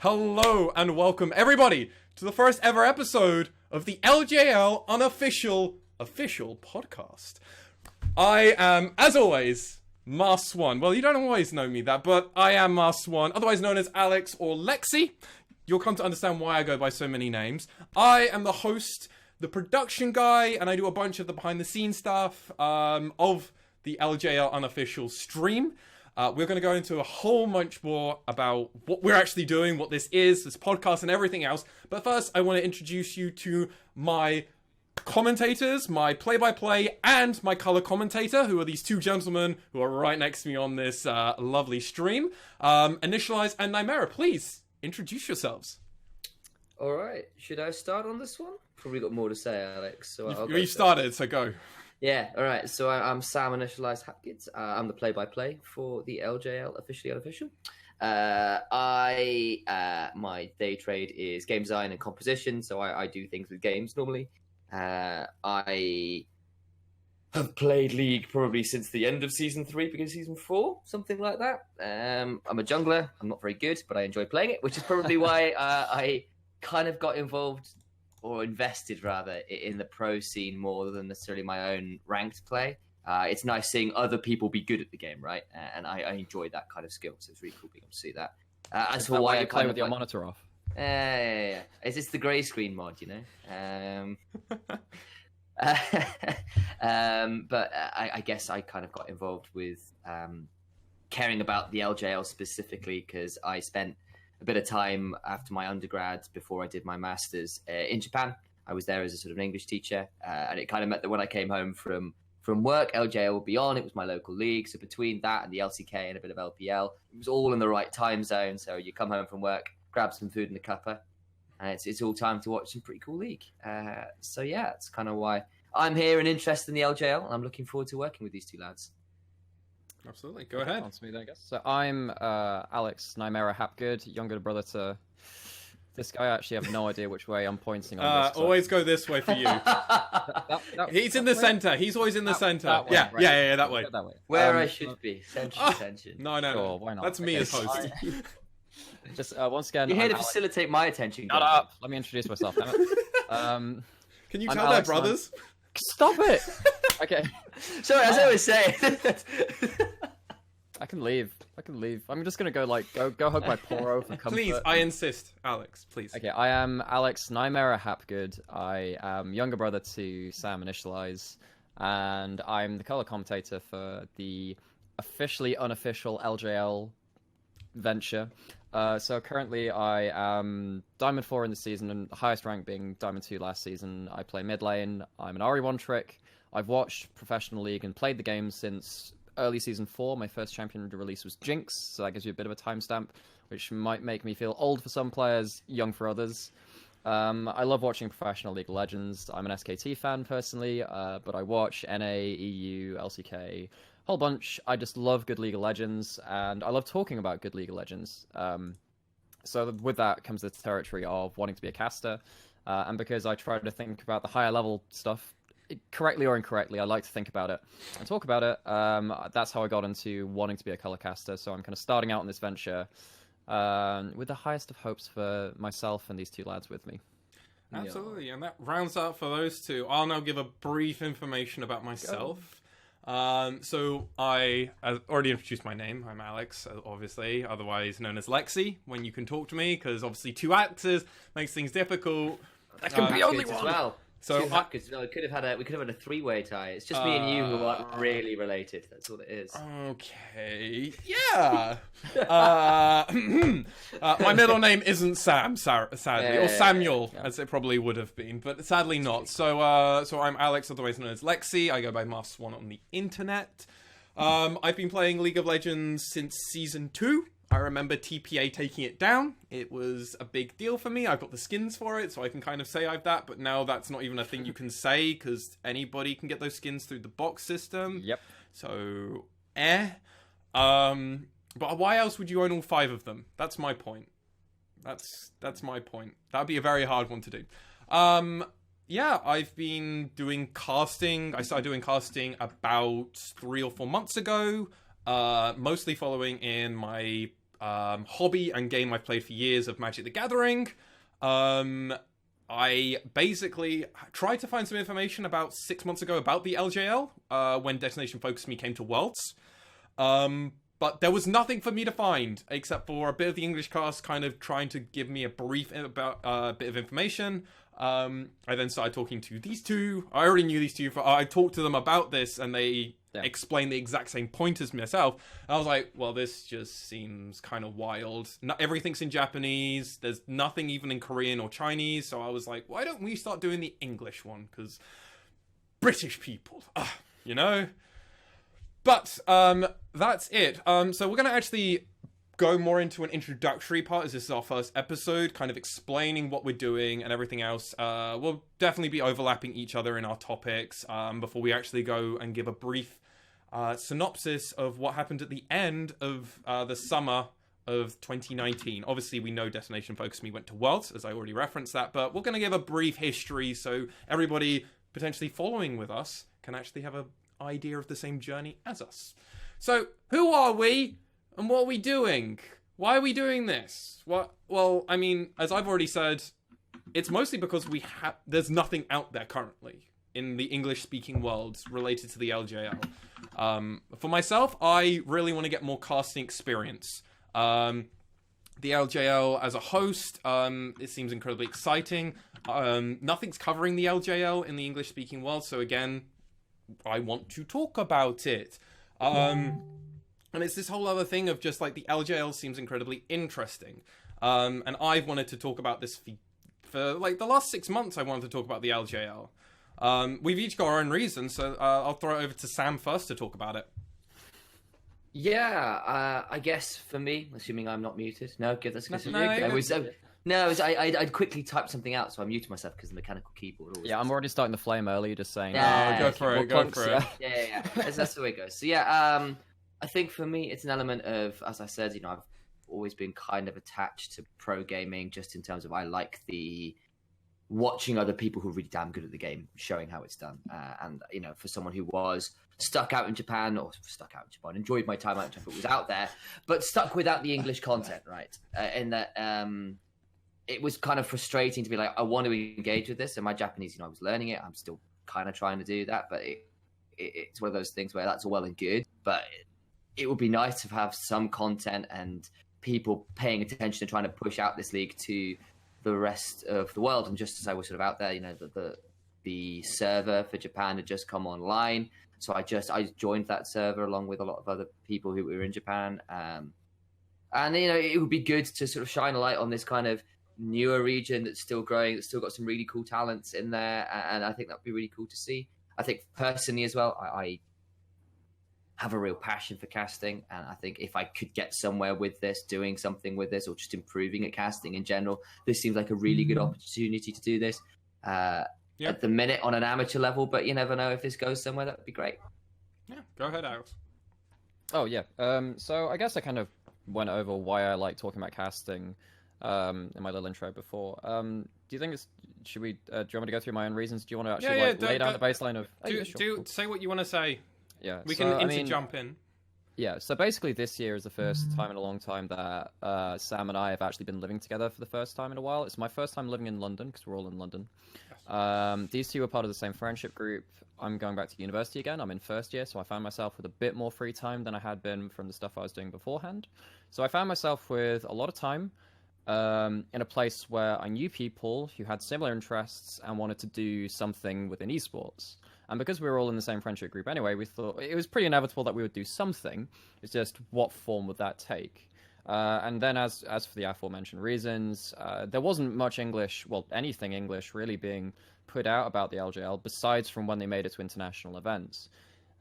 Hello and welcome everybody to the first ever episode of the LJL Unofficial Podcast. I am, as always, Mars One. Well, you don't always know me that, but I am Mars One, otherwise known as Alex or Lexi. You'll come to understand why I go by so many names. I am the host, the production guy, and I do a bunch of the behind-the-scenes stuff of the LJL Unofficial stream. We're going to go into a whole bunch more about what we're actually doing, what this is, this podcast, and everything else. But first, I want to introduce you to my commentators, my play-by-play, and my color commentator, who are these two gentlemen who are right next to me on this lovely stream. Initialize and Nymera, please introduce yourselves. All right, should I start on this one? Probably got more to say, Alex. So You started, so go. Yeah, all right. So I'm Sam Initialized Hapkids. I'm the play-by-play for the LJL Officially Unofficial. My day trade is game design and composition, so I do things with games normally. I have played League probably since the end of Season 3, beginning of Season 4, something like that. I'm a jungler. I'm not very good, but I enjoy playing it, which is probably why I kind of got involved, or invested rather, in the pro scene more than necessarily my own ranked play. It's nice seeing other people be good at the game, right? And I enjoy that kind of skill, so it's really cool being able to see that. As for why I play with your monitor off. Yeah. It's the grey screen mod, you know? But I guess I kind of got involved with caring about the LJL specifically because I spent a bit of time after my undergrad before I did my master's in Japan. I was there as a sort of an English teacher, and it kind of meant that when I came home from work, LJL would be on. It was my local league, so between that and the LCK and a bit of LPL, it was all in the right time zone. So you come home from work, grab some food in the cuppa, and it's all time to watch some pretty cool league. So yeah, that's kind of why I'm here and interested in the LJL, and I'm looking forward to working with these two lads. Absolutely, go ahead. On to me then, I guess. So I'm Alex Nymera Hapgood, younger brother to this guy. I actually have no idea which way I'm pointing on this. Always go this way for you. He's in the center. He's always in the center. That way, yeah, right. yeah, that way. That way. Where I should be. Attention. No. Sure, why not? That's me as host. Just once again, You're here to Alex. facilitate my attention. Shut up. Let me introduce myself. Damn it. Can you I'm tell Alex they're brothers? Stop it. Okay. Sorry, as I was saying. I can leave. I'm just gonna go hug my Poro for comfort. Please, I insist, Alex. Please. Okay, I am Alex Nymera Hapgood. I am younger brother to Sam Initialize, and I'm the color commentator for the officially unofficial LJL venture. So currently I am Diamond 4 in the season, and the highest rank being Diamond 2 last season. I play mid lane. I'm an RE1 trick. I've watched Professional League and played the game since early Season 4. My first champion release was Jinx, so that gives you a bit of a timestamp, which might make me feel old for some players, young for others. I love watching Professional League of Legends. I'm an SKT fan personally, but I watch NA, EU, LCK, whole bunch. I just love good League of Legends, and I love talking about good League of Legends. So with that comes the territory of wanting to be a caster, and because I try to think about the higher level stuff, correctly or incorrectly, I like to think about it and talk about it. That's how I got into wanting to be a color caster, so I'm kind of starting out in this venture with the highest of hopes for myself and these two lads with me. Absolutely, and that rounds out for those two. I'll now give a brief information about myself. So I already introduced my name. I'm Alex, obviously, otherwise known as Lexi, when you can talk to me, because obviously two actors makes things difficult. That can be only As one. well. So we could have had a three-way tie. It's just me and you who aren't really related. That's all it is. Okay. Yeah. My middle name isn't Sam, sadly, or Samuel, as it probably would have been, but sadly not. So I'm Alex, otherwise known as Lexi. I go by Mars One on the internet. I've been playing League of Legends since Season 2. I remember TPA taking it down. It was a big deal for me. I've got the skins for it, so I can kind of say I've that, but now that's not even a thing you can say, because anybody can get those skins through the box system. Yep. So, But why else would you own all 5 of them? That's my point. That's my point. That'd be a very hard one to do. Yeah, I've been doing casting. I started doing casting about 3 or 4 months ago, mostly following in my hobby and game I've played for years of Magic the Gathering. I basically tried to find some information about 6 months ago about the LJL when Detonation FocusMe came to Worlds. But there was nothing for me to find except for a bit of the English cast kind of trying to give me a brief about bit of information. I then started talking to these two. I already knew these two. I talked to them about this, and they explained the exact same point as myself. And I was like, well, this just seems kind of wild. Everything's in Japanese. There's nothing even in Korean or Chinese. So I was like, why don't we start doing the English one? Because British people, you know? But that's it. So we're going to actually go more into an introductory part, as this is our first episode, kind of explaining what we're doing and everything else. We'll definitely be overlapping each other in our topics before we actually go and give a brief synopsis of what happened at the end of the summer of 2019. Obviously, we know Detonation FocusMe went to Worlds, as I already referenced that, but we're going to give a brief history so everybody potentially following with us can actually have an idea of the same journey as us. So, who are we? And what are we doing? Why are we doing this? Well, I mean, as I've already said, it's mostly because there's nothing out there currently in the English-speaking world related to the LJL. For myself, I really want to get more casting experience. The LJL as a host, it seems incredibly exciting. Nothing's covering the LJL in the English-speaking world, so again, I want to talk about it. And it's this whole other thing of just like the LJL seems incredibly interesting. And I've wanted to talk about this for like the last 6 months. I wanted to talk about the LJL. We've each got our own reasons, so I'll throw it over to Sam first to talk about it. Yeah, I guess for me, assuming I'm not muted. No, give this. No, I'd quickly type something out, so I muted myself because the mechanical keyboard. Yeah, I'm already starting the flame early, just saying. Go for it. Yeah. That's the way it goes. So yeah, I think for me, it's an element of, as I said, I've always been kind of attached to pro gaming, just in terms of I like the watching other people who are really damn good at the game, showing how it's done. And for someone who was stuck out in Japan, enjoyed my time out in Japan, but was out there, but stuck without the English content, right? In that it was kind of frustrating to be like, I want to engage with this, and my Japanese, I was learning it. I'm still kind of trying to do that, but it's one of those things where that's all well and good, but it would be nice to have some content and people paying attention and trying to push out this league to the rest of the world. And just as I was sort of out there, the server for Japan had just come online. So I joined that server along with a lot of other people who were in Japan. And, it would be good to sort of shine a light on this kind of newer region that's still growing, that's still got some really cool talents in there. And I think that would be really cool to see. I think personally as well, I have a real passion for casting, and I think if I could get somewhere with this, doing something with this, or just improving at casting in general, this seems like a really good opportunity to do this at the minute on an amateur level, but you never know if this goes somewhere. That would be great. Yeah, go ahead, Alex. Oh yeah, so I guess I kind of went over why I like talking about casting in my little intro before. Do you think do you want me to go through my own reasons? Do you want to actually lay down the baseline of... Say what you want to say. Yeah, we can jump in. Yeah, so basically this year is the first time in a long time that Sam and I have actually been living together for the first time in a while. It's my first time living in London, because we're all in London. Yes. These two are part of the same friendship group. I'm going back to university again. I'm in first year, so I found myself with a bit more free time than I had been from the stuff I was doing beforehand. So I found myself with a lot of time in a place where I knew people who had similar interests and wanted to do something within esports. And because we were all in the same friendship group anyway, we thought it was pretty inevitable that we would do something. It's just what form would that take? And then as for the aforementioned reasons, there wasn't much English, well, anything English really being put out about the LJL, besides from when they made it to international events.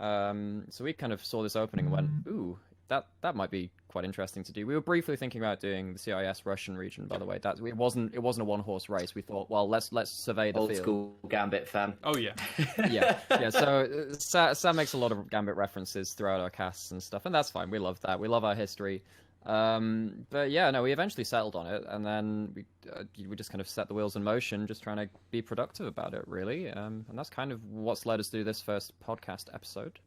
So we kind of saw this opening and went, ooh, that might be quite interesting to do. We were briefly thinking about doing the CIS Russian region, by the way. It wasn't a one-horse race. We thought, well, let's survey the Old field. School Gambit fan. Oh yeah. yeah. So Sam makes a lot of Gambit references throughout our casts and stuff, and that's fine. We love that. We love our history. But yeah, no, we eventually settled on it, and then we just kind of set the wheels in motion, just trying to be productive about it, really. And that's kind of what's led us to this first podcast episode.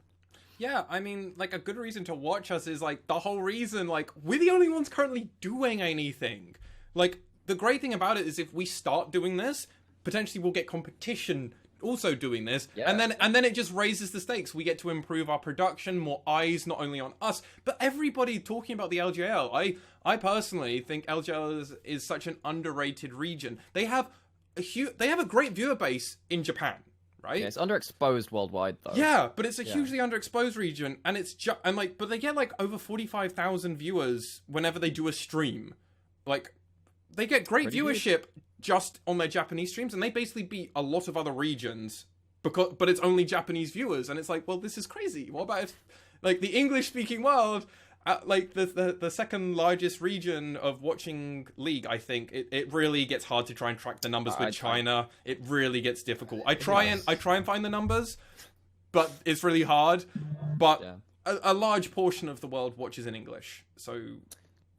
Yeah, I mean, like, a good reason to watch us is, like, the whole reason, like, we're the only ones currently doing anything. Like, the great thing about it is if we start doing this, potentially we'll get competition also doing this, and then it just raises the stakes. We get to improve our production, more eyes not only on us but everybody talking about the LJL. I personally think LJL is such an underrated region. They have a great viewer base in Japan, right? Yeah, it's underexposed worldwide though. Yeah, but it's a hugely underexposed region, and it's just but they get like over 45,000 viewers whenever they do a stream. Like, they get great viewership just on their Japanese streams, and they basically beat a lot of other regions but it's only Japanese viewers, and it's like, well, this is crazy. What about if, like, the English-speaking world, like the second largest region of watching League, I think it really gets hard to try and track the numbers with China. It really gets difficult. I try and find the numbers, but it's really hard. But a large portion of the world watches in English, so.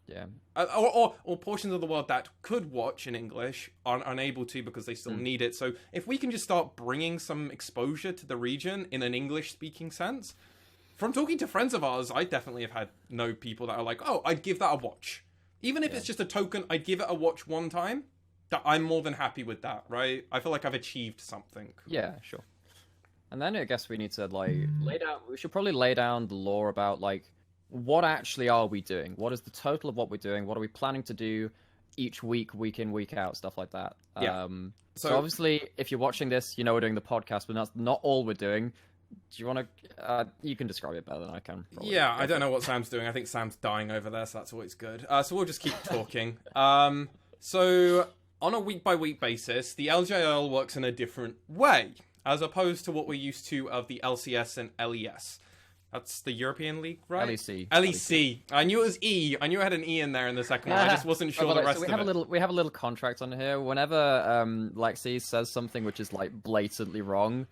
Yeah. Or portions of the world that could watch in English are unable to because they still need it. So if we can just start bringing some exposure to the region in an English-speaking sense, from talking to friends of ours, I definitely have know people that are like, oh, I'd give that a watch. Even if it's just a token, I'd give it a watch one time. That I'm more than happy with that, right? I feel like I've achieved something. Yeah, sure. And then I guess we need to, like, we should probably lay down the law about, like, what actually are we doing? What is the total of what we're doing? What are we planning to do each week, week in, week out, stuff like that. Yeah. So obviously, if you're watching this, you know we're doing the podcast, but that's not all we're doing. Do you want to... you can describe it better than I can. Probably. Yeah, I don't know what Sam's doing. I think Sam's dying over there, so that's always good. So we'll just keep talking. So on a week-by-week basis, the LJL works in a different way, as opposed to what we're used to of the LCS and LES. That's the European League, right? LEC. LEC. I knew it was E. I knew I had an E in there in the second one. I just wasn't sure the rest so of it. We have a little contract on here. Whenever Lexi says something which is like blatantly wrong,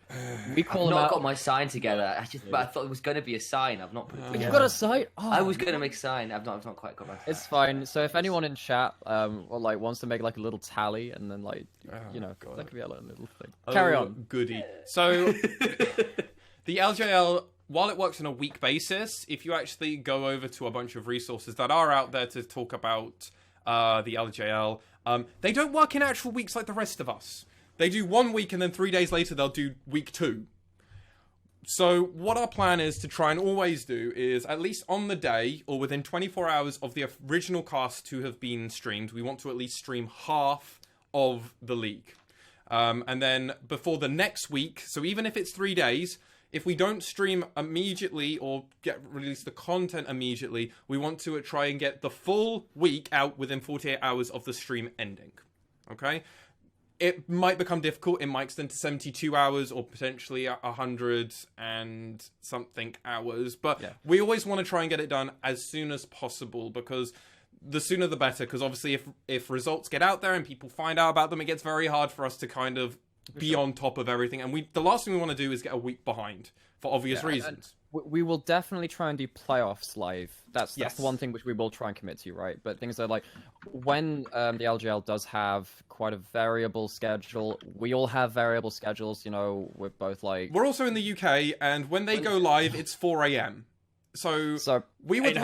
we call him out. I've not got my sign together. But I thought it was going to be a sign. I've not put it together. You've got a sign? Oh, I was going to make a sign. I've not quite got my sign. It's fine. So if anyone in chat wants to make like a little tally, and then like that could be a little thing. Carry on. Goody. So the LJL, while it works on a week basis, if you actually go over to a bunch of resources that are out there to talk about the LJL, they don't work in actual weeks like the rest of us. They do 1 week, and then 3 days later they'll do week 2. So what our plan is to try and always do is, at least on the day or within 24 hours of the original cast to have been streamed, we want to at least stream half of the league. And then before the next week, so even if it's 3 days, if we don't stream immediately or release the content immediately, we want to try and get the full week out within 48 hours of the stream ending. Okay? It might become difficult. It might extend to 72 hours or potentially 100 and something hours. But we always want to try and get it done as soon as possible, because the sooner the better. Because obviously if results get out there and people find out about them, it gets very hard for us to kind of be on top of everything, and the last thing we want to do is get a week behind for obvious reasons. We will definitely try and do playoffs live. That's the one thing which we will try and commit to, right? But things are like, when the LGL does have quite a variable schedule, we all have variable schedules. We're both like, we're also in the UK, and when they go live, it's 4 a.m. So we would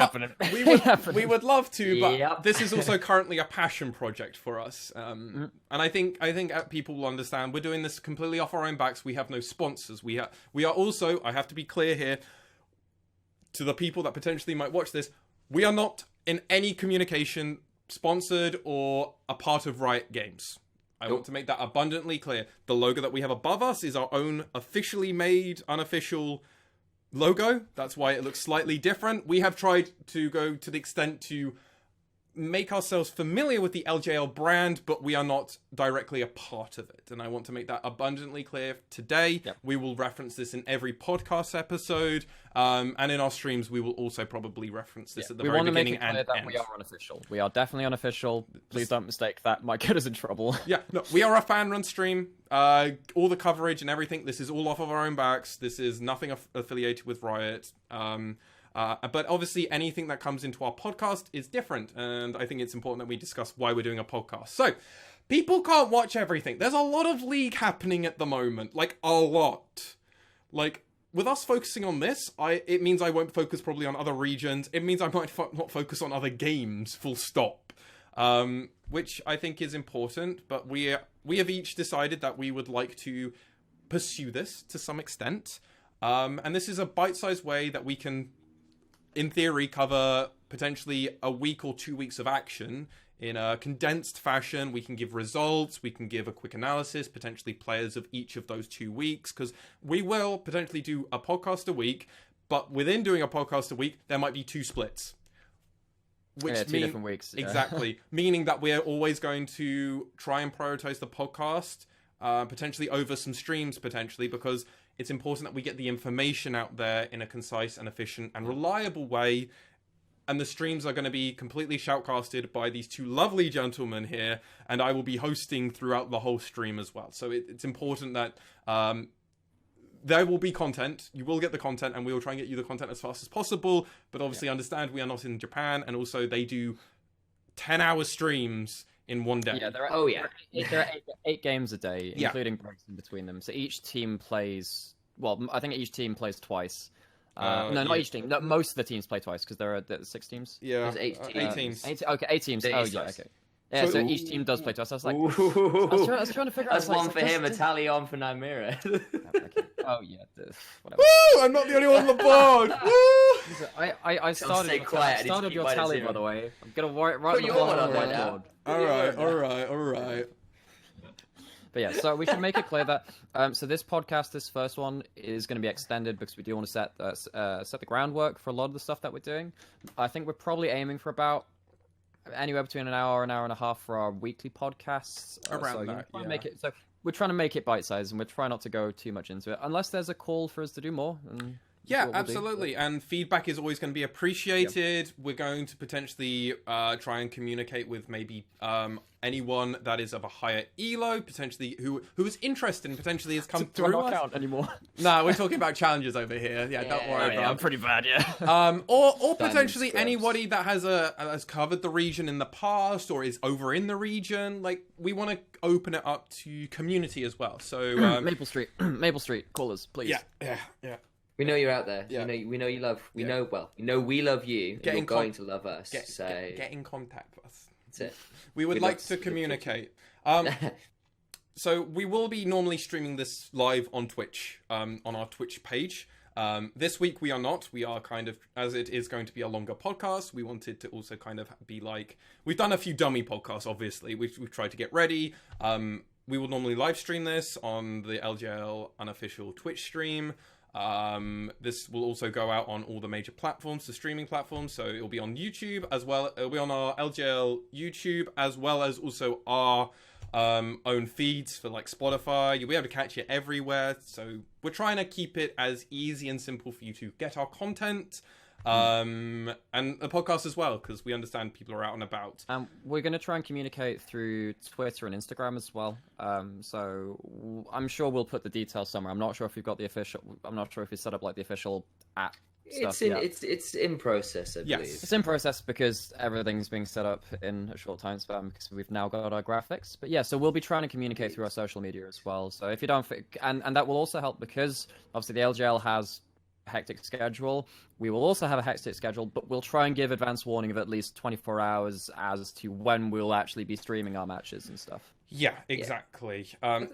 we would love to, but this is also currently a passion project for us. And I think people will understand we're doing this completely off our own backs. We have no sponsors. We are also, I have to be clear here to the people that potentially might watch this, we are not in any communication sponsored or a part of Riot Games. I want to make that abundantly clear. The logo that we have above us is our own officially made, unofficial logo. That's why it looks slightly different. We have tried to go to the extent to make ourselves familiar with the LJL brand, but we are not directly a part of it. And I want to make that abundantly clear today. We will reference this in every podcast episode, and in our streams we will also probably reference this at the very beginning and end. We are unofficial. We are definitely unofficial. Please don't mistake that. Might get us in trouble. No, we are a fan-run stream. All the coverage and everything, this is all off of our own backs. This is nothing affiliated with Riot. But obviously anything that comes into our podcast is different, and I think it's important that we discuss why we're doing a podcast. So, people can't watch everything. There's a lot of League happening at the moment, like a lot. Like, with us focusing on this, it means I won't focus probably on other regions. It means I might not focus on other games, full stop. Which I think is important, but we have each decided that we would like to pursue this to some extent. And this is a bite-sized way that we can, in theory, cover potentially a week or 2 weeks of action in a condensed fashion. We can give results, we can give a quick analysis, potentially players of each of those 2 weeks, because we will potentially do a podcast a week, but within doing a podcast a week, there might be 2 splits. Which two different weeks. Yeah. Exactly. Meaning that we're always going to try and prioritize the podcast, potentially over some streams, potentially, because it's important that we get the information out there in a concise and efficient and reliable way. And the streams are going to be completely shoutcasted by these 2 lovely gentlemen here, and I will be hosting throughout the whole stream as well. So it's important that there will be content. You will get the content, and we will try and get you the content as fast as possible. But obviously, understand we are not in Japan, and also they do 10-hour streams in one day. Yeah, there are 8 games a day, including breaks in between them. So each team plays. Well, I think each team plays twice. Not each team. No, most of the teams play twice because there are 6 teams. Yeah, there's 8 teams. 8 teams. 8 teams. Oh yeah, okay. Yeah, so each team does play twice. I was like, I was trying to figure out. That's one for him, a tally on for Nymera. Oh yeah, whatever. Woo! I'm not the only one on the board. Woo! I started your tally, by the way. I'm gonna write your one on there. All right. But yeah, so we should make it clear that so this podcast, this first one, is going to be extended because we do want to set the groundwork for a lot of the stuff that we're doing. I think we're probably aiming for about anywhere between an hour and a half for our weekly podcasts. Around that, make it, so we're trying to make it bite-sized, and we're trying not to go too much into it, unless there's a call for us to do more. Yeah, absolutely. And feedback is always going to be appreciated. Yep. We're going to potentially try and communicate with maybe anyone that is of a higher elo, potentially who is interested and potentially has come through us. Count anymore. No, we're talking about challenges over here. Yeah, don't worry about it. I'm pretty bad, yeah. Or potentially anybody that has covered the region in the past or is over in the region. Like, we want to open it up to community as well. So Maple Street, call us, please. Yeah. We know you're out there. Yeah. We know you love. We know we love you. And you're going to love us. Get in contact with us. That's it. We would like to communicate. So we will be normally streaming this live on Twitch, on our Twitch page. This week we are not. We are kind of, as it is going to be a longer podcast, we wanted to also kind of be like, we've done a few dummy podcasts, obviously. We've tried to get ready. We will normally live stream this on the LJL Unofficial Twitch stream. This will also go out on all the major platforms, the streaming platforms, so it'll be on YouTube as well. It'll be on our LJL YouTube as well as also our own feeds for like Spotify. You'll be able to catch it everywhere. So we're trying to keep it as easy and simple for you to get our content. And the podcast as well, because we understand people are out and about. We're going to try and communicate through Twitter and Instagram as well. So I'm sure we'll put the details somewhere. I'm not sure if we've got the official. I'm not sure if we set up like the official app. It's in process, I believe. It's in process because everything's being set up in a short time span because we've now got our graphics. But yeah, so we'll be trying to communicate through our social media as well. So if you don't, and that will also help because obviously the LJL has hectic schedule. We will also have a hectic schedule, but we'll try and give advance warning of at least 24 hours as to when we'll actually be streaming our matches and stuff. Yeah, exactly. I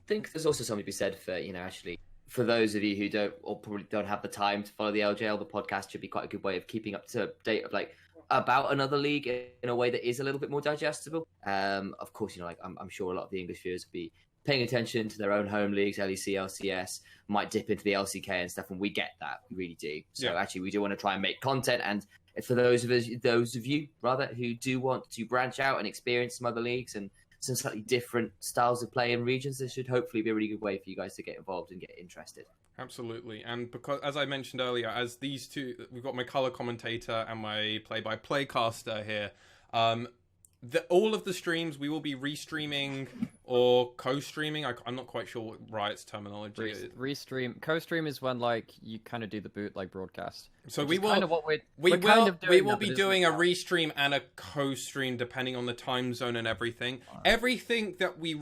think there's also something to be said for, actually, for those of you who don't or probably don't have the time to follow the LJL, the podcast should be quite a good way of keeping up to date of like about another league in a way that is a little bit more digestible. Of course, I'm sure a lot of the English viewers will be paying attention to their own home leagues, LEC, LCS, might dip into the LCK and stuff, and we get that. We really do. So actually, we do want to try and make content, and for those of you who do want to branch out and experience some other leagues and some slightly different styles of play in regions, this should hopefully be a really good way for you guys to get involved and get interested. Absolutely. And because, as I mentioned earlier, as these two, we've got my color commentator and my play-by-play caster here, all of the streams we will be restreaming or co-streaming. I'm not quite sure what Riot's terminology is. Co-stream is when like you kind of do the bootleg broadcast. So we will be doing a restream and a co-stream depending on the time zone and everything. Everything that we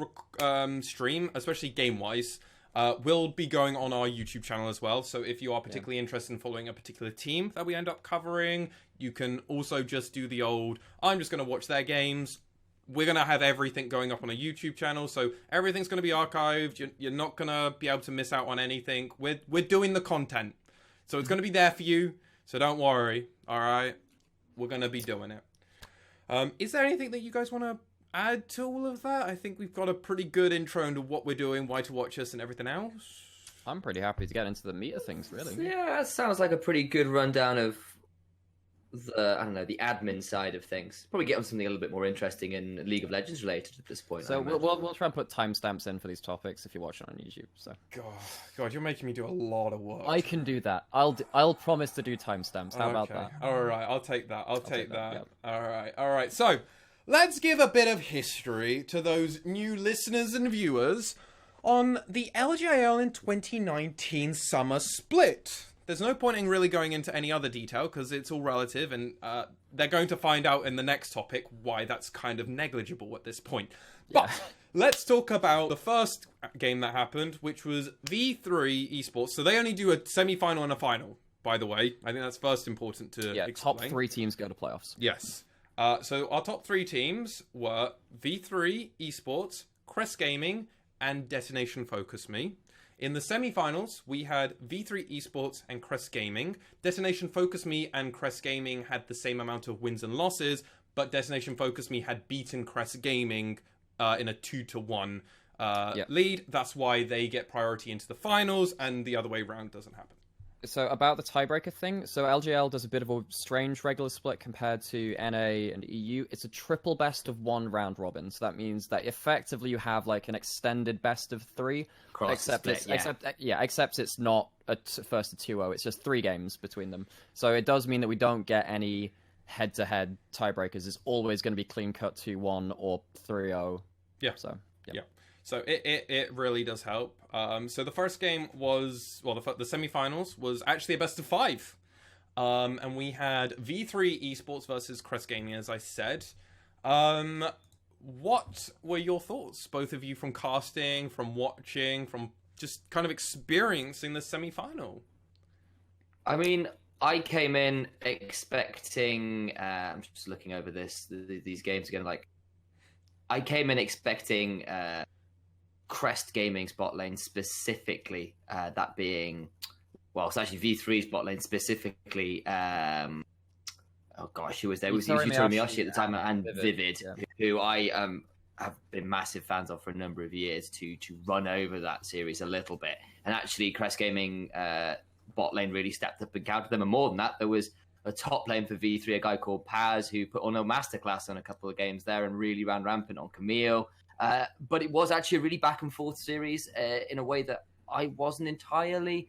stream, especially game-wise, will be going on our YouTube channel as well. So if you are particularly interested in following a particular team that we end up covering, you can also just do the old, I'm just going to watch their games. We're going to have everything going up on a YouTube channel, so everything's going to be archived. You're not going to be able to miss out on anything. We're doing the content, so it's going to be there for you, so don't worry, all right? We're going to be doing it. Is there anything that you guys want to add to all of that? I think we've got a pretty good intro into what we're doing, why to watch us, and everything else. I'm pretty happy to get into the meat of things, really. Yeah, that sounds like a pretty good rundown of the admin side of things. Probably get on something a little bit more interesting and League of Legends related at this point. So we'll try and put timestamps in for these topics if you're watching on YouTube. So God, you're making me do a lot of work. I can do that. I'll promise to do timestamps. How about that? All right, I'll take that. I'll take that. Yep. All right. So let's give a bit of history to those new listeners and viewers on the LJL in 2019 summer split. There's no point in really going into any other detail because it's all relative, and they're going to find out in the next topic why that's kind of negligible at this point. But let's talk about the first game that happened, which was V3 Esports. So they only do a semi-final and a final, by the way. I think that's first important to explain. Top 3 teams go to playoffs. Yes. So our top 3 teams were V3 Esports, Crest Gaming, and Detonation FocusMe. In the semi-finals, we had V3 Esports and Crest Gaming. Detonation FocusMe and Crest Gaming had the same amount of wins and losses, but Detonation FocusMe had beaten Crest Gaming in a 2-1 lead. That's why they get priority into the finals, and the other way around doesn't happen. So about the tiebreaker thing, so LJL does a bit of a strange regular split compared to NA and EU. It's a triple best of 1 round robin, so that means that effectively you have like an extended best of 3, except it's not a first to 2-0. It's just 3 games between them. So it does mean that we don't get any head-to-head tiebreakers. It's always going to be clean cut 2-1 or 3-0. Yeah. So yeah. So it really does help. So the first game was, the semi-finals was actually a best of 5. And we had V3 Esports versus Crest Gaming, as I said. What were your thoughts, both of you, from casting, from watching, from just kind of experiencing the semi-final? I mean, I came in expecting... I'm just looking over these games again. I came in expecting... Crest Gaming's bot lane specifically, that being, it's actually V3's bot lane specifically. Who was there? It was Torimiyashi at the time, and Vivid, who I have been massive fans of for a number of years to run over that series a little bit. And actually, Crest Gaming bot lane really stepped up and countered them. And more than that, there was a top lane for V3, a guy called Paz, who put on a masterclass on a couple of games there and really ran rampant on Camille. But it was actually a really back and forth series in a way that I wasn't entirely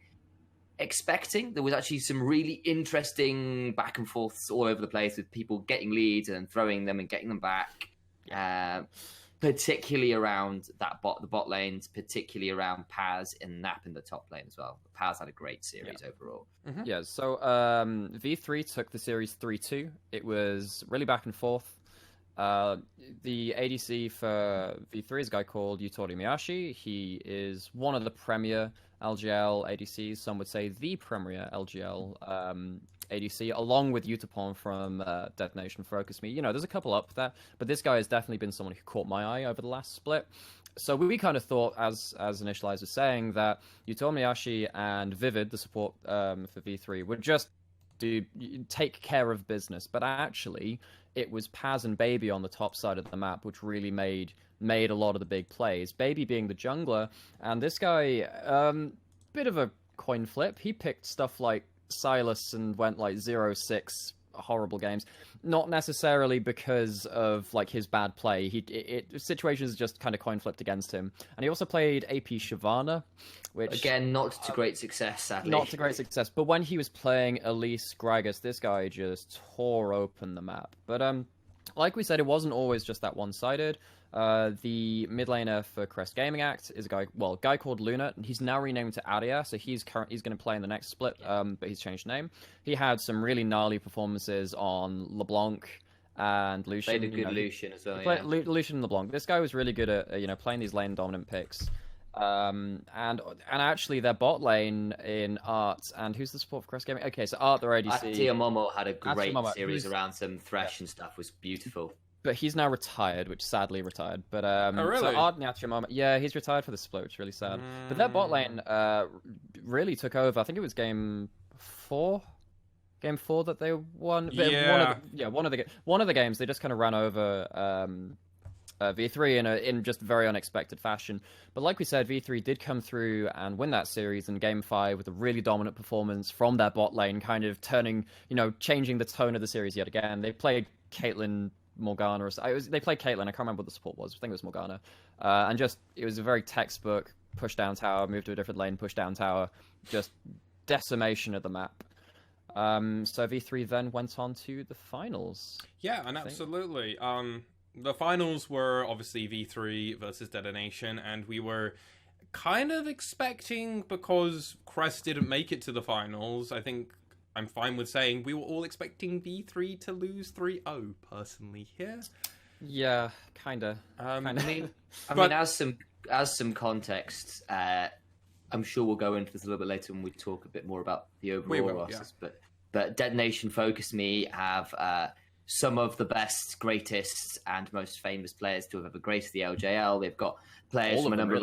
expecting. There was actually some really interesting back and forths all over the place with people getting leads and throwing them and getting them back, particularly around the bot lanes, particularly around Paz and Nap in the top lane as well. Paz had a great series overall. Mm-hmm. Yeah, so V3 took the series 3-2. It was really back and forth. The ADC for V3 is a guy called Torimiyashi. He is one of the premier LGL ADCs. Some would say the premier LGL ADC, along with Utapon from Detonation FocusMe. You know, there's a couple up there, but this guy has definitely been someone who caught my eye over the last split. So we kind of thought, as Initialize was saying, that Torimiyashi and Vivid, the support for V3, would just take care of business, but actually it was Paz and Baby on the top side of the map which really made a lot of the big plays. Baby being the jungler, and this guy, bit of a coin flip. He picked stuff like Silas and went like 0-6 horrible games, not necessarily because of like his bad play. Situations just kind of coin flipped against him. And he also played AP Shyvana, which again, not to great success, sadly. Not to great success. But when he was playing Elise Gragas, this guy just tore open the map. But like we said, it wasn't always just that one-sided. The mid laner for Crest Gaming Act is a guy called Luna. He's now renamed to Aria, so he's going to play in the next split, but he's changed name. He had some really gnarly performances on LeBlanc and Lucian. Played a good Lucian as well. Lucian and LeBlanc. This guy was really good at playing these lane dominant picks. And actually their bot lane in Art, and who's the support for Crest Gaming? Okay, so Art, their ADC. Tia Momo had a great Momo, series around some Thresh and stuff, was beautiful. But he's now retired, which sadly retired. But Oh, really? so Art Nyatria, yeah, he's retired for the split, which is really sad. But their bot lane really took over. I think it was game 4 that they won. Yeah. One of the games they just kind of ran over V3 in just very unexpected fashion. But like we said, V3 did come through and win that series in game 5 with a really dominant performance from their bot lane, kind of changing the tone of the series yet again. They played Caitlyn Morgana, they played Caitlyn. I can't remember what the support was. I think it was Morgana, and it was a very textbook push down tower, move to a different lane, push down tower, just decimation of the map. So V3 then went on to the finals. Yeah, and absolutely. The finals were obviously V3 versus DetonatioN, and we were kind of expecting, because Crest didn't make it to the finals, I think I'm fine with saying we were all expecting V3 to lose 3-0, personally, here. Yeah, kinda. I mean, as some context, I'm sure we'll go into this a little bit later when we talk a bit more about the overall rosters. Yeah. But DetonatioN, FocusMe have some of the best, greatest, and most famous players to have ever graced the LJL. They've got players from a number of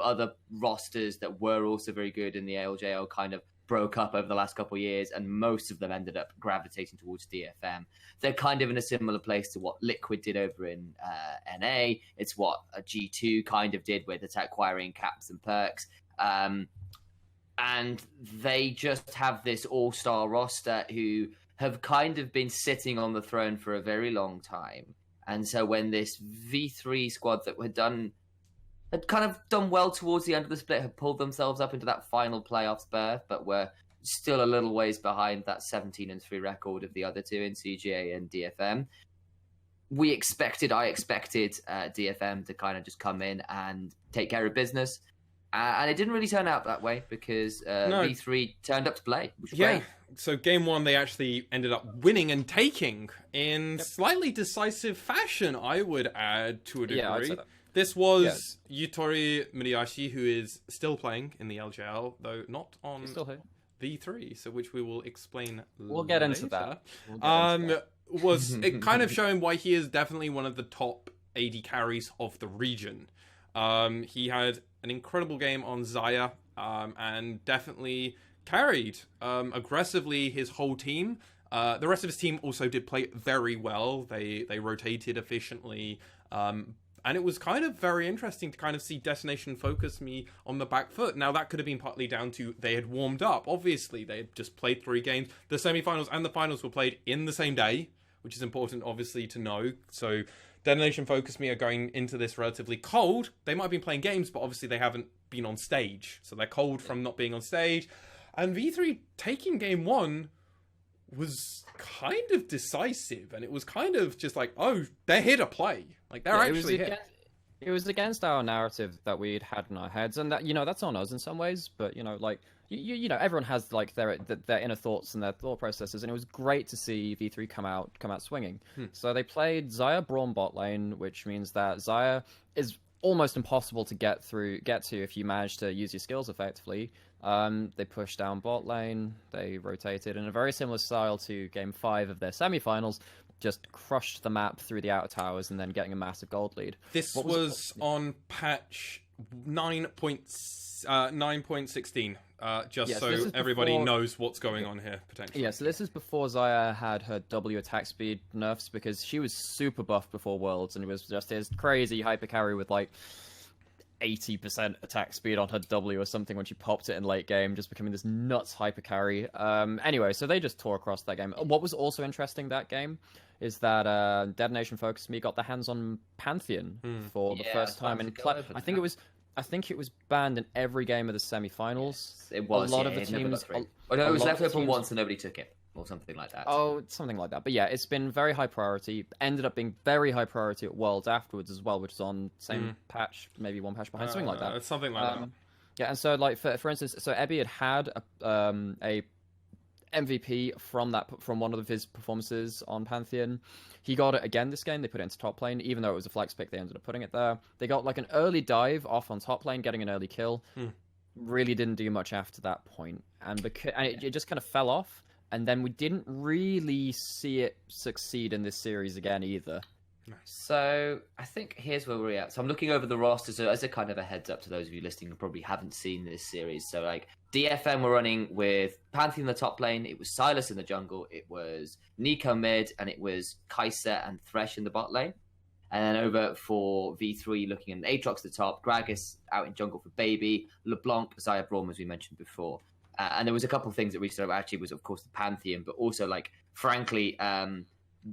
other rosters that were also very good in the LJL, kind of broke up over the last couple of years, and most of them ended up gravitating towards DFM. They're kind of in a similar place to what Liquid did over in NA. It's what a G2 kind of did with acquiring caps and perks. And they just have this all-star roster who have kind of been sitting on the throne for a very long time. And so when this V3 squad that had kind of done well towards the end of the split, had pulled themselves up into that final playoffs berth, but were still a little ways behind that 17-3 record of the other two in CGA and DFM. I expected DFM to kind of just come in and take care of business. And it didn't really turn out that way, because V3 turned up to play, which was great. So game 1, they actually ended up winning and taking in slightly decisive fashion, I would add, to a degree. Yeah, I'd say that. This was Yutori Muriashi, who is still playing in the LJL, though not on V3, so which we will explain We'll get into that. Was it kind of showing why he is definitely one of the top AD carries of the region. He had an incredible game on Xayah, and definitely carried aggressively his whole team. The rest of his team also did play very well. They rotated efficiently, and it was kind of very interesting to kind of see DetonatioN FocusMe on the back foot. Now, that could have been partly down to they had warmed up. Obviously, they had just played 3 games. The semifinals and the finals were played in the same day, which is important, obviously, to know. So DetonatioN FocusMe are going into this relatively cold. They might have been playing games, but obviously they haven't been on stage. So they're cold from not being on stage. And V3 taking game 1 was kind of decisive, and it was kind of just like, oh, they're here to play. Like, they're actually here. It was against our narrative that we'd had in our heads, and that, that's on us in some ways, but, like, everyone has, like, their inner thoughts and their thought processes, and it was great to see V3 come out swinging. So they played Xayah Braum bot lane, which means that Xayah is almost impossible to get to if you manage to use your skills effectively. They pushed down bot lane, they rotated in a very similar style to game 5 of their semifinals, just crushed the map through the outer towers and then getting a massive gold lead. This was on patch 9.16, so everybody knows what's going on here, potentially. Yeah, so this is before Xayah had her W attack speed nerfs, because she was super buffed before Worlds, and it was just this crazy hyper carry with, like, 80% attack speed on her W or something when she popped it in late game, just becoming this nuts hyper carry. Anyway, so they just tore across that game. What was also interesting that game is that DetonatioN FocusMe got their hands on Pantheon for the first time in I think it was banned in every game of the semifinals. It was. A lot of the teams. It was left open once and nobody took it, or something like that. Oh, something like that. But yeah, it's been very high priority. Ended up being very high priority at Worlds afterwards as well, which is on same patch, maybe one patch behind, something like that. Something like that. Yeah, and so, like, for instance, so Ebby had a MVP from one of his performances on Pantheon. He got it again this game. They put it into top lane, even though it was a flex pick. They ended up putting it there. They got like an early dive off on top lane, getting an early kill. Really didn't do much after that point, and it just kind of fell off. And then we didn't really see it succeed in this series again either. So I think here's where we're at. So I'm looking over the roster. So as a kind of a heads up to those of you listening who probably haven't seen this series. So like DFM were running with Pantheon in the top lane. It was Sylas in the jungle. It was Nico mid, and it was Kai'Sa and Thresh in the bot lane. And then over for V3, looking at Aatrox at the top, Gragas out in jungle for Baby, LeBlanc, Xayah Braum, as we mentioned before. And there was a couple of things that we sort of actually was, of course, the Pantheon, but also, like, frankly,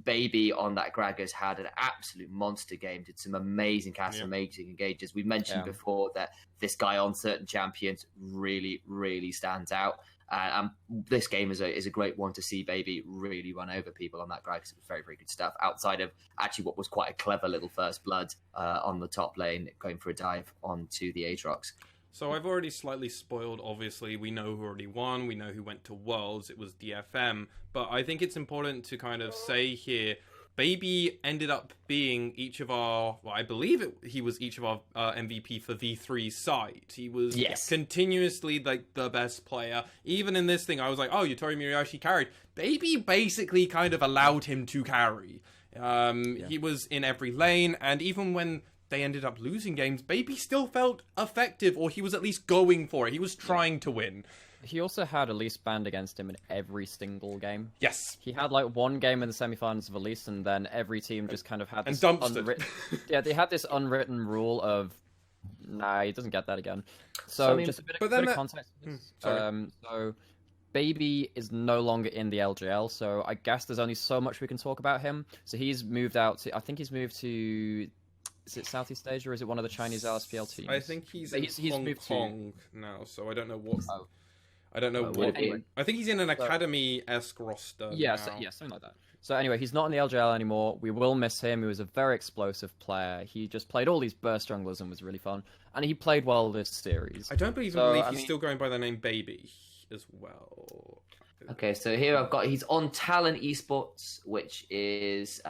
Baby on that Gragas had an absolute monster game, did some amazing casts, amazing engages. We mentioned before that this guy on certain champions really, really stands out. This game is a great one to see Baby really run over people on that Gragas. It was very, very good stuff, outside of actually what was quite a clever little first blood on the top lane, going for a dive onto the Aatrox. So I've already slightly spoiled, obviously. We know who already won. We know who went to Worlds. It was DFM. But I think it's important to kind of say here, Baby ended up being each of our... Well, I believe he was each of our MVP for V3's side. He was continuously like the best player. Even in this thing, I was like, oh, Yutori Muriashi carried. Baby basically kind of allowed him to carry. He was in every lane, and even when they ended up losing games, Baby still felt effective, or he was at least going for it. He was trying to win. He also had Elise banned against him in every single game. Yes. He had like one game in the semifinals of Elise, and then every team just kind of had this unwritten... they had this unwritten rule of, nah, he doesn't get that again. So, just a bit of context. So Baby is no longer in the LJL, so I guess there's only so much we can talk about him. So he's moved out to, I think he's moved to... Is it Southeast Asia, or is it one of the Chinese LSPL teams? I think he's Hong Kong now, so I don't know what... Oh. I don't know what... I think he's in an Academy-esque roster now. Something like that. So anyway, he's not in the LJL anymore. We will miss him. He was a very explosive player. He just played all these burst junglers and was really fun. And he played well this series. I don't believe he's still going by the name Baby as well. Okay, so here I've got... He's on Talon Esports, which is...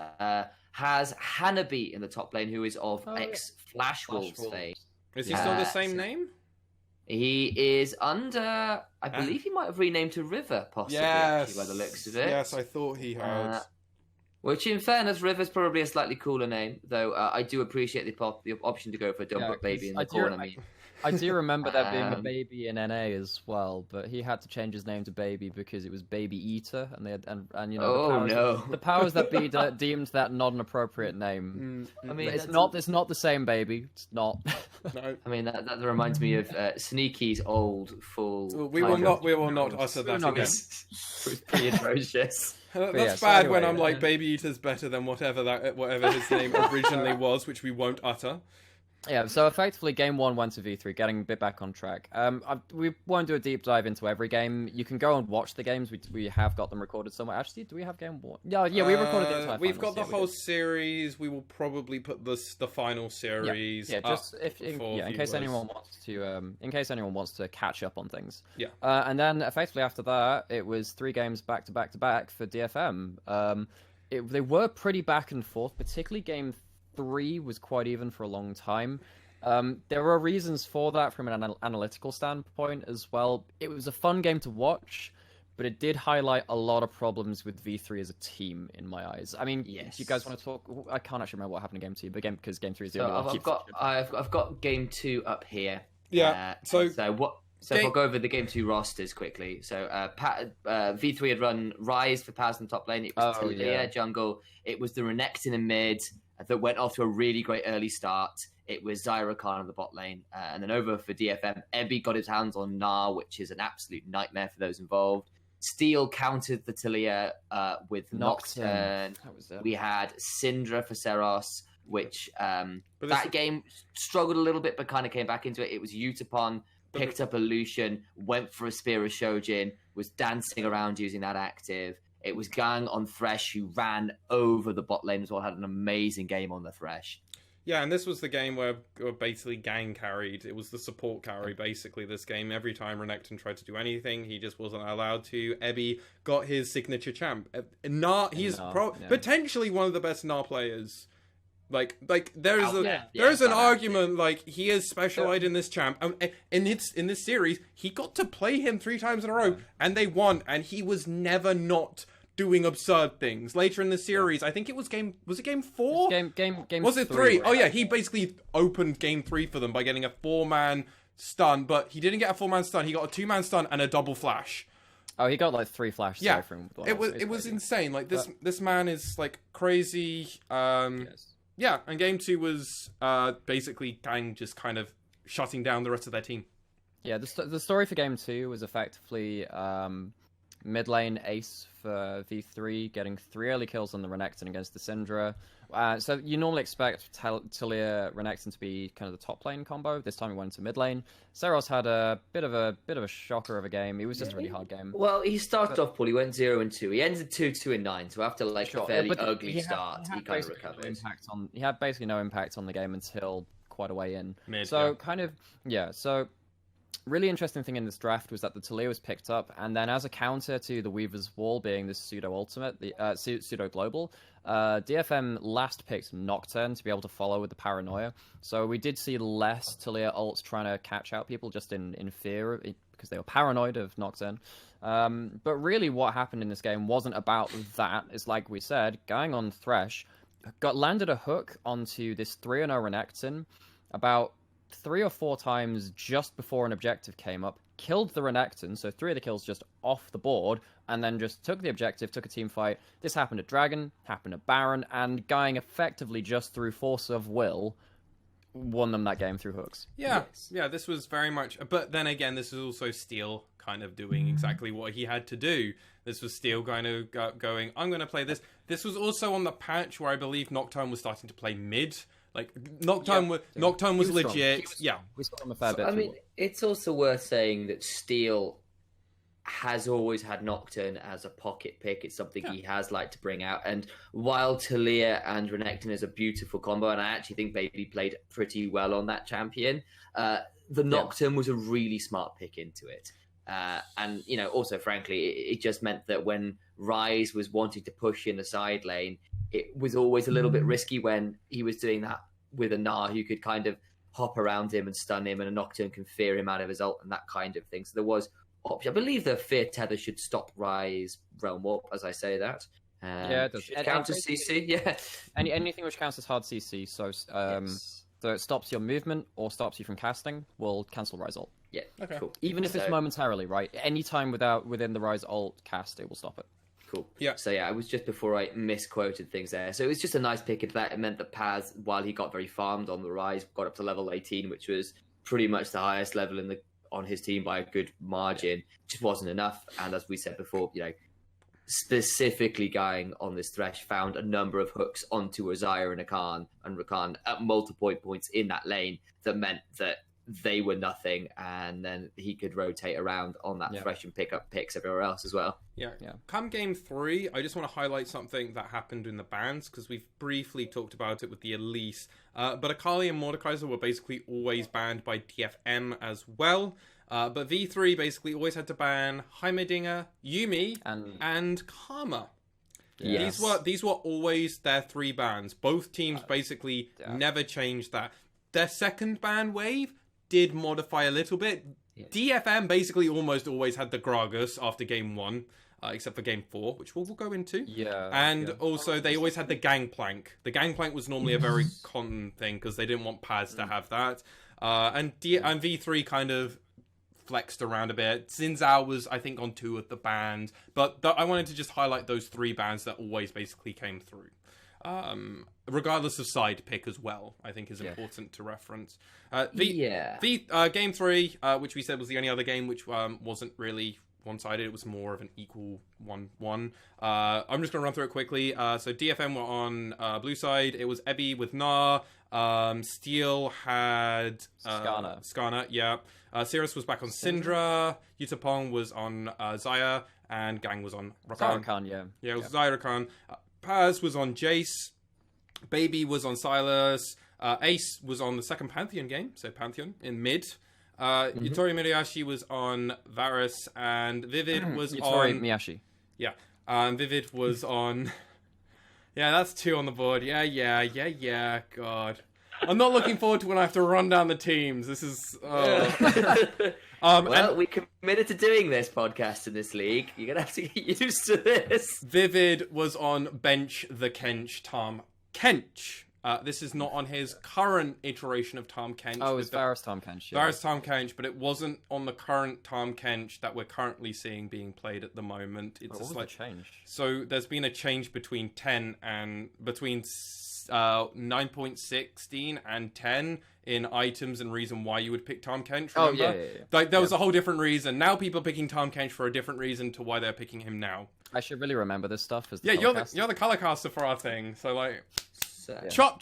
has Hanabi in the top lane, who is of ex-Flash Wolves fame. Is he still the same name? He is under... I believe he might have renamed to River, possibly, actually, by the looks of it. Yes, I thought he had. Which, in fairness, River's probably a slightly cooler name, though I do appreciate the option to go for a Don't Put Baby in the corner. I do remember there being a Baby in NA as well, but he had to change his name to Baby because it was Baby Eater, and they had, and you know, the powers that be deemed that not an appropriate name. I mean, it's not the same Baby. It's not. No. I mean, that reminds me of Sneaky's old full. We will not utter that again. It's pretty atrocious. That's bad when I'm like, Baby Eater's better than whatever his name originally was, which we won't utter. Yeah, so effectively game 1 went to V3, getting a bit back on track. We won't do a deep dive into every game. You can go and watch the games. We have got them recorded somewhere. Actually, do we have game 1? Yeah, we recorded the entire We've got the whole series. We will probably put the final series. Yeah, just in case anyone wants to catch up on things. Yeah. And then effectively after that, it was 3 games back to back to back for DFM. They were pretty back and forth, particularly game 3 was quite even for a long time. There are reasons for that from an analytical standpoint as well. It was a fun game to watch, but it did highlight a lot of problems with V3 as a team, in my eyes. I mean, if you guys want to talk, I can't actually remember what happened in game 2, but because game 3 is the only one. I've got game 2 up here. Yeah. So if I'll go over the game 2 rosters quickly. So V3 had run Ryze for Paz in the top lane. It was Talia jungle. It was the Renekton in mid that went off to a really great early start. It was Zyra Khan on the bot lane. And then over for DFM, Ebby got his hands on Gnar, which is an absolute nightmare for those involved. Steel countered the Talia with Nocturne. We had Syndra for Seros, which that game struggled a little bit, but kind of came back into it. It was Utapon, picked up a Lucian, went for a Spear of Shojin, was dancing around using that active. It was Gang on Thresh, who ran over the bot lane as well, had an amazing game on the Thresh. Yeah, and this was the game where basically Gang carried. It was the support carry, basically, this game. Every time Renekton tried to do anything, he just wasn't allowed to. Ebby got his signature champ. He's potentially one of the best Gnar players. Like there's an argument, like, he is specialized in this champ. In this series, he got to play him 3 times in a row, and they won, and he was never not doing absurd things. Later in the series, I think it was game 4? Game was it 3? Oh yeah, he basically opened game 3 for them by getting a 4-man stun, but he didn't get a 4-man stun. He got a 2-man stun and a double flash. Oh, he got like 3 flashes. Yeah, it was insane. Like this man is like crazy. Yeah, and game 2 was basically Gang just kind of shutting down the rest of their team. Yeah, the story for game 2 was effectively mid lane ace for V3, getting 3 early kills on the Renekton against the Syndra. So you normally expect Taliyah Renekton to be kind of the top lane combo. This time he went to mid lane. Seros had a bit of a shocker of a game. It was just a really hard game. Well, he started off poorly. He went 0-2. He ended 2-2-9. So after a fairly ugly start, he kind of recovered. He had basically no impact on the game until quite a way in. So really interesting thing in this draft was that the Taliyah was picked up, and then as a counter to the Weaver's Wall being this pseudo-ultimate, the pseudo-global, DFM last picked Nocturne to be able to follow with the Paranoia. So we did see less Taliyah ults trying to catch out people just in fear, because they were paranoid of Nocturne. But really what happened in this game wasn't about that. It's like we said, going on Thresh, landed a hook onto this 3-0 Renekton about 3 or 4 times just before an objective came up, killed the Renekton, so 3 of the kills just off the board, and then just took the objective, took a team fight. This happened at Dragon, happened at Baron, and Guying effectively just through force of will won them that game through hooks. Yeah, this was very much, but then again, this is also Steel kind of doing exactly what he had to do. This was Steel kind of going, I'm going to play this. This was also on the patch where I believe Nocturne was starting to play mid. Like, Nocturne was legit. We saw him a fair bit. I mean, it's also worth saying that Steel has always had Nocturne as a pocket pick. It's something he has liked to bring out. And while Taliyah and Renekton is a beautiful combo, and I actually think Baby played pretty well on that champion, the Nocturne was a really smart pick into it. And, also, frankly, it just meant that when Ryze was wanting to push in the side lane, it was always a little bit risky when he was doing that with a Gnar who could kind of hop around him and stun him, and a Nocturne can fear him out of his ult and that kind of thing. So there was option. I believe the Fear Tether should stop Ryze Realm Warp, as I say that. It does. Should count as CC, yeah. Anything which counts as hard CC, so so it stops your movement or stops you from casting, will cancel Ryze ult. Yeah, okay. Cool. Even if it's momentarily, right? Anytime within the Ryze ult cast, it will stop it. Cool. Yeah. So it was just before I misquoted things there. So it was just a nice pick into that. It meant that Paz, while he got very farmed on the Rise, got up to level 18, which was pretty much the highest level on his team by a good margin. Just wasn't enough. And as we said before, specifically going on this Thresh, found a number of hooks onto Azaya and Rakan at multiple points in that lane that meant that they were nothing, and then he could rotate around on that Thresh and pick up picks everywhere else as well. Yeah. Come game 3, I just want to highlight something that happened in the bans, because we've briefly talked about it with the Elise. But Akali and Mordekaiser were basically always banned by DFM as well. But V3 basically always had to ban Heimerdinger, Yuumi, and Karma. Yes. These were always their 3 bans. Both teams basically never changed that. Their second ban wave did modify a little bit. DFM basically almost always had the Gragas after game 1, except for game 4, which we'll go into. Also, they always had the Gangplank. The Gangplank was normally a very common thing, because they didn't want Paz to have that. And V3 kind of flexed around a bit. Xin Zhao was, I think, on 2 of the bans. But I wanted to just highlight those 3 bans that always basically came through. Regardless of side pick as well, I think is important to reference. Game 3, which we said was the only other game which wasn't really one-sided. It was more of an equal 1-1. I'm just going to run through it quickly. So DFM were on blue side. It was Ebby with Gnar. Steel had Skarner, yeah. Sirius was back on Syndra. Yutapong was on Xayah. And Gang was on Rakan. Yeah, it was Xayah Rakan. Paz was on Jace. Baby was on Silas. Ace was on the second Pantheon game, so Pantheon in mid. Yutori Moriyashi was on Varus, and Vivid was on... Miyashi. Yeah, Vivid was on... Yeah, that's 2 on the board. Yeah, God. I'm not looking forward to when I have to run down the teams. This is... we committed to doing this podcast in this league. You're going to have to get used to this. Vivid was on Bench the Kench, Tom Kench. This is not on his current iteration of Tom Kench. Oh, it's Varus Tom Kench. Yeah. Varus Tom Kench, but it wasn't on the current Tom Kench that we're currently seeing being played at the moment. It's what was the change? So there's been a change between 9.16 and 10 in items and reason why you would pick Tom Kench. Remember? Oh, yeah. Like there was a whole different reason. Now people are picking Tom Kench for a different reason to why they're picking him now. I should really remember this stuff. As you're the color caster for our thing. So like, Yeah. chop.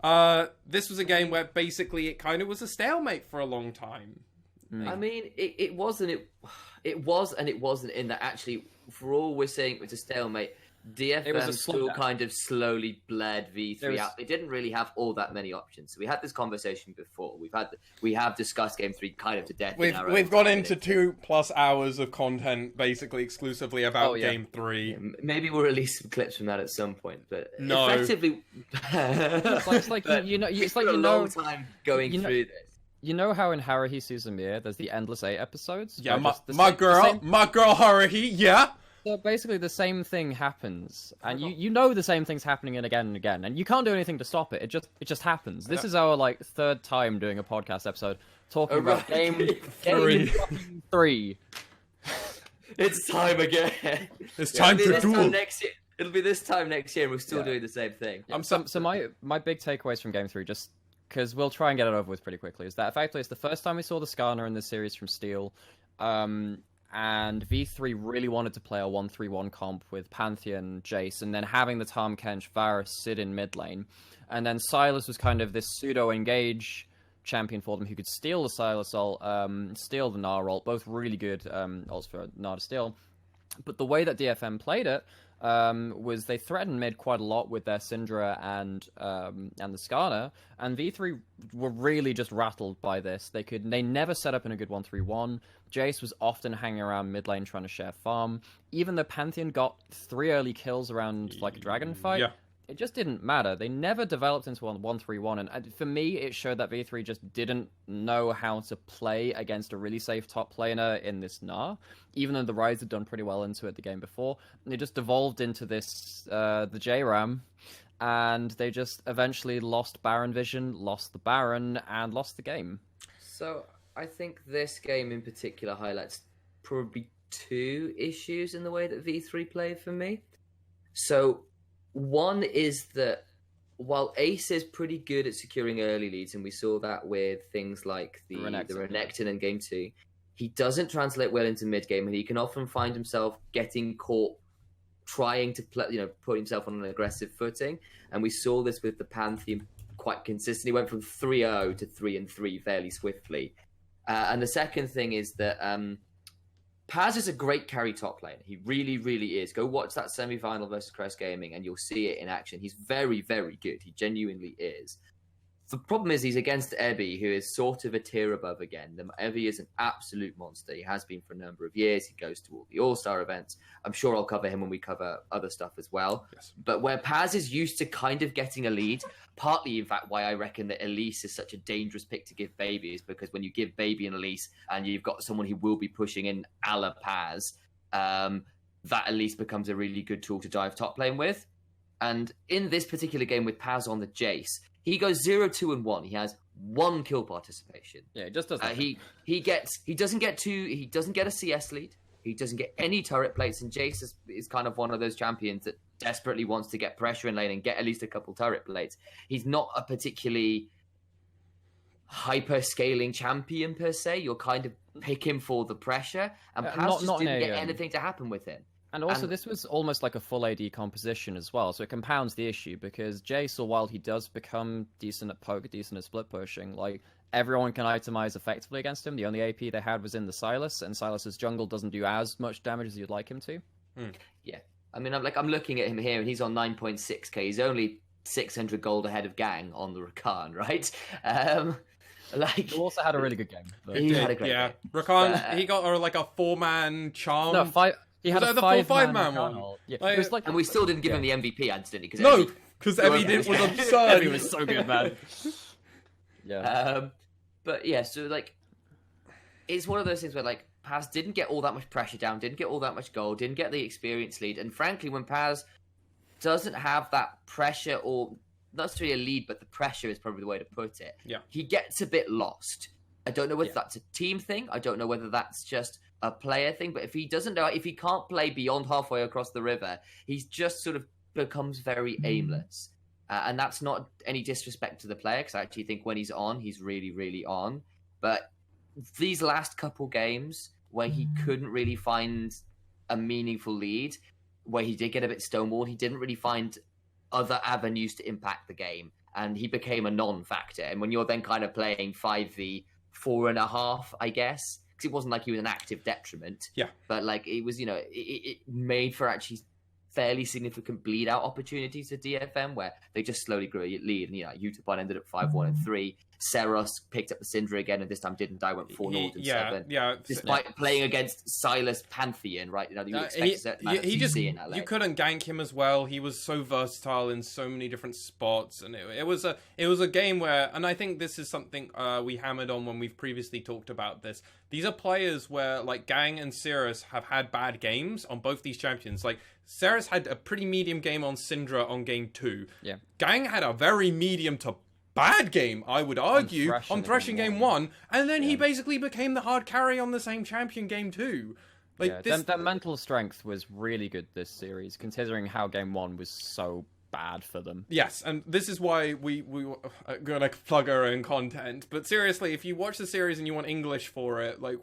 Yeah. This was a game where basically it kind of was a stalemate for a long time. I mean, it was and it wasn't in that actually, for all we're saying it's a stalemate, DFM still kind of slowly bled V3 out. They didn't really have all that many options. So we had this conversation before. We have discussed Game 3 kind of to death. We've got into 2+ hours of content basically exclusively about Game 3. Yeah, maybe we'll release some clips from that at some point, but no. Effectively, it's like it's like a long time going through this. You know how in Haruhi Suzumiya there's the Endless 8 episodes? Yeah, my girl Haruhi, yeah. So basically the same thing happens, and you know the same thing's happening again and again, and you can't do anything to stop it. It just happens. This is our like 3rd time doing a podcast episode talking about game 3. It's time again. It's time to duel. It'll be this time next year, and we're still doing the same thing. Yeah. So my big takeaways from Game 3, just because we'll try and get it over with pretty quickly, is that effectively it's the first time we saw the Skarner in this series from Steel. And V3 really wanted to play a 1-3-1 comp with Pantheon, Jace, and then having the Tahm Kench Varus sit in mid lane. And then Sylas was kind of this pseudo-engage champion for them who could steal the Sylas ult, steal the Gnar ult, both really good ults for Gnar to steal. But the way that DFM played it was they threatened mid quite a lot with their Syndra and the Skarner, and V3 were really just rattled by this. They never set up in a good 1-3-1. Jace was often hanging around mid lane trying to share farm. Even though Pantheon got 3 early kills around like a dragon fight, it just didn't matter. They never developed into a 1-3-1, and for me, it showed that V3 just didn't know how to play against a really safe top laner in this Gnar, even though the Rise had done pretty well into it the game before. It just devolved into this, the JRAM, and they just eventually lost Baron Vision, lost the Baron, and lost the game. So, I think this game in particular highlights probably 2 issues in the way that V3 played for me. So, one is that while Ace is pretty good at securing early leads, and we saw that with things like the Renekton in Game 2, he doesn't translate well into mid-game, and he can often find himself getting caught trying to play, put himself on an aggressive footing. And we saw this with the Pantheon quite consistently. He went from 3-0 to 3-3 fairly swiftly. And the second thing is that Paz is a great carry top lane. He really, really is. Go watch that semi-final versus Crest Gaming and you'll see it in action. He's very, very good. He genuinely is. The problem is he's against Ebby, who is sort of a tier above again. Ebby is an absolute monster. He has been for a number of years. He goes to all the All-Star events. I'm sure I'll cover him when we cover other stuff as well. Yes. But where Paz is used to kind of getting a lead, partly, in fact, why I reckon that Elise is such a dangerous pick to give Baby is because when you give Baby an Elise and you've got someone who will be pushing in a la Paz, that Elise becomes a really good tool to dive top lane with. And in this particular game with Paz on the Jace, he goes 0-2-1. He has 1 kill participation. Yeah, it just doesn't. He doesn't get a CS lead. He doesn't get any turret plates, and Jace is kind of one of those champions that desperately wants to get pressure in lane and get at least a couple turret plates. He's not a particularly hyper scaling champion per se. You'll kind of pick him for the pressure, and Paz just didn't get anything to happen with him. And also, this was almost like a full AD composition as well, so it compounds the issue, because Jace, while he does become decent at poke, decent at split pushing, like, everyone can itemize effectively against him. The only AP they had was in the Sylas, and Sylas's jungle doesn't do as much damage as you'd like him to. Yeah. I mean, I'm looking at him here, and he's on 9.6k. He's only 600 gold ahead of Gang on the Rakan, right? Like, He also had a really good game. But... he had a great yeah. game. Rakan, he got like a 4-man charm. No, he had Was a that the full 5-man one? ult. Yeah, Like- it was like And we still didn't give him the MVP, instantly. No, because Evie was absurd. Evie was so good, man. Yeah. But yeah, so like, it's one of those things where like Paz didn't get all that much pressure down, didn't get all that much goal, didn't get the experience lead, and frankly, when Paz doesn't have that pressure, or not necessarily a lead, but the pressure is probably the way to put it. Yeah. He gets a bit lost. I don't know whether that's a team thing. I don't know whether that's just a player thing. But if he doesn't know, if he can't play beyond halfway across the river, he's just sort of becomes very aimless. And that's not any disrespect to the player, because I actually think when he's on, he's really, really on. But these last couple games where he couldn't really find a meaningful lead, where he did get a bit stonewalled, he didn't really find other avenues to impact the game, and he became a non-factor. And when you're then kind of playing 5v4.5, I guess, because it wasn't like he was an active detriment. Yeah. But like it was, it made for actually fairly significant bleed out opportunities to DFM, where they just slowly grew a lead. And Utapon ended up 5-1 and 3. Seros picked up the Syndra again, and this time didn't die, went 4-0 and 7. Yeah. Despite playing against Silas Pantheon, right? You expect a certain amount of CC in that leg. You couldn't gank him as well. He was so versatile in so many different spots, and it was a game where, and I think this is something we hammered on when we've previously talked about this. These are players where like Gang and Cirrus have had bad games on both these champions. Like Cirrus had a pretty medium game on Syndra on game 2. Yeah. Gang had a very medium to bad game, I would argue, on Threshing game 1, and then he basically became the hard carry on the same champion game 2. Like that mental strength was really good this series, considering how game 1 was so bad for them. Yes, and this is why we are gonna plug our own content. But seriously, if you watch the series and you want English for it, like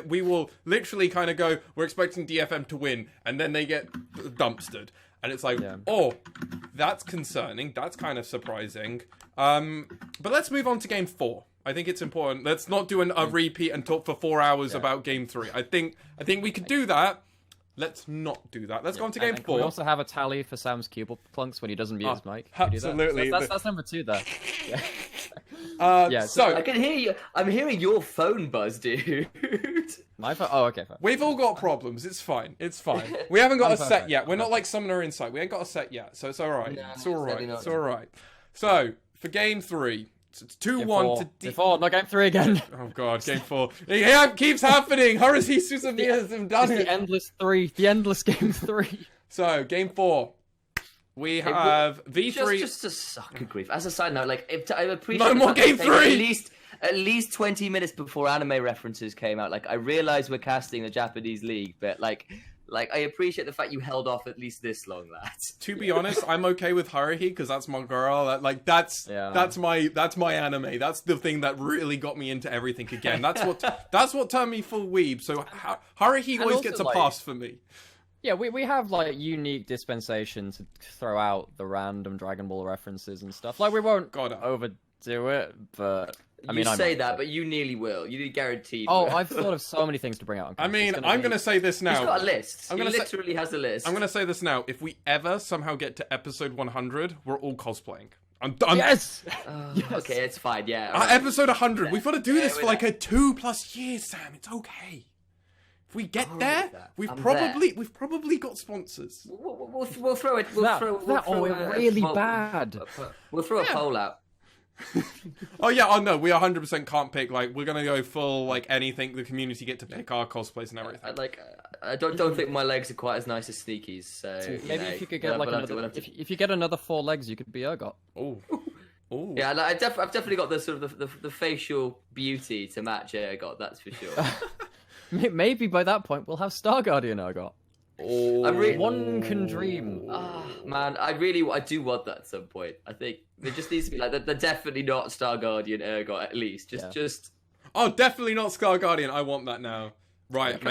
we will literally kind of go, we're expecting DFM to win, and then they get dumpstered. And it's like, oh, that's concerning. That's kind of surprising. But let's move on to game 4. I think it's important. Let's not do a repeat and talk for 4 hours about game 3. I think we could do that. Let's not do that. Let's go on to game 4. We also have a tally for Sam's cube plunks when he doesn't mute his mic. Absolutely. So that's number 2 there. Yeah. So I can hear you. I'm hearing your phone buzz, dude. My phone? Oh, okay, fine. We've all got problems. It's fine. We haven't got a set yet. We're not like Summoner Insight. We ain't got a set yet. So it's all right. No, it's all right. not. It's all right. So for game 3, it's 2-1 to Game 4, not game 3 again. Oh god, game 4. It keeps happening. Horace Susavia has done it. The endless 3. The endless game 3. So game 4. We have V3. Just to suck a grief. As a side note, like I appreciate No more game 3. At least 20 minutes before anime references came out. Like I realize we're casting the Japanese league, but like I appreciate the fact you held off at least this long, lads. To be honest, I'm okay with Haruhi because that's my girl. That's my anime. That's the thing that really got me into everything again. That's what turned me full weeb. So Haruhi always gets a pass for me. Yeah, we have like unique dispensation to throw out the random Dragon Ball references and stuff. Like we won't overdo it, but I mean, you say that, but you nearly will. You guaranteed. Oh, will. I've thought of so many things to bring out. I mean, I'm going to say this now. He's got a list. He literally has a list. I'm going to say this now. If we ever somehow get to episode 100, we're all cosplaying. Yes! Yes! Okay, it's fine, yeah. Right. Episode 100. We've got to do this for like a 2+ years, Sam. It's okay. If we get there, we've probably got sponsors. We'll throw it. Really bad. We'll throw a poll out. Oh yeah, oh no, we 100% can't pick. Like we're gonna go full like anything. The community get to pick our cosplays and everything. I don't think my legs are quite as nice as Sneaky's. So maybe if you could get if you get another 4 legs, you could be Urgot. Oh. Ooh. Yeah, I've definitely got the sort of the facial beauty to match Urgot. That's for sure. Maybe by that point we'll have Star Guardian Urgot. Oh, one can dream. Man, I do want that at some point. I think there just needs to be like they're definitely not Star Guardian Urgot at least. Just Oh, definitely not Star Guardian. I want that now. Right,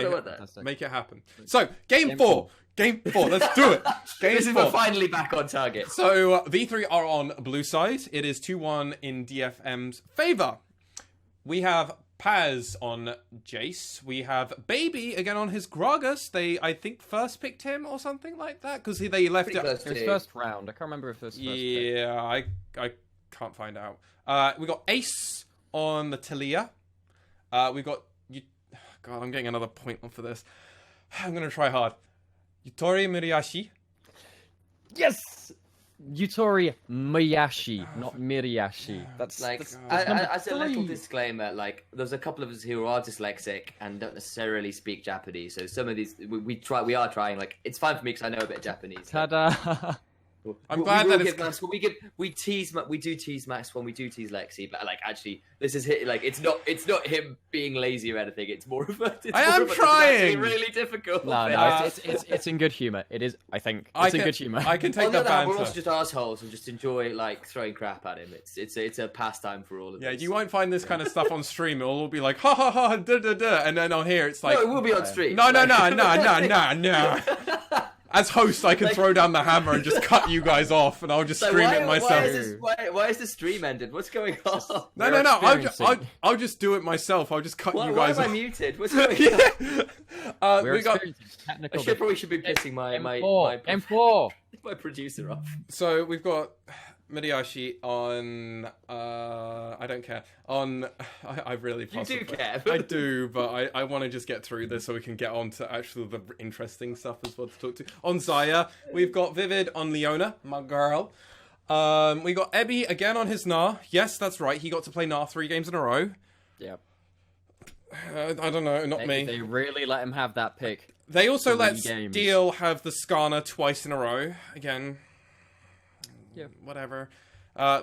make it happen. So game 4. Game 4. Let's do it. Game 4. We're finally back on target. So V3 are on blue side. It is 2-1 in DFM's favor. We have Paz on Jace. We have Baby again on his Gragas. They, I think, first picked him or something like that because they left it. It was first round. I can't remember if it was first pick. Yeah, I can't find out. We got Ace on the Talia. We got you. God, I'm getting another point on for this. I'm gonna try hard. Yutori Miriashi. Yes! Yutori Miyashi, not Miriashi. That's like, that's as a little disclaimer, like, there's a couple of us who are dyslexic and don't necessarily speak Japanese. So some of these, we are trying. Like, it's fine for me because I know a bit of Japanese. Ta-da! I'm glad that it's... we do tease Max when we do tease Lexi, but like actually this is like it's not him being lazy or anything. It's more of a. I am trying. Really difficult. No, it's in good humor. It is. I think it's in good humor. I can take that banter. We're also just assholes and just enjoy like throwing crap at him. It's a pastime for all of us. Yeah, you won't find this kind of stuff on stream. It'll all be like ha ha ha da da da, and then on here it's like no, it will be on stream. No. As host, I can throw down the hammer and just cut you guys off, and I'll just scream it myself. Why is the stream ended? What's going on? No. I'll just do it myself. I'll just cut you guys off. Why am I muted? What's going on? We got technical. Probably should be pissing my producer off. So we've got Midiashi on. I don't care. On. I really. You do care. I do, but I want to just get through this so we can get on to actually the interesting stuff as well to talk to. On Zaya, we've got Vivid on Leona, my girl. We got Ebby again on his Gnar. Yes, that's right. He got to play Gnar 3 games in a row. Yep. I don't know, not me. They really let him have that pick. They also let Steel have the Skarner twice in a row. Again. Yeah, whatever.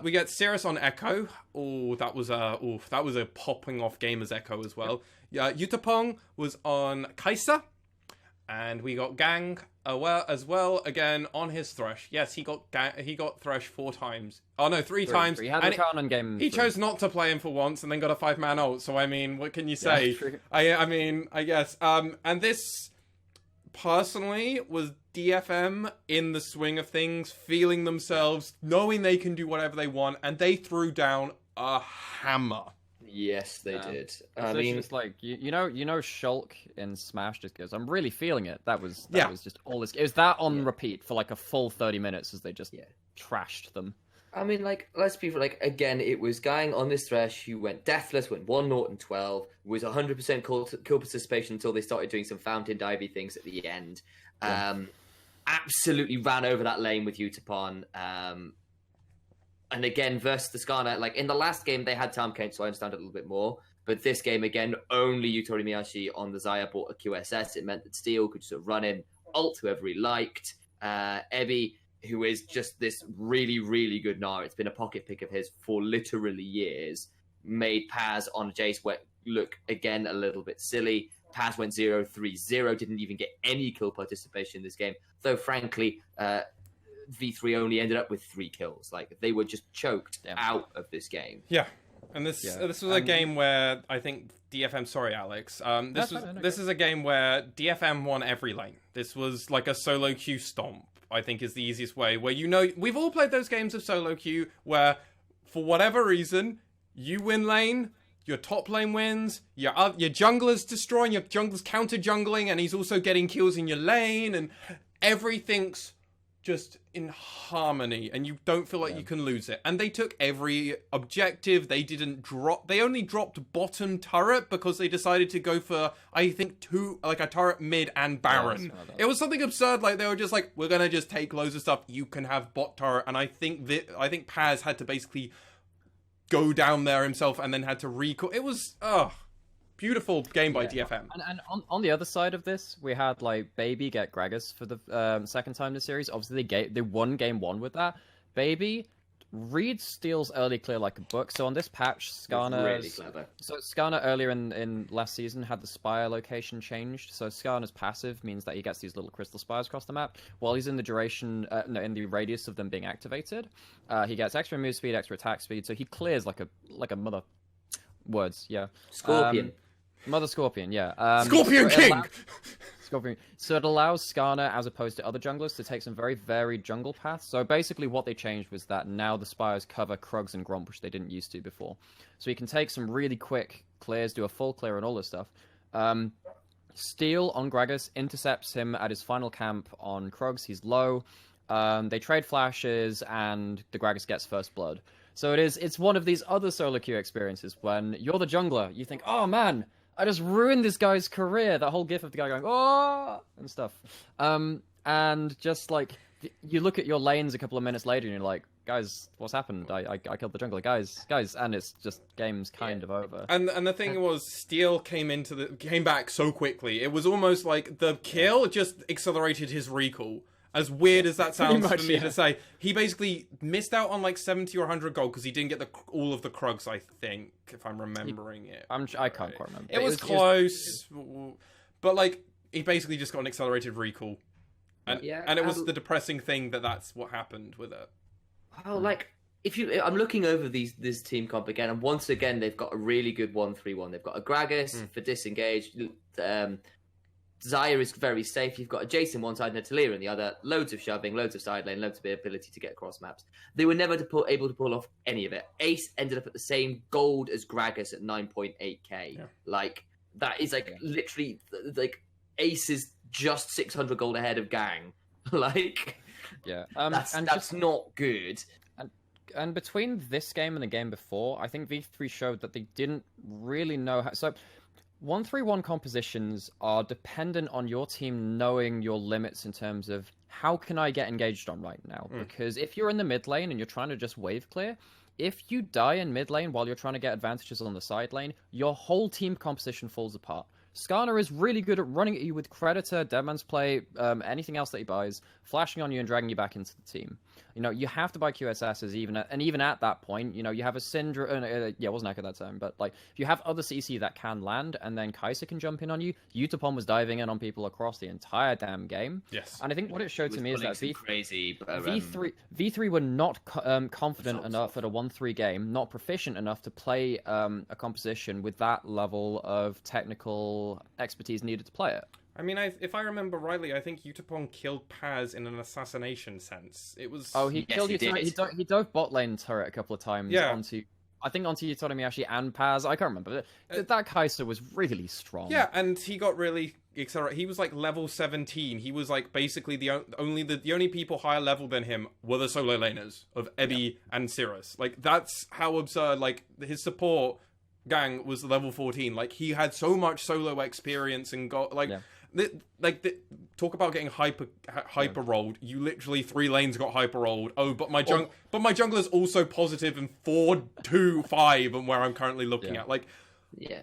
We get Cirrus on Echo. Oh, that was a popping off game as Echo as well. Yeah, Yutapong was on Kaisa, and we got Gang as well again on his Thresh. Yes, he got Thresh 4 times. Oh no, 3 times. He had the Kanon game. He chose not to play him for once, and then got a 5-man ult. So I mean, what can you say? Yeah, I mean, I guess. And this personally was DFM in the swing of things, feeling themselves, knowing they can do whatever they want, and they threw down a hammer. Yes, they did. I mean, it's like you know, Shulk in Smash just goes, "I'm really feeling it." That was just all this. It was that on repeat for like a full 30 minutes as they just trashed them. I mean, like, let's be like, again, it was Gang on this Thresh who went deathless, went 1-0 and 12, was 100% kill participation until they started doing some fountain divey things at the end. Absolutely ran over that lane with Utapon. And again, versus the Skarner, like in the last game, they had Tom Kane, so I understand it a little bit more. But this game, again, only Yutori Miyashi on the Zaya bought a QSS. It meant that Steel could sort of run in, ult whoever he liked. Ebby, who is just this really, really good Gnar. It's been a pocket pick of his for literally years. Made Paz on Jace look, again, a little bit silly. Paz went 0-3-0, didn't even get any kill participation in this game. Though, frankly, V3 only ended up with 3 kills. Like, they were just choked out of this game. Yeah. And this was a game where I think DFM... Sorry, Alex. This is a game where DFM won every lane. This was like a solo queue stomp, I think is the easiest way. Where we've all played those games of solo queue where, for whatever reason, you win lane... Your top lane wins, your jungler's destroying, your jungler's counter-jungling, and he's also getting kills in your lane, and everything's just in harmony, and you don't feel like you can lose it. And they took every objective, they only dropped bottom turret because they decided to go for, I think, a turret mid and Baron. It was something absurd, like they were just like, we're gonna just take loads of stuff, you can have bot turret, and I think Paz had to basically go down there himself and then had to recall. It was beautiful game by DFM. And on the other side of this, we had like Baby get Gragas for the second time in the series. Obviously, they won game 1 with that. Baby reads Steel's early clear like a book. So on this patch, Skarner really clever. So Skarner earlier in last season had the spire location changed. So Skarner's passive means that he gets these little crystal spires across the map while he's in the duration, in the radius of them being activated. He gets extra move speed, extra attack speed. So he clears like a mother. Words, yeah. Scorpion. Mother Scorpion, yeah. Scorpion King! Scorpion. So it allows Skarner, as opposed to other junglers, to take some very varied jungle paths. So basically what they changed was that now the spires cover Krugs and Gromp, which they didn't used to before. So he can take some really quick, clears, do a full clear and all this stuff. Steel on Gragas intercepts him at his final camp on Krugs. He's low. They trade flashes, and the Gragas gets first blood. So it's one of these other solo queue experiences when you're the jungler. You think, oh man, I just ruined this guy's career. That whole gif of the guy going, oh, and stuff. And just like, you look at your lanes a couple of minutes later and you're like, guys, what's happened? I killed the jungler. Guys, and it's just game's kind of over. And the thing was, Steel came back so quickly. It was almost like the kill just accelerated his recall. As weird as that sounds for me to say, he basically missed out on like 70 or 100 gold because he didn't get all of the Krugs, I think, if I'm remembering it. I can't quite remember. It was close, but like he basically just got an accelerated recall, and it was the depressing thing that's what happened with it. Well, like I'm looking over this team comp again, and once again they've got a really good 1-3-1. They've got a Gragas for disengage. Xayah is very safe. You've got a Jason one side and a Talia in the other. Loads of shoving, loads of side lane, loads of ability to get across maps. They were never able to pull off any of it. Ace ended up at the same gold as Gragas at 9.8k. Yeah. Like, that is like literally like Ace is just 600 gold ahead of Gang. Like, yeah, that's not good. And between this game and the game before, I think V3 showed that they didn't really know how. So 1-3-1 compositions are dependent on your team knowing your limits in terms of how can I get engaged on right now? Because if you're in the mid lane and you're trying to just wave clear, if you die in mid lane while you're trying to get advantages on the side lane, your whole team composition falls apart. Skarner is really good at running at you with Predator, Deadman's Play, anything else that he buys, flashing on you and dragging you back into the team. You know, you have to buy QSSs even at that point, you know, you have a Syndra, it wasn't Echo that time, but like, if you have other CC that can land, and then Kai'Sa can jump in on you, Utapon was diving in on people across the entire damn game. Yes. And I think what it showed to me is that V3 were not confident enough at a 1-3 game, not proficient enough to play a composition with that level of technical expertise needed to play it. I mean, if I remember rightly, I think Utapon killed Paz in an assassination sense. It was... Oh, he killed you. He dove bot lane turret a couple of times onto Utami and Paz. I can't remember. That Kai'Sa was really strong. Yeah, and he got really accelerated. He was like level 17. He was like basically the only people higher level than him were the solo laners of Ebi and Cirrus. Like, that's how absurd. Like, his support Gang was level 14. Like, he had so much solo experience and got like... Yeah. Talk about getting hyper rolled. You literally 3 lanes got hyper rolled. Oh, but my jungler's also positive and 4-2-5, and where I'm currently looking at. Like, yeah.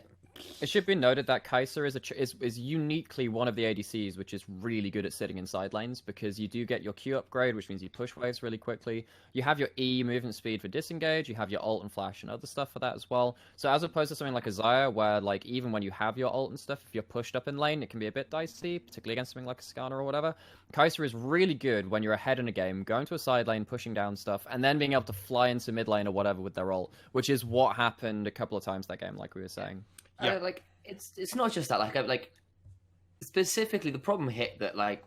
It should be noted that Kai'Sa is uniquely one of the ADCs which is really good at sitting in side lanes, because you do get your Q upgrade, which means you push waves really quickly. You have your E movement speed for disengage. You have your ult and flash and other stuff for that as well. So as opposed to something like a Xayah, where like even when you have your ult and stuff, if you're pushed up in lane, it can be a bit dicey, particularly against something like a Skarner or whatever. Kai'Sa is really good when you're ahead in a game, going to a side lane, pushing down stuff, and then being able to fly into mid lane or whatever with their ult, which is what happened a couple of times that game, like we were saying. Yeah. Like, it's not just that. Like specifically, the problem hit that like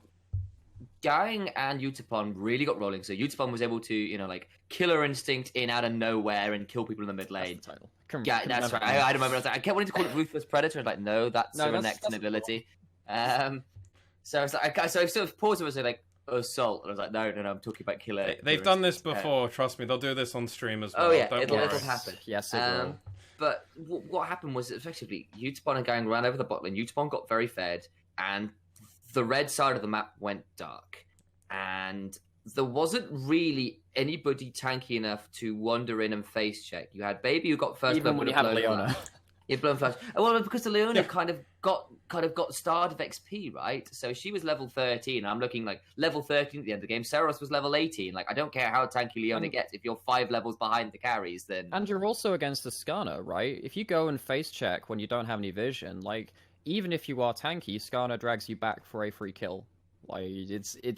Gang and Utapon really got rolling. So Utapon was able to, you know, like Killer Instinct in out of nowhere and kill people in the mid lane. That's the title. Yeah, that's right. I remember. I kept wanting to call it Ruthless Predator. And like, no, that's a next ability. So I was like, so I sort of paused and was like, Assault, and I was like, no, I'm talking about Killer. They've done this before. Trust me, they'll do this on stream as well. Oh yeah, it'll happen. Yes, it will. But what happened was effectively Utapon and Gang ran over the bot lane. Utapon got very fed, and the red side of the map went dark. And there wasn't really anybody tanky enough to wander in and face check. You had Baby who got first, even when you had Leona. Yeah, blown flash. Well, because the Leona kind of got starred of XP, right? So she was level 13. I'm looking like level 13 at the end of the game. Saros was level 18. Like, I don't care how tanky Leona gets. If you're 5 levels behind the carries, then... And you're also against the Skarner, right? If you go and face check when you don't have any vision, like, even if you are tanky, Skarner drags you back for a free kill. Like,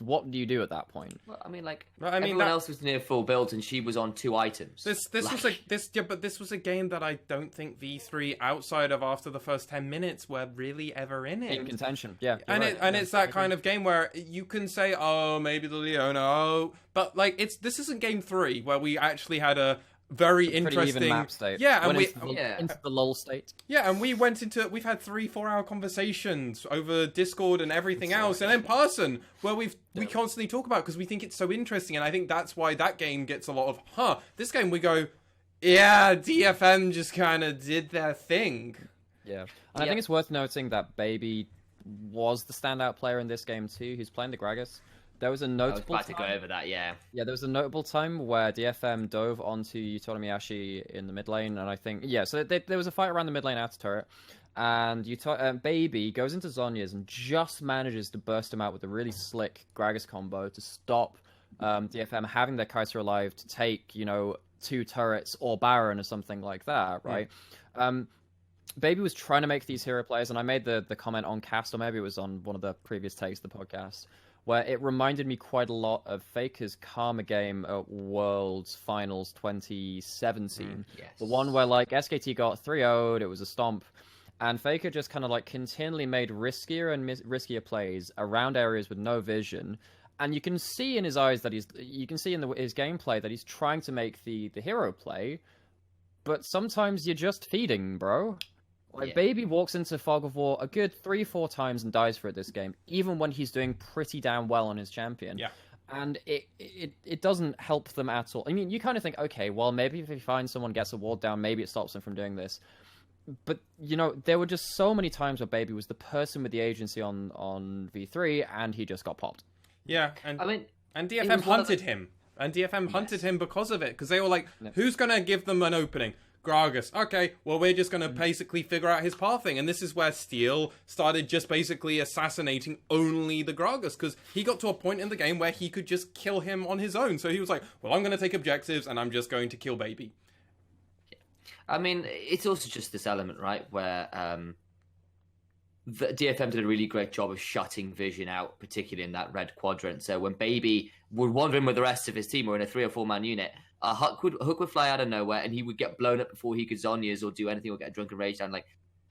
what do you do at that point? Well, I mean, like, everyone else was near full build and she was on 2 items. This was a game that I don't think V3 outside of after the first 10 minutes were really ever in it. In contention, yeah. It's that kind of game where you can say, oh, maybe the Leona, but like this isn't game 3 where we actually had a very Pretty interesting even map state. Yeah, and Went we into the lull state. Yeah, and we've had 3-4 hour conversations over Discord and everything else, and in person, where we constantly talk about, because we think it's so interesting, and I think that's why that game gets a lot of this game we go, yeah, DFM just kind of did their thing. Yeah, and I think it's worth noting that Baby was the standout player in this game too. Who's playing the Gragas. There was a notable I was about to go over that, yeah. Yeah, there was a notable time where DFM dove onto Yutonomiyashi in the mid lane, and I think, so there was a fight around the mid lane outer turret, and Baby goes into Zhonya's and just manages to burst him out with a really slick Gragas combo to stop DFM having their Kai'Sa alive to take, 2 turrets or Baron or something like that, right? Baby was trying to make these hero plays, and I made the comment on cast, or maybe it was on one of the previous takes of the podcast, where it reminded me quite a lot of Faker's Karma game at Worlds Finals 2017. Yes. The one where, SKT got 3-0'd, it was a stomp, and Faker just kind of, continually made riskier and riskier plays around areas with no vision, and you can see in his eyes that you can see in his gameplay that he's trying to make the hero play, but sometimes you're just feeding, bro. Baby walks into Fog of War a good 3-4 times and dies for it this game, even when he's doing pretty damn well on his champion. Yeah. And it doesn't help them at all. I mean, you kind of think, okay, well, maybe if he finds someone, gets a ward down, maybe it stops him from doing this. But, there were just so many times where Baby was the person with the agency on V3, and he just got popped. Yeah, and DFM was hunted him. And DFM hunted him because of it, because they were like, who's going to give them an opening? Gragas. Okay, well, we're just going to basically figure out his pathing. And this is where Steel started just basically assassinating only the Gragas, because he got to a point in the game where he could just kill him on his own. So he was like, well, I'm going to take objectives and I'm just going to kill Baby. I mean, it's also just this element, right, where the DFM did a really great job of shutting vision out, particularly in that red quadrant. So when Baby would wander in with the rest of his team or in a 3 or 4 man unit, Hook would fly out of nowhere, and he would get blown up before he could Zhonya's or do anything or get a drunken rage down.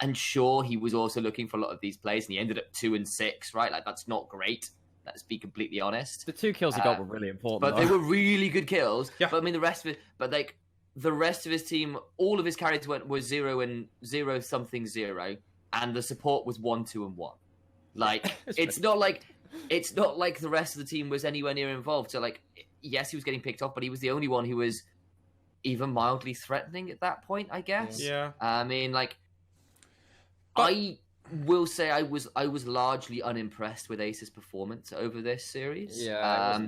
And sure, he was also looking for a lot of these plays, and he ended up 2 and 6, right? That's not great. Let's be completely honest. The 2 kills he got were really important, but they were really good kills. Yeah. But I mean, the rest of his team, all of his carries were 0 and 0 something 0, and the support was 1, 2, and 1. It's not like the rest of the team was anywhere near involved. So yes, he was getting picked off, but he was the only one who was even mildly threatening at that point, I guess. Yeah. I mean, I will say I was largely unimpressed with Ace's performance over this series. Yeah.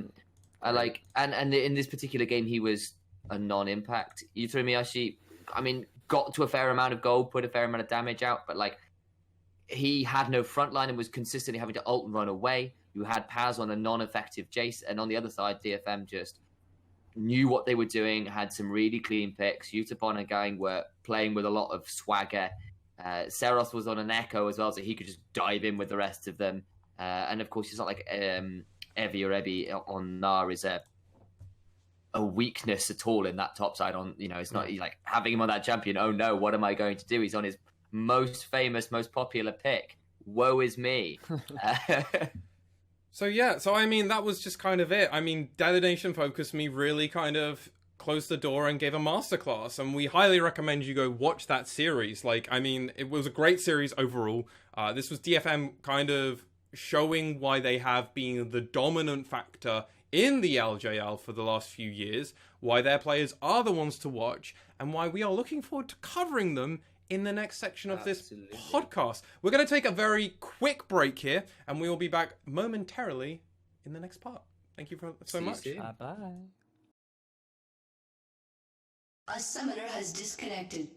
And in this particular game, he was a non-impact. Yutonomiyashi, I mean, got to a fair amount of gold, put a fair amount of damage out, but he had no front line and was consistently having to ult and run away. You had Paz on a non-effective Jace, and on the other side, DFM just knew what they were doing, had some really clean picks. Yutapon and Gang were playing with a lot of swagger. Seros was on an Echo as well, so he could just dive in with the rest of them. And of course, it's not like Evie or Ebby on Nar is a weakness at all in that top side. It's not like having him on that champion. Oh no, what am I going to do? He's on his most famous, most popular pick. Woe is me. So I mean, that was just kind of it. I mean, DetonatioN FocusMe really kind of closed the door and gave a masterclass, and we highly recommend you go watch that series. It was a great series overall. This was DFM kind of showing why they have been the dominant factor in the LJL for the last few years, why their players are the ones to watch, and why we are looking forward to covering them in the next section of this podcast. We're going to take a very quick break here, and we will be back momentarily in the next part. Thank you so much. Bye-bye. A summoner has disconnected.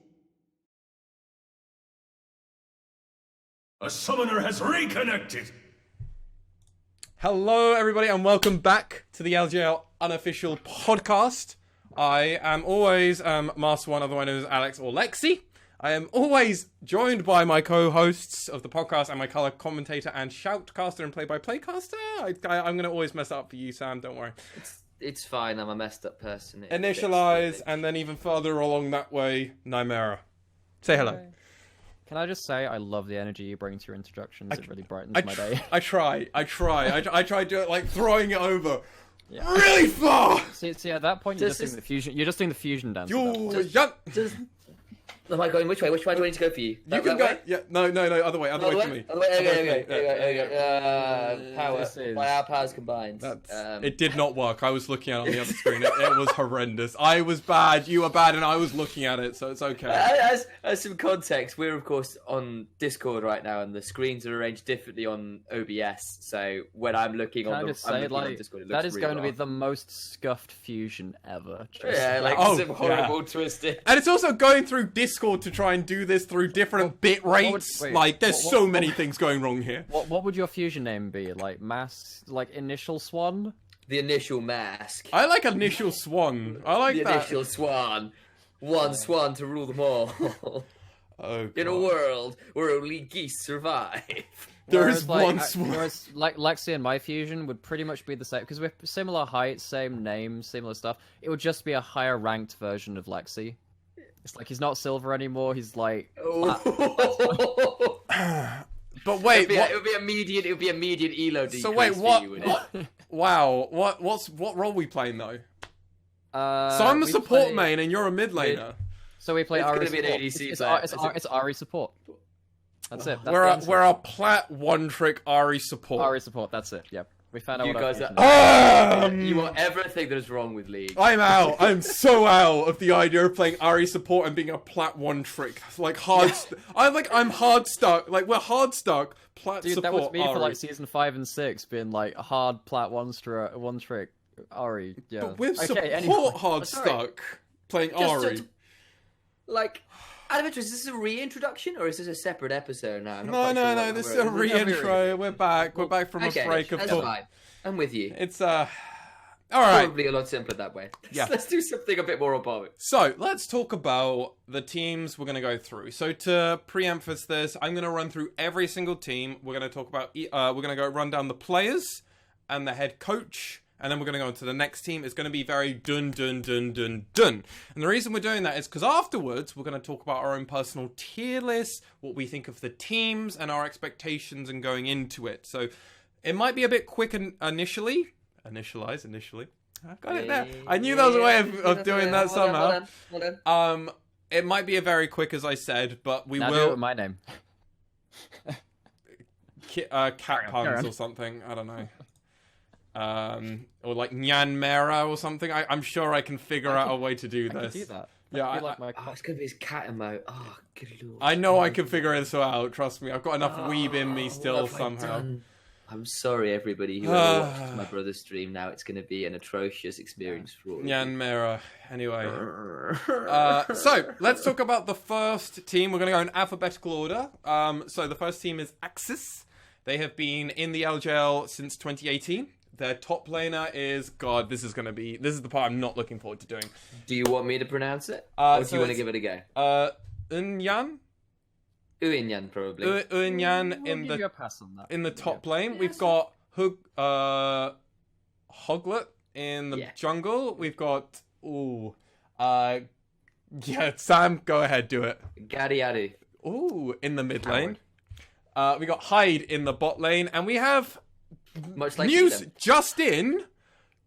A summoner has reconnected! Hello, everybody, and welcome back to the LJL Unofficial Podcast. I am always Master One, otherwise known as Alex or Lexi. I am always joined by my co-hosts of the podcast and my color commentator and shoutcaster and play-by-play caster. I'm going to always mess up for you, Sam, don't worry. It's fine, I'm a messed up person. Initialize, and then even further along that way, Nymera. Say hello. Can I just say I love the energy you bring to your introductions. It really brightens my day. I try to do it throwing it over. really far. See, at that point, you're just doing the fusion. You're just doing the fusion dance. Am I going which way? Which way do I need to go for you? You can go. Yeah, no, other way for me. Power. My powers combined. It did not work. I was looking at it on the other screen. It was horrendous. I was bad. You were bad, and I was looking at it, so it's okay. As some context, we're of course on Discord right now, and the screens are arranged differently on OBS. So when I'm looking on Discord, it looks that is really going to be the most scuffed fusion ever. Some horrible twisted. And it's also going through Discord to try and do this through different bit rates. There's so many things going wrong here. What would your fusion name be? Like initial swan? The initial mask. I like initial swan. I like the that. Initial swan. One swan to rule them all. In a world where only geese survive. There is one swan. Whereas Lexi and my fusion would pretty much be the same because we're similar height, same name, similar stuff. It would just be a higher ranked version of Lexi. It's like he's not silver anymore. He's like. But wait, it would be immediate. It would be immediate elo decrease. So wait, what? Wow, what role are we playing though? So I'm a support main and you're a mid laner. So we play Ari support. It's Ari support. That's it. We're a plat one trick Ari support. Ari support. That's it. Yep. We found out you what guys you want everything that is wrong with League. I'm out. I'm so out of the idea of playing Ari support and being a plat one trick. Like hard. I'm hard stuck. Like we're hard stuck. Plat Dude, support. that was me Ari. for like season 5 and 6, being like a hard plat one trick Ari. Yeah. But with support hard stuck playing Ari. Out of interest, is this a reintroduction or is this a separate episode now? No. This is a re-intro. We're back. We're back from a break of that's fine. I'm with you. It's all right. Probably a lot simpler that way. Yeah. Let's do something a bit more on. So let's talk about the teams we're going to go through. So to preempt this, I'm going to run through every single team. We're going to talk about. We're going to run down the players and the head coach. And then we're going to go on to the next team. It's going to be very dun. And the reason we're doing that is because afterwards, we're going to talk about our own personal tier list, what we think of the teams, and our expectations and going into it. So it might be a bit quick initially. Initialize. I got it there. I knew there was a way of doing that somehow. Hold on. It might be a very quick, as I said, but we now will... do it with my name. Cat puns or something. I don't know. Or like Nyan Mera or something. I'm sure I can figure out a way to do this. I can do that. Yeah, it's gonna be his cat emote. Oh, good lord! I know I can figure this out. Trust me, I've got enough weeb in me still somehow. I'm sorry, everybody who ever watched my brother's stream. Now it's gonna be an atrocious experience for all. Nyan Mera. Anyway, so let's talk about the first team. We're gonna go in alphabetical order. So the first team is Axis. They have been in the LJL since 2018. Their top laner is this is the part I'm not looking forward to doing. Do you want me to pronounce it? Or do you want to give it a go? Unyan? Uinyan, probably. Uinyan in the top lane. We've got Hoglet in the jungle. We've got Sam, go ahead, do it. Gadiadu. In the mid lane. We got Hyde in the bot lane, and we have much like news just in,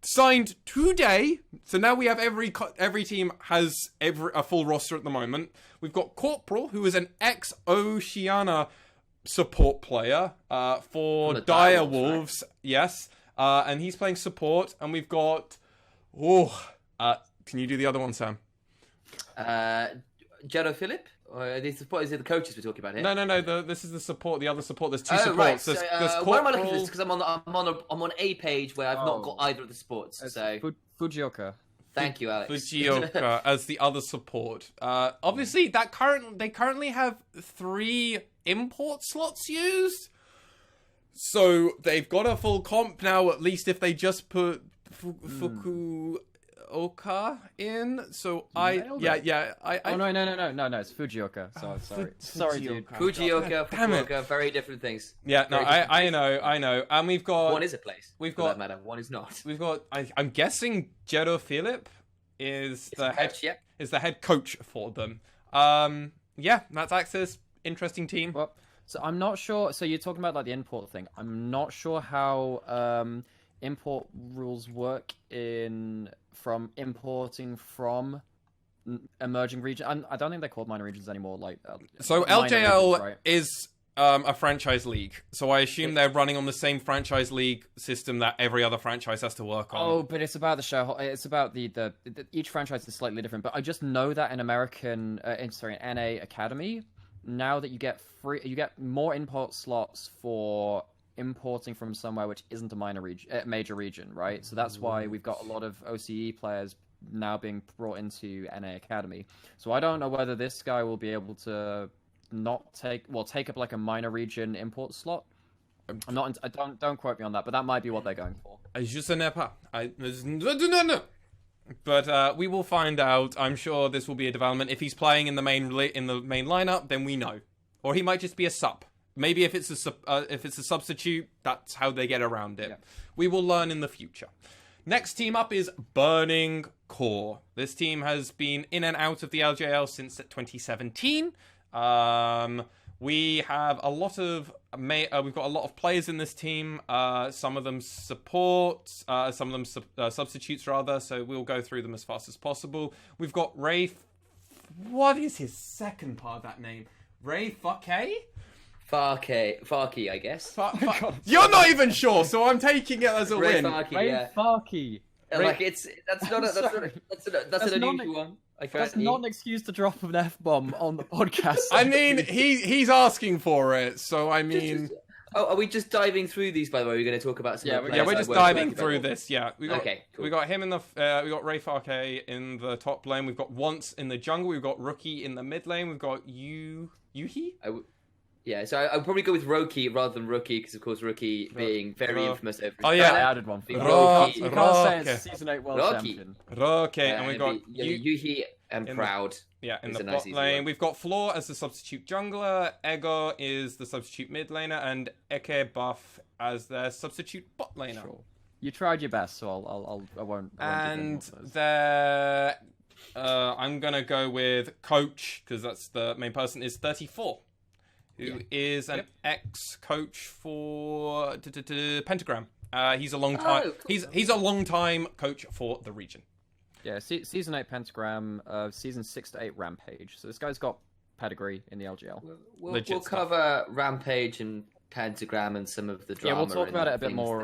signed today. So now we have every team has a full roster at the moment. We've got Corporal, who is an ex-Oceania support player for Dire Wolves. Right? Yes, and he's playing support. And we've got can you do the other one, Sam? Jero Philip. Is it the coaches we're talking about here? No. This is the support. The other support. There's two supports. Right. There's why am I looking at this? Because I'm on a page where I've not got either of the supports. So Fujioka. Thank you, Alex. Fujioka as the other support. Obviously, they currently have 3 import slots used. So they've got a full comp now. At least if they just put Fukuoka in. So no, it's Fujioka. Sorry, dude. Fujioka, very different things. Yeah, no, I know. And we've got one is a place. We've got that matter. One is not. We've got. I'm guessing Jero Philip is the head coach for them. Yeah, that's Axis. Interesting team. Well, so I'm not sure. So you're talking about like the import thing. I'm not sure how import rules work from importing from emerging region? I don't think they're called minor regions anymore. So minor LJL regions, right? is a franchise league, so I assume they're running on the same franchise league system that every other franchise has to work on. Oh, but it's about the show. It's about the each franchise is slightly different. But I just know that in American, NA Academy, now that you get more import slots for importing from somewhere which isn't a major region, right? So that's why we've got a lot of OCE players now being brought into NA Academy. So I don't know whether this guy will be able to take up like a minor region import slot. I'm not. Don't quote me on that, but that might be what they're going for. But we will find out. I'm sure this will be a development. If he's playing in the main lineup, then we know, or he might just be a sub. Maybe if it's a substitute, that's how they get around it. Yeah. We will learn in the future. Next team up is Burning Core. This team has been in and out of the LJL since 2017. We have a lot of we've got a lot of players in this team. Some of them support, some of them substitutes rather. So we'll go through them as fast as possible. We've got Ray. What is his second part of that name? Ray Farkey? Farkey, I guess. You're not even sure, so I'm taking it as a Ray win. Farkey, yeah. Like that's an unusual one. That's not an excuse to drop an F-bomb on the podcast. I mean, he's asking for it, so I mean... are we just diving through these, by the way? We're going to talk about some we're just diving through this, yeah. Cool. We got him in the... we got Ray Farkey in the top lane. We've got Once in the jungle. We've got Rookie in the mid lane. We've got Yuhi? Yeah, so I would probably go with Roki rather than Rookie, because of course Rookie being very infamous. I added one for you. You can't say it's Season 8 World Champion. Roki, and we've got Yuhi and Proud. In the bot lane. We've got Floor as the substitute jungler, Ego is the substitute mid laner, and Eke Buff as their substitute bot laner. Sure. You tried your best, so I won't. And I'm gonna go with Coach, because that's the main person, is 34. Who is an ex-coach for Pentagram. He's a long time. Cool. He's a long time coach for the region. Yeah, season 8 Pentagram, season 6 to 8 Rampage. So this guy's got pedigree in the LGL. We'll cover Rampage and Pentagram and some of the drama. Yeah, we'll talk about it a bit more.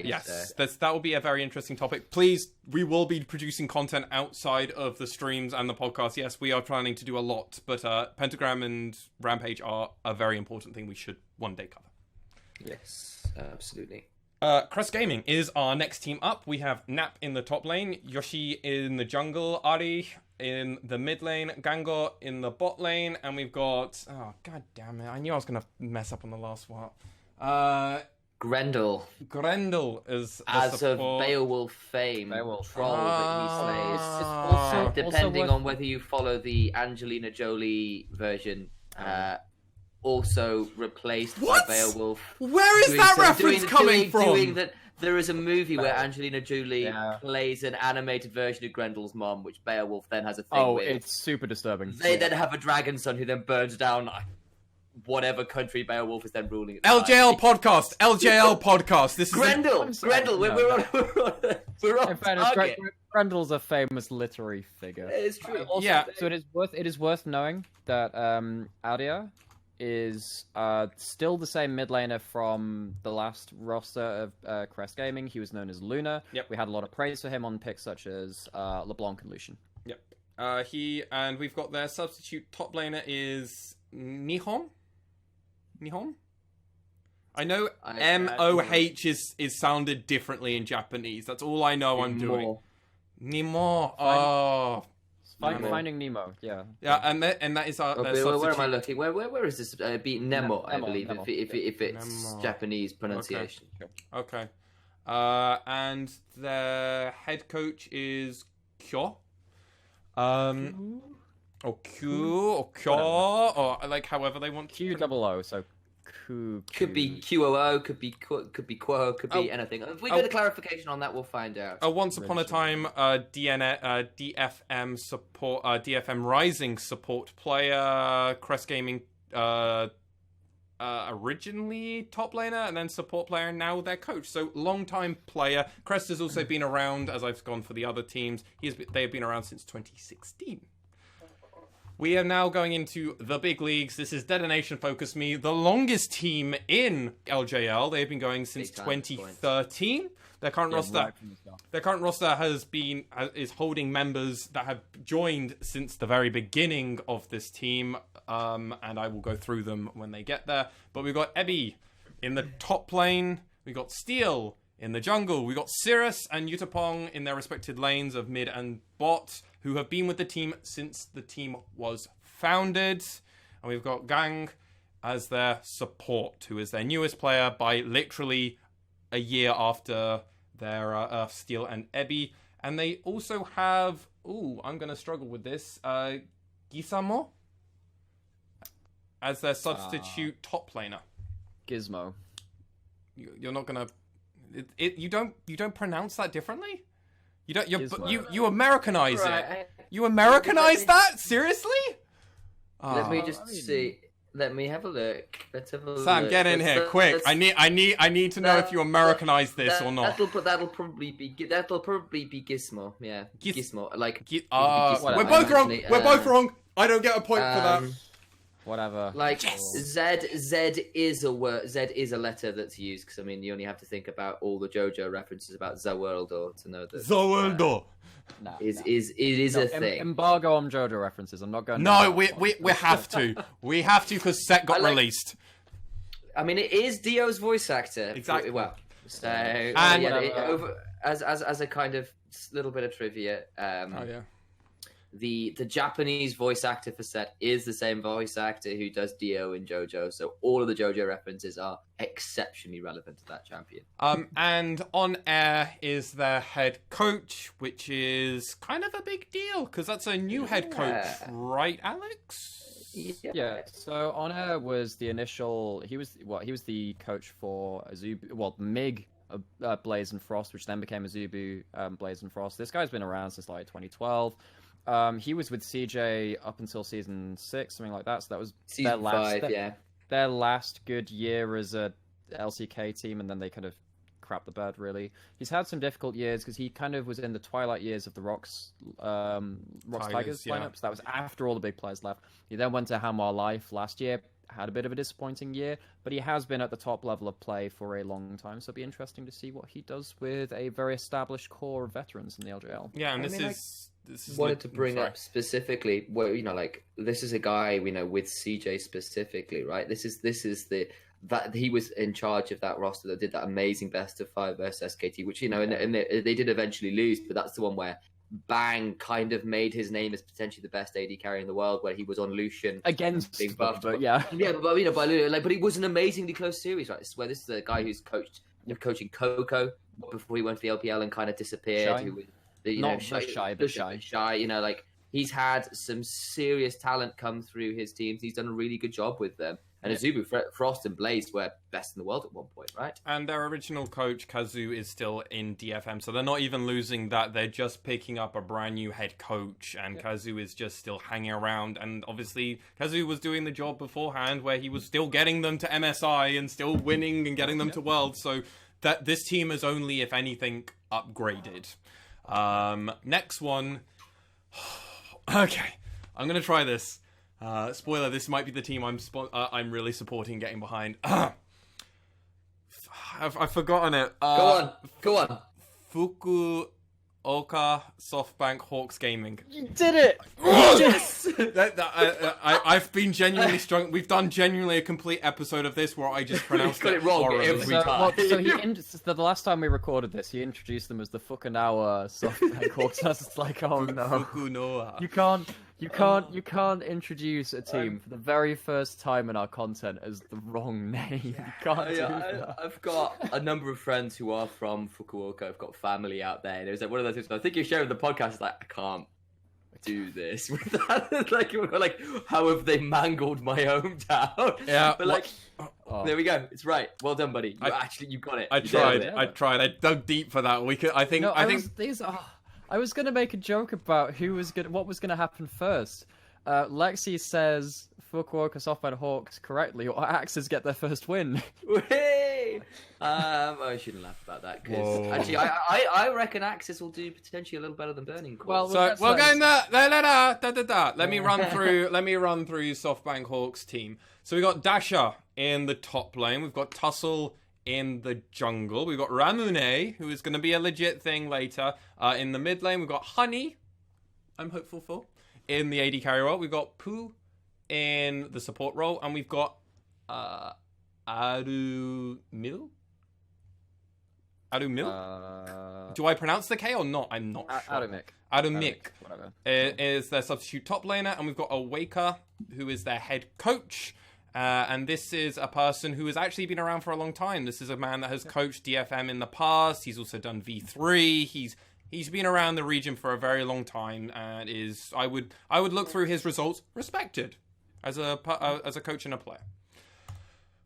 Yes, that will be a very interesting topic. Please, we will be producing content outside of the streams and the podcast. Yes, we are planning to do a lot, but Pentagram and Rampage are a very important thing we should one day cover. Yes, absolutely. Crest Gaming is our next team up. We have Nap in the top lane, Yoshi in the jungle, Ari in the mid lane, Gango in the bot lane, and we've got... Oh, god damn it. I knew I was going to mess up on the last one. Grendel is the as support. of Beowulf fame, troll that he slays. Also depending on whether you follow the Angelina Jolie version, also replaced by Beowulf. Where is that reference coming from? There is a movie where Angelina Jolie plays an animated version of Grendel's mom, which Beowulf then has a thing with. Oh, it's super disturbing. They then have a dragon son who then burns down whatever country Beowulf is then ruling. LJL Podcast. This is Grendel. We're on target. Grendel's a famous literary figure. It's true. So it is worth knowing that Adia is still the same mid laner from the last roster of Crest Gaming. He was known as Luna. Yep. We had a lot of praise for him on picks such as LeBlanc and Lucian. Yep. And we've got their substitute top laner is Nihon. I know MOH is sounded differently in Japanese. That's all I know. I'm doing. Nemo. Finding Nemo, yeah. Yeah, and that is our. Where am I looking? Where is this? Be Nemo, I believe, Nemo. If it's Nemo. Japanese pronunciation. Okay. And their head coach is Kyo. Or Q, or Kyo, or like however they want. QOO, so could be QOO, could be Quo, could be anything. If we get a clarification on that, we'll find out. Once upon a time, DFM support, DFM Rising support player, Crest Gaming originally top laner and then support player, and now their coach. So long-time player. Crest has also been around, as I've gone for the other teams. They have been around since 2016. We are now going into the big leagues. This is DetonatioN FocusMe, the longest team in LJL. They've been going since 2013. Their current roster is holding members that have joined since the very beginning of this team, and I will go through them when they get there. But we've got Ebby in the top lane. We got Steel in the jungle. We got Cirrus and Yutapong in their respective lanes of mid and bot, who have been with the team since the team was founded. And we've got Gang as their support, who is their newest player by literally a year after their Steel and Ebby. And they also have, I'm going to struggle with this, Gisamo as their substitute top laner. Gizmo. You're not going to... You don't pronounce that differently? You Americanize it. You Americanize that? Seriously? Let me just see. Let me have a look. Let's have a look. Sam, get in here, quick. I need to know if you Americanize this or not. That'll probably be Gizmo. Yeah, Gizmo. Like we're both wrong. We're both wrong. I don't get a point for that. Whatever. Like Z is a word. Z is a letter that's used, because I mean you only have to think about all the JoJo references about Zawoldo to know that Zawoldo is a thing. Embargo on JoJo references. I'm not going. No, we have to. We have to, because Set got released. I mean, it is Dio's voice actor. Exactly. Well, so and as a kind of little bit of trivia. The Japanese voice actor for Set is the same voice actor who does Dio in JoJo, so all of the JoJo references are exceptionally relevant to that champion. And on air is their head coach, which is kind of a big deal because that's a new head coach, right, Alex? Yeah. So on air was the initial. He was the coach for Azubu. Well, Mig. Blaze and Frost, which then became Azubu Blaze and Frost. This guy's been around since like 2012. He was with CJ up until season 6, something like that. So that was season 5, their last good year as a LCK team, and then they kind of crap the bed, really. He's had some difficult years because he kind of was in the twilight years of the Rocks Tigers lineup. So that was after all the big players left. He then went to Hamar Life last year, had a bit of a disappointing year, but he has been at the top level of play for a long time. So it'll be interesting to see what he does with a very established core of veterans in the LJL. Yeah, and this is wanted to bring up specifically, well, this is a guy we know with CJ specifically, right? This is that he was in charge of that roster that did that amazing best of 5 versus SKT, which and they did eventually lose, but that's the one where Bang kind of made his name as potentially the best AD carry in the world, where he was on Lucian against being buffed, but it was an amazingly close series, right? This is a guy who's coaching Coco before he went to the LPL and kind of disappeared. Who was shy. He's had some serious talent come through his teams. He's done a really good job with them. And Azubu, Frost, and Blaze were best in the world at one point, right? And their original coach, Kazu, is still in DFM, so they're not even losing that. They're just picking up a brand new head coach, and Kazu is just still hanging around. And obviously, Kazu was doing the job beforehand, where he was still getting them to MSI and still winning and getting them to Worlds. So that this team has only, if anything, upgraded. Next one. Okay, I'm going to try this. Spoiler, this might be the team I'm really supporting getting behind. I've forgotten it. Go on. Fukuoka SoftBank Hawks Gaming. You did it! Yes! I've been genuinely strong. We've done genuinely a complete episode of this where I just pronounced it wrong horribly. every time. The last time we recorded this, he introduced them as the Fukunawa SoftBank Hawks. That's like, oh no. Fukunoa. You can't introduce a team for the very first time in our content as the wrong name. You can't do that. I've got a number of friends who are from Fukuoka. I've got family out there. And it was like one of those things. I think you're sharing the podcast. Like, I can't do this with that. like, how have they mangled my hometown? Yeah. But there we go. It's right. Well done, buddy. You got it. I tried. I dug deep for that. I was gonna make a joke about what was gonna happen first, Lexi says Fukuoka SoftBank Hawks correctly, or Axes get their first win. I shouldn't laugh about that because actually, I reckon Axis will do potentially a little better than Burning Core. Well, So we're going Let me run through. Let me run through SoftBank Hawks team. So we got Dasha in the top lane. We've got Tussle in the jungle. We've got Ramune, who is going to be a legit thing later. In the mid lane, we've got Honey. I'm hopeful for in the AD carry role. We've got Pooh in the support role, and we've got Aru Mil. Do I pronounce the K or not? I'm not sure. Adumik whatever. Is their substitute top laner, and we've got Awaker, who is their head coach. And this is a person who has actually been around for a long time. This is a man that has coached DFM in the past. He's also done V3. He's been around the region for a very long time, and is I would look through his results respected as a coach and a player.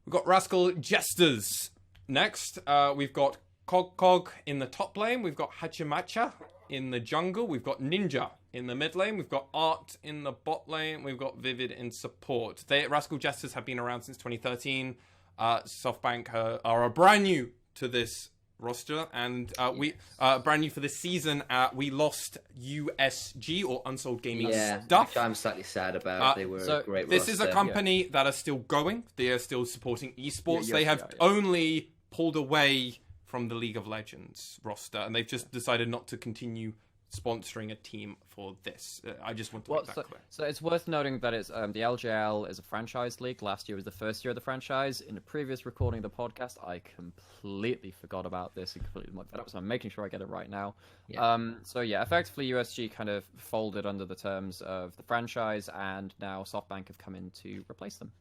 We've got Rascal Jesters next. We've got Cog in the top lane. We've got Hachimacha in the jungle. We've got Ninja in the mid lane. We've got Art in the bot lane. We've got Vivid in support. Rascal Jesters have been around since 2013. SoftBank are brand new to this roster, and we brand new for this season. We lost USG, or Unsold Gaming Stuff. Which I'm slightly sad about. They were a great This roster. is a company that are still going. They are still supporting esports. They have only pulled away from the League of Legends roster, and they've just decided not to continue sponsoring a team for this. I just want to make that clear. So it's worth noting that it's the LJL is a franchise league. Last year was the first year of the franchise. In the previous recording of the podcast, I completely forgot about this and completely mucked that up, so I'm making sure I get it right now. Yeah. Effectively USG kind of folded under the terms of the franchise, and now SoftBank have come in to replace them.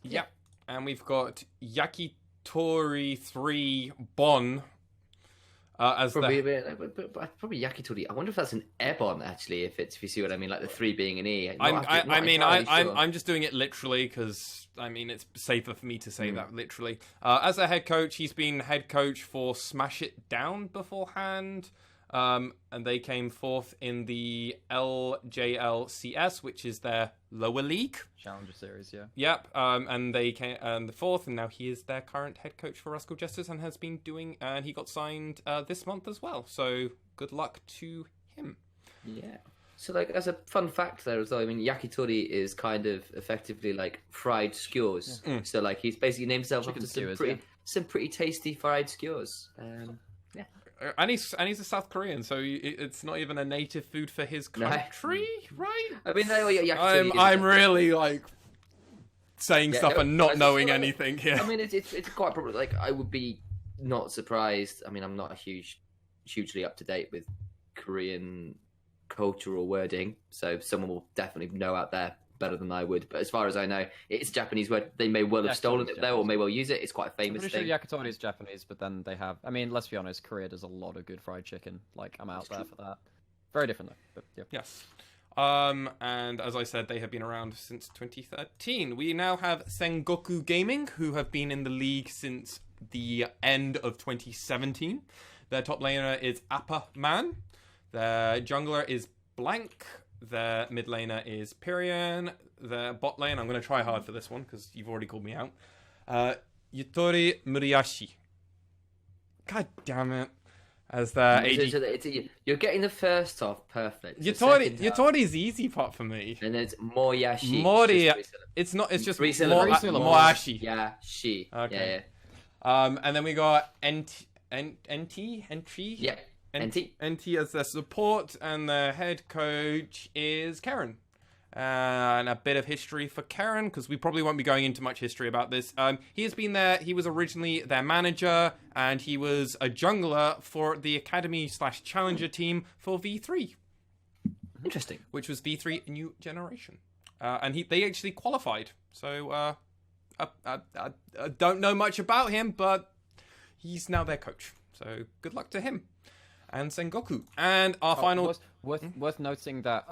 Yeah, and we've got Yakitori 3 Bon as probably Yakitori. I wonder if that's an Ebon actually. If you see what I mean, like the 3 being an E. I'm just doing it literally because it's safer for me to say that literally. As a head coach, he's been head coach for Smash It Down beforehand. And they came fourth in the LJL CS, which is their lower league Challenger Series, yeah. Yep. And they came the fourth, and now he is their current head coach for Rascal Jesters, and has been doing. And he got signed this month as well. So good luck to him. Yeah. So like as a fun fact there as well, yakitori is kind of effectively like fried skewers. Yeah. So like he's basically named himself after skewers, some pretty tasty fried skewers. Yeah. And he's a South Korean, so it's not even a native food for his country, right? I'm really like saying stuff and not knowing anything here. It's quite probably like I would be not surprised. I'm not hugely up to date with Korean cultural wording, so someone will definitely know out there better than I would. But as far as I know, it's a Japanese word. They may well have stolen it there, or may well use it. It's quite a famous thing. I'm pretty sure yakitori is Japanese, but then they have. Let's be honest, Korea does a lot of good fried chicken. Like I'm out there for that. Very different though. But, yeah. Yes. And as I said, they have been around since 2013. We now have Sengoku Gaming, who have been in the league since the end of 2017. Their top laner is Appa Man. Their jungler is Blank. Their mid laner is Pyrian. Their bot lane, I'm going to try hard for this one because you've already called me out. Yutori Muriyashi. God damn it. As their AD. You're getting the first off perfect. Yutori is the easy part for me. And then it's Moriyashi. It's not. It's just Moriyashi. Yeah, she. Okay. Yeah. And then we got Entry. Yeah. NT as their support, and their head coach is Karen. And a bit of history for Karen, because we probably won't be going into much history about this. He has been there. He was originally their manager, and he was a jungler for the Academy/Challenger team for V3. Interesting. Which was V3 New Generation. And they actually qualified. So I don't know much about him, but he's now their coach. So good luck to him. And Sengoku. And our final... Worth noting that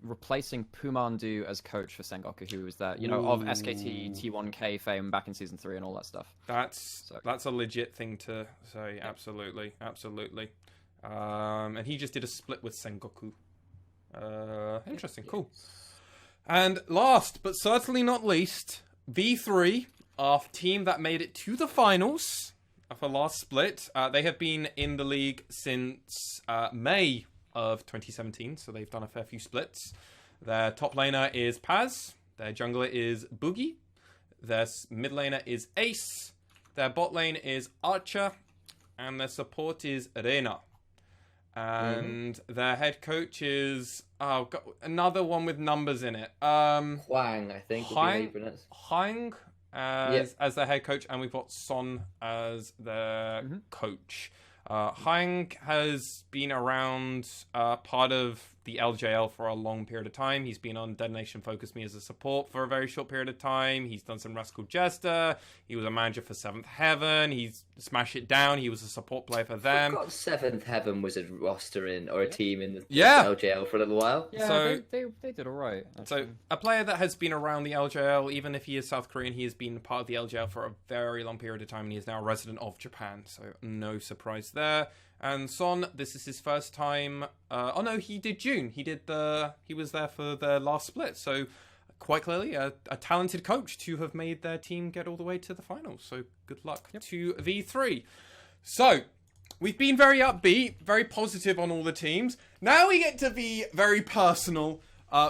replacing Pumandu as coach for Sengoku, who was that, of SKT T1K fame back in Season 3 and all that stuff. That's a legit thing to say. Yeah. Absolutely. And he just did a split with Sengoku. Interesting. Cool. And last, but certainly not least, V3, our team that made it to the finals for last split. They have been in the league since May of 2017, so they've done a fair few splits. Their top laner is Paz, their jungler is Boogie, their mid laner is Ace, their bot lane is Archer, and their support is Arena. And their head coach is another one with numbers in it. Huang, I think. Huang as their head coach, and we've got Son as their coach. Huang has been around part of the LJL for a long period of time. He's been on DetonatioN FocusMe as a support for a very short period of time. He's done some Rascal Jester. He was a manager for Seventh Heaven. He's smashed it down. He was a support player for them. I forgot Seventh Heaven was a roster or a team in the LJL for a little while. Yeah, so they did all right. So a player that has been around the LJL, even if he is South Korean, he has been part of the LJL for a very long period of time, and he is now a resident of Japan. So no surprise there. And Son, this is his first time. He did June. He was there for the last split. So quite clearly a talented coach to have made their team get all the way to the finals. So good luck to V3. So we've been very upbeat, very positive on all the teams. Now we get to be very personal.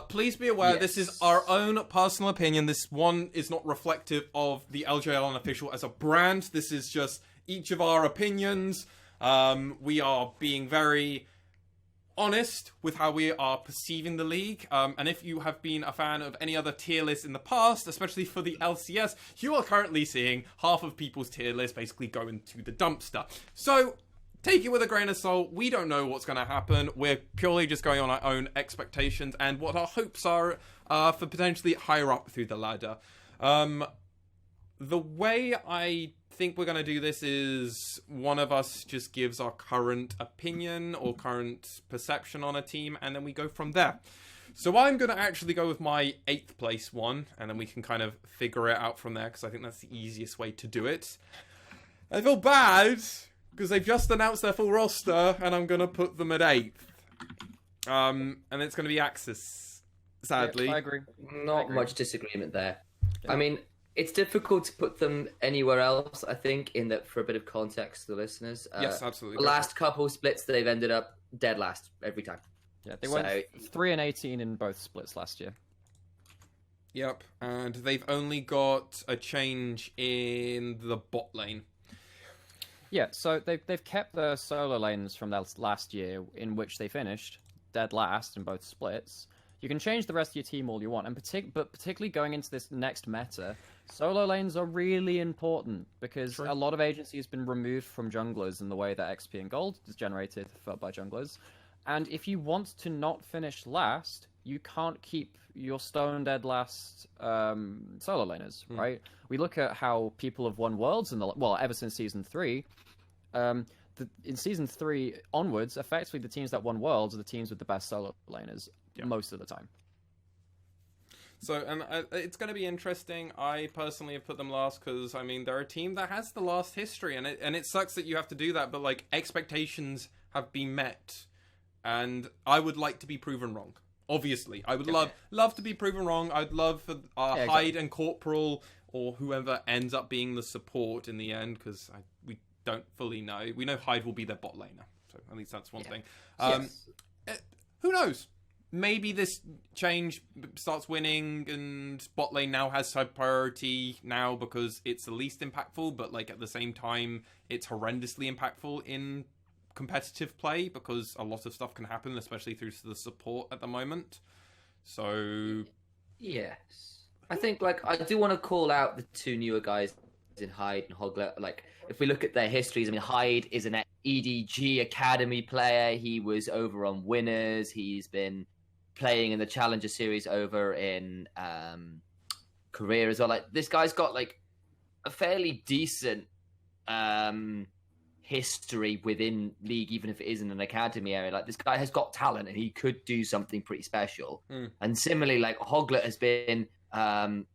Please be aware, this is our own personal opinion. This one is not reflective of the LJL Unofficial as a brand. This is just each of our opinions. We are being very honest with how we are perceiving the league. And if you have been a fan of any other tier list in the past, especially for the LCS, you are currently seeing half of people's tier list basically going to the dumpster. So take it with a grain of salt. We don't know what's going to happen. We're purely just going on our own expectations and what our hopes are for potentially higher up through the ladder. The way I think we're going to do this is one of us just gives our current opinion or current perception on a team, and then we go from there. So I'm going to actually go with my 8th place one, and then we can kind of figure it out from there, because I think that's the easiest way to do it. I feel bad because they've just announced their full roster, and I'm going to put them at 8th. And it's going to be Axis, sadly. Yep, I agree. Not much disagreement there. Yeah. I mean, it's difficult to put them anywhere else, I think, in that for a bit of context to the listeners. Yes, absolutely. The last couple splits, they've ended up dead last every time. Yeah, they went 3-18 in both splits last year. Yep, and they've only got a change in the bot lane. Yeah, so they've kept the solo lanes from last year, in which they finished dead last in both splits. You can change the rest of your team all you want, and but particularly going into this next meta, solo lanes are really important because a lot of agency has been removed from junglers in the way that XP and gold is generated by junglers. And if you want to not finish last, you can't keep your stone dead last solo laners, right? We look at how people have won worlds ever since Season 3. In Season 3 onwards, effectively the teams that won worlds are the teams with the best solo laners most of the time. So, and it's going to be interesting. I personally have put them last because, I mean, they're a team that has the last history, and it sucks that you have to do that, but, like, expectations have been met, and I would like to be proven wrong. Obviously, I would love to be proven wrong. I'd love for Hyde and Corporal or whoever ends up being the support in the end, because we don't fully know. We know Hyde will be their bot laner, so at least that's one thing. Who knows? Maybe this change starts winning and bot lane now has high priority now because it's the least impactful, but like at the same time, it's horrendously impactful in competitive play because a lot of stuff can happen, especially through the support at the moment. So yes, I think like I do want to call out the two newer guys in Hyde and Hoglet. Like if we look at their histories, I mean Hyde is an EDG Academy player. He was over on Winners. He's been playing in the Challenger Series over in Korea as well. Like this guy's got like a fairly decent history within League, even if it isn't an academy area. Like this guy has got talent and he could do something pretty special. And similarly, like Hoglet has been on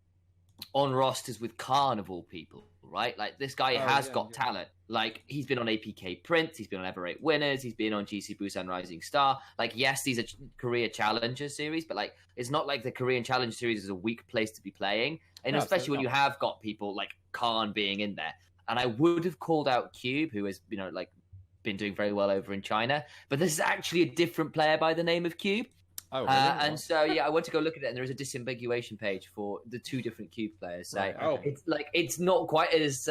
rosters with Carnival people, right? Like this guy has got talent. Like, he's been on APK Prince, he's been on Ever 8 Winners, he's been on GC Busan Rising Star. Like, yes, these are Korea Challenger Series, but, like, it's not like the Korean Challenger Series is a weak place to be playing. And No, especially when you have got people like Khan being in there. And I would have called out Cube, who has, like, been doing very well over in China. But this is actually a different player by the name of Cube. Oh, really? And so, I went to go look at it, and there is a disambiguation page for the two different Cube players. So Right, okay. it's like, it's not quite as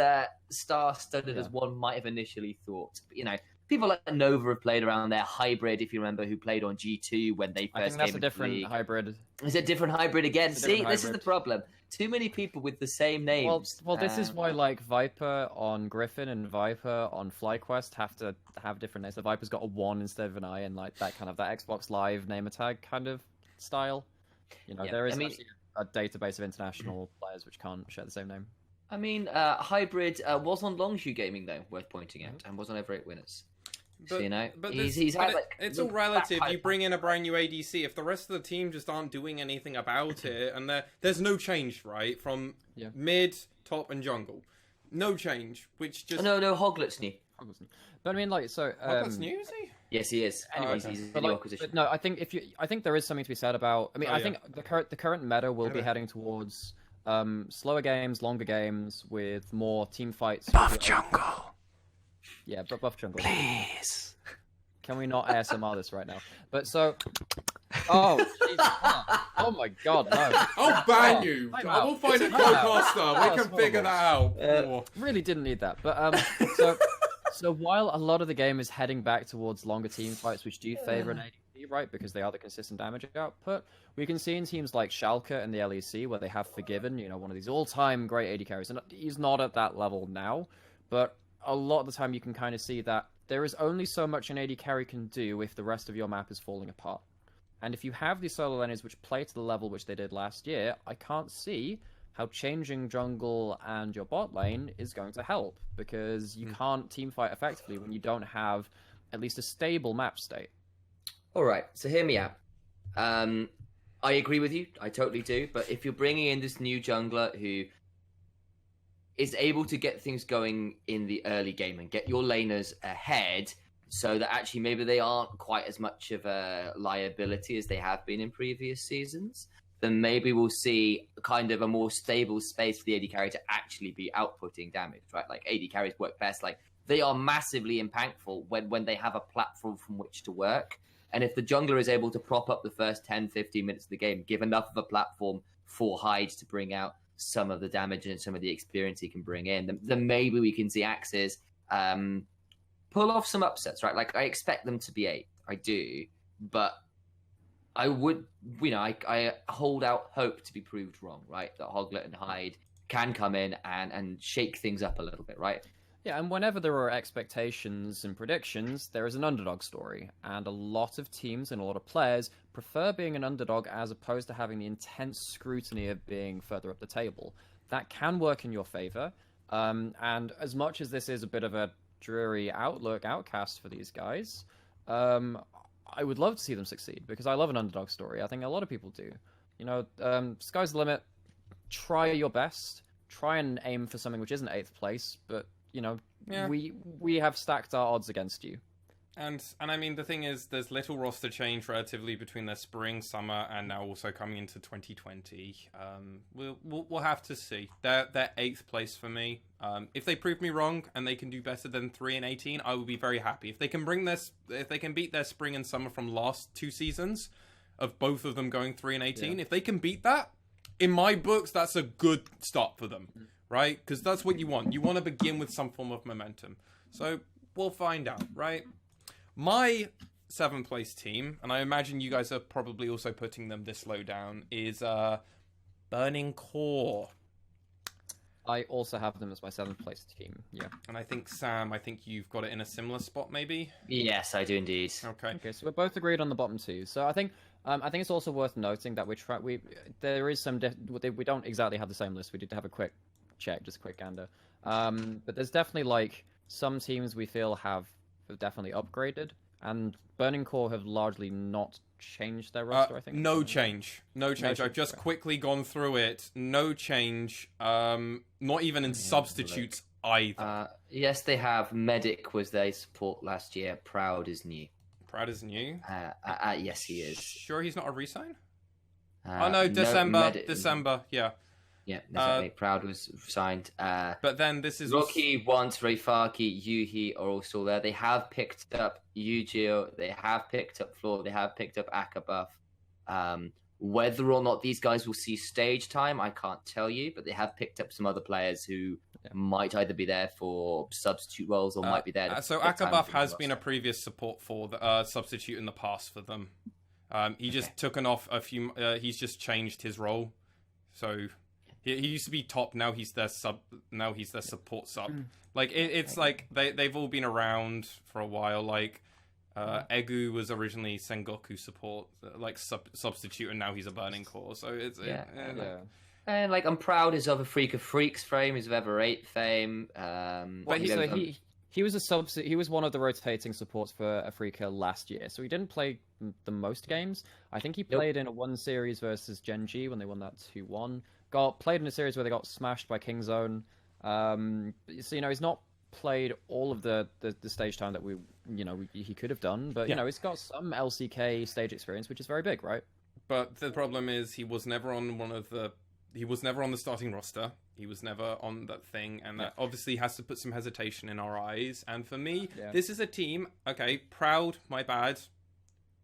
star-studded as one might have initially thought. But, people like Nova have played around their hybrid, if you remember, who played on G2 when they first came I think that's into a different the league. hybrid. It's a different hybrid again. It's a See, different this is hybrid. the problem. Too many people with the same names. Well, this is why like Viper on Griffin and Viper on FlyQuest have to have different names. The Viper's got a 1 instead of an I, and like that Xbox Live name tag kind of style. There is actually a database of international players which can't share the same name. I mean, hybrid was on Longshoe Gaming though, worth pointing out, and was on Ever 8 Winners. So, It's all relative. You bring in a brand new ADC. If the rest of the team just aren't doing anything about it, and there's no change, right? From mid, top, and jungle. No change, which just... No, Hoglet's new. But I mean, like, so... Hoglet's new, is he? Yes, he is. Anyways, okay. he's a But, new like, acquisition. but no, I think there is something to be said about... I mean, I think the current meta will be heading towards slower games, longer games, with more team fights. Buff jungle. Yeah, but buff jungle. Please. Can we not ASMR this right now? But so... Oh, Jesus. Oh my God, no. I'll ban you. I will find a co-caster. We can figure that out. Really didn't need that. But so while a lot of the game is heading back towards longer team fights, which do favor an ADC, right, because they are the consistent damage output, we can see in teams like Schalke and the LEC where they have Forgiven, one of these all-time great AD carries, and he's not at that level now, but a lot of the time you can kind of see that there is only so much an AD carry can do if the rest of your map is falling apart. And if you have these solo lanes which play to the level which they did last year, I can't see how changing jungle and your bot lane is going to help, because you can't teamfight effectively when you don't have at least a stable map state. All right, so hear me out. I agree with you, I totally do, but if you're bringing in this new jungler who is able to get things going in the early game and get your laners ahead so that actually maybe they aren't quite as much of a liability as they have been in previous seasons, then maybe we'll see kind of a more stable space for the AD carry to actually be outputting damage, right? Like, AD carries work best. Like, they are massively impactful when they have a platform from which to work. And if the jungler is able to prop up the first 10, 15 minutes of the game, give enough of a platform for Hyde to bring out some of the damage and some of the experience he can bring in, then maybe we can see Axes pull off some upsets, right? Like, I expect them to be 8. I do. But I would, I hold out hope to be proved wrong, right? That Hoglet and Hyde can come in and shake things up a little bit, right? Yeah, and whenever there are expectations and predictions, there is an underdog story. And a lot of teams and a lot of players prefer being an underdog as opposed to having the intense scrutiny of being further up the table. That can work in your favor. And as much as this is a bit of a dreary outcast for these guys, I would love to see them succeed, because I love an underdog story. I think a lot of people do. Sky's the limit. Try your best. Try and aim for something which isn't 8th place, but we have stacked our odds against you. And I mean, the thing is, there's little roster change relatively between their spring, summer, and now also coming into 2020. We'll have to see. They're 8th place for me. If they prove me wrong and they can do better than 3 and 18, I will be very happy. If they can beat their spring and summer from last 2 seasons, of both of them going 3 and 18, if they can beat that, in my books, that's a good start for them, right? Because that's what you want. You want to begin with some form of momentum. So we'll find out, right? My 7th place team, and I imagine you guys are probably also putting them this low down, is Burning Core. I also have them as my 7th place team, yeah. And I think, Sam, you've got it in a similar spot, maybe? Yes, I do indeed. Okay, so we're both agreed on the bottom 2. So I think it's also worth noting that there is some we don't exactly have the same list. We did have a quick check, just a quick gander. But there's definitely like some teams we feel have definitely upgraded, and Burning Core have largely not changed their roster. I think no change. I've just quickly gone through it. No change. Not even in substitutes either. Yes, they have. Medic was their support last year. Proud is new. Proud is new. Yes, he is. Sure, he's not a resign. Oh no, December. December. Yeah. Yeah, definitely. Proud was signed. But then this is Rocky, Want, Reifaki, Yuhi are all still there. They have picked up Yujiro. They have picked up Floor. They have picked up Akabuff. Whether or not these guys will see stage time, I can't tell you. But they have picked up some other players who might either be there for substitute roles or might be there. So Akabuff has been a previous support for the substitute in the past for them. He just took off a few. He's just changed his role. So he used to be top. Now he's their sub. Now he's their support sub. Like it's like they've all been around for a while. Like Egu was originally Sengoku support, like substitute, and now he's a Burning Core. So it's And like I'm proud is of a Freak of Freaks fame, is of Ever 8 fame. But he was a he was one of the rotating supports for Afrika last year, so he didn't play the most games. I think he played in a one series versus Genji when they won that 2-1. Played in a series where they got smashed by Kingzone. So he's not played all of the stage time that he could have done, but he's got some LCK stage experience, which is very big, right? But the problem is he was never on the starting roster. He was never on that thing, and that obviously has to put some hesitation in our eyes. And for me, this is a team, okay, Proud, my bad,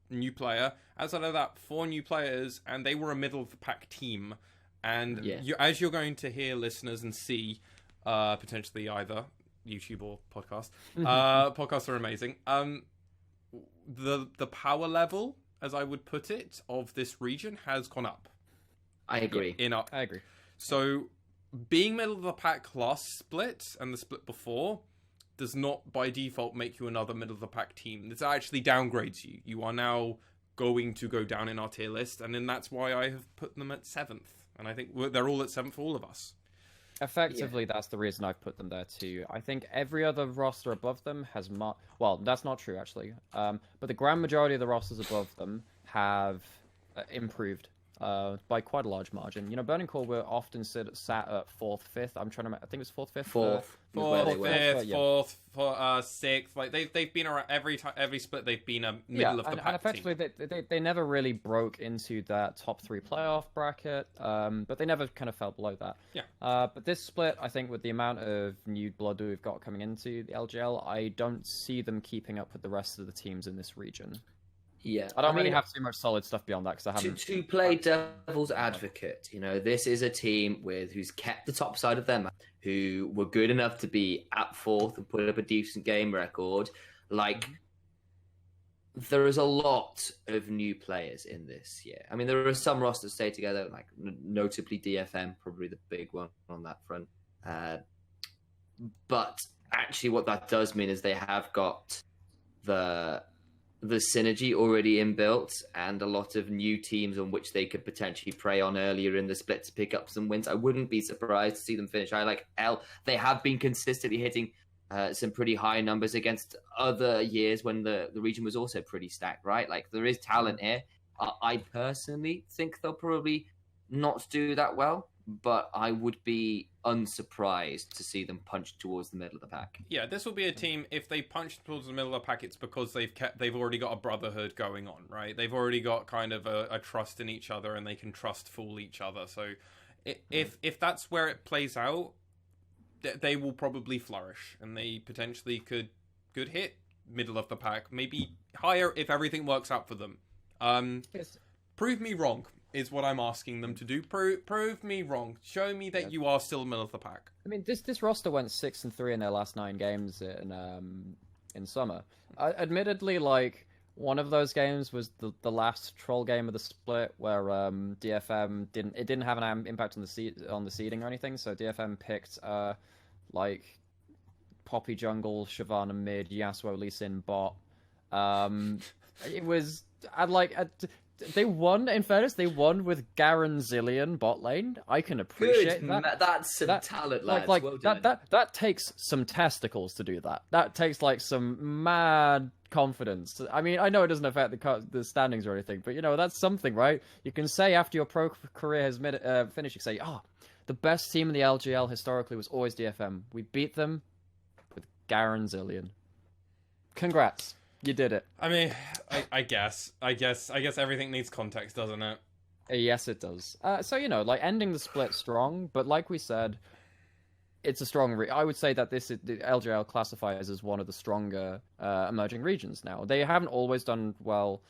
new player. Outside of that, 4 new players, and they were a middle-of-the-pack team. And as you're going to hear, listeners, and see, potentially either YouTube or podcast, podcasts are amazing. The power level, as I would put it, of this region has gone up. I agree. I agree. So, being middle of the pack last split and the split before does not by default make you another middle of the pack team. This actually downgrades you. You are now going to go down in our tier list, and then that's why I have put them at 7th. And I think they're all at 7th for all of us. Effectively, that's the reason I've put them there too. I think every other roster above them has well, that's not true actually. But the grand majority of the rosters above them have improved by quite a large margin. Burning Core were often sat at 4th, 5th. I think it was 4th, 5th. 4th, 5th, 4th, 6th. Like they've been around every split. They've been a middle of the pack and effectively team. They never really broke into that top 3 playoff bracket. But they never kind of fell below that. Yeah. But this split, I think, with the amount of new blood we've got coming into the LJL, I don't see them keeping up with the rest of the teams in this region. Yeah, I don't really have too much solid stuff beyond that because I haven't. To play devil's advocate, this is a team who's kept the top side of their map, who were good enough to be at 4th and put up a decent game record. Like, there is a lot of new players in this year. I mean, there are some rosters stay together, like notably DFM, probably the big one on that front. But actually, what that does mean is they have got the synergy already inbuilt and a lot of new teams on which they could potentially prey on earlier in the split to pick up some wins. I wouldn't be surprised to see them finish. I like L. They have been consistently hitting some pretty high numbers against other years when the region was also pretty stacked, right? Like there is talent here. I personally think they'll probably not do that well, but I would be unsurprised to see them punch towards the middle of the pack. Yeah, this will be a team, if they punch towards the middle of the pack, it's because they've already got a brotherhood going on, right? They've already got kind of a trust in each other, and they can trust fool each other. So if that's where it plays out, they will probably flourish, and they potentially could hit middle of the pack, maybe higher if everything works out for them. Prove me wrong is what I'm asking them to do. Prove me wrong. Show me that you are still middle of the pack. I mean, this roster went 6-3 in their last 9 games in summer. Admittedly, like one of those games was the last troll game of the split, where DFM didn't have an impact on the seeding or anything. So DFM picked like Poppy jungle, Shyvana mid, Yasuo Lee Sin bot. It was they won. In fairness, they won with Garen Zillion bot lane. I can appreciate that. That's some talent, lads. Like well done. that takes some testicles to do that. That takes like some mad confidence. I mean, I know it doesn't affect the standings or anything, but that's something, right? You can say after your pro career has finished, you can say, the best team in the LGL historically was always DFM. We beat them with Garen Zillion. Congrats. You did it. I mean, I guess everything needs context, doesn't it? Yes, it does. So, like, ending the split strong, but like we said, it's a strong... I would say that the LJL classifies as one of the stronger emerging regions now. They haven't always done well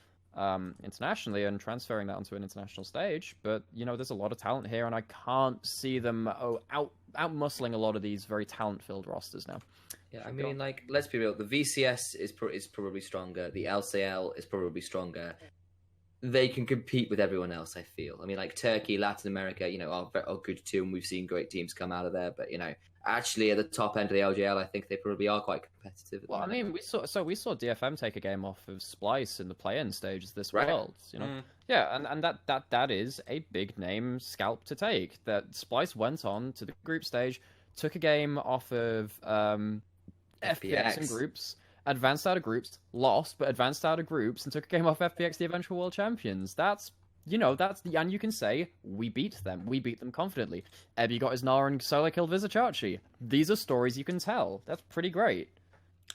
internationally and transferring that onto an international stage, but, there's a lot of talent here, and I can't see them out-muscling a lot of these very talent-filled rosters now. Yeah, I mean, like, let's be real. The VCS is probably stronger. The LCL is probably stronger. They can compete with everyone else, I feel. I mean, like, Turkey, Latin America, are good too, and we've seen great teams come out of there. But, actually at the top end of the LJL, I think they probably are quite competitive. Well, I mean, we saw DFM take a game off of Splice in the play-in stages this World. Yeah, and that is a big name scalp to take. That Splice went on to the group stage, took a game off of FPX in groups, advanced out of groups, lost, but advanced out of groups, and took a game off FPX, the eventual world champions. And you can say, we beat them confidently. Ebby got his Nara and solo killed Vizicachi. These are stories you can tell. That's pretty great.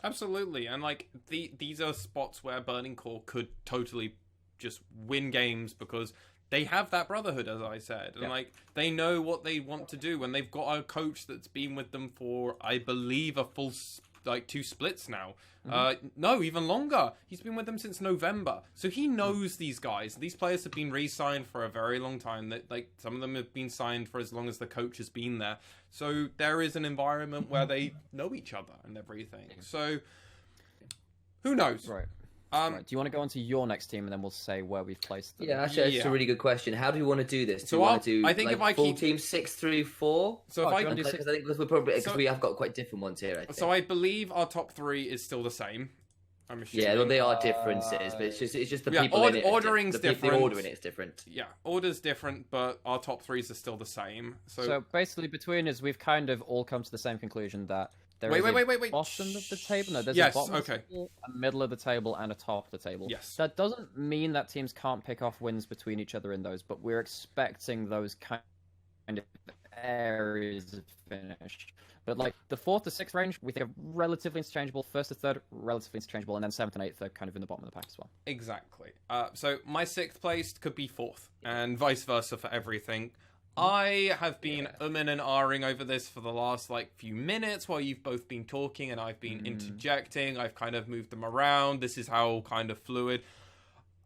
Absolutely, and like, these are spots where Burning Core could totally just win games because they have that brotherhood, as I said, and like, they know what they want to do, and they've got a coach that's been with them for, I believe, a full 2 splits now. No, even longer. He's been with them since November, so he knows these guys. These players have been re-signed for a very long time. That, like, some of them have been signed for as long as the coach has been there. So there is an environment where they know each other and everything. So who knows? Right. Right. Do you want to go on to your next team, and then we'll say where we've placed them? Yeah, actually, that's a really good question. How do we want to do this? Do we want to do, if I full team 6-3-4? So I think because we have got quite different ones here. I think. So I believe our top 3 is still the same. I'm assuming. Yeah, well, they are differences, but it's just the people in it. Ordering's different. The order in it is different. Yeah, order's different, but our top 3s are still the same. So basically, between us, we've kind of all come to the same conclusion that. Wait. Bottom of the table? No, there's a bottom of the table, a middle of the table, and a top of the table. Yes. That doesn't mean that teams can't pick off wins between each other in those, but we're expecting those kind of areas of finish. But like the 4th to 6th range, we think are relatively interchangeable. 1st to 3rd, relatively interchangeable, and then 7th and 8th are kind of in the bottom of the pack as well. Exactly. So my 6th place could be 4th, and vice versa for everything. I have been and ahhing over this for the last few minutes while you've both been talking and I've been interjecting. I've kind of moved them around. This is how kind of fluid.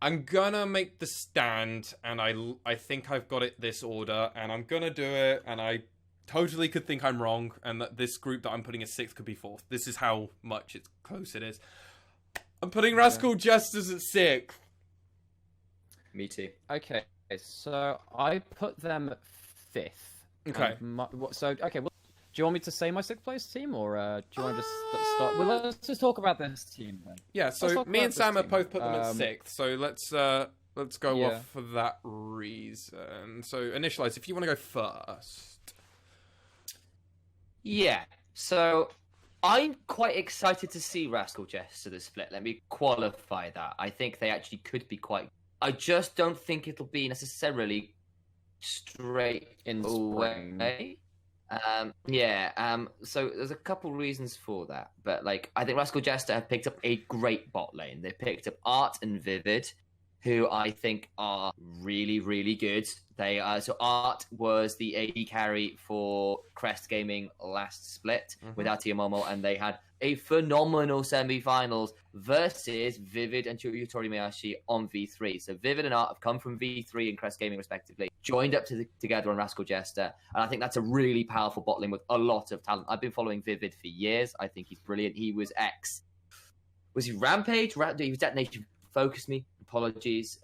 I'm gonna make the stand, and I think I've got it this order, and I'm gonna do it, and I totally could think I'm wrong, and that this group that I'm putting as 6th could be 4th. This is how much it's close it is. I'm putting Rascal Jesters at 6th. Me too. Okay, so I put them 5th. Okay. Well, do you want me to say my 6th place team, or do you want to just start? Well, let's just talk about this team then. Yeah, so me and Sam have both put them at 6th, so let's go off for that reason. So, Initialize, if you want to go first. Yeah, so I'm quite excited to see Rascal Jester the split. Let me qualify that. I think they actually could be quite... I just don't think it'll be necessarily straight in away. So there's a couple reasons for that, but I think Rascal Jester have picked up a great bot lane. They picked up Art and Vivid, who I think are really, really good. They so Art was the AD carry for Crest Gaming last split with Atiamomo, and they had a phenomenal semi-finals versus Vivid and Yutori Miyashi on V3. So Vivid and Art have come from V3 and Crest Gaming respectively, joined up together on Rascal Jester, and I think that's a really powerful bot lane with a lot of talent. I've been following Vivid for years. I think he's brilliant. He was Was he Rampage? He was DetonatioN. FocusMe. Apologies.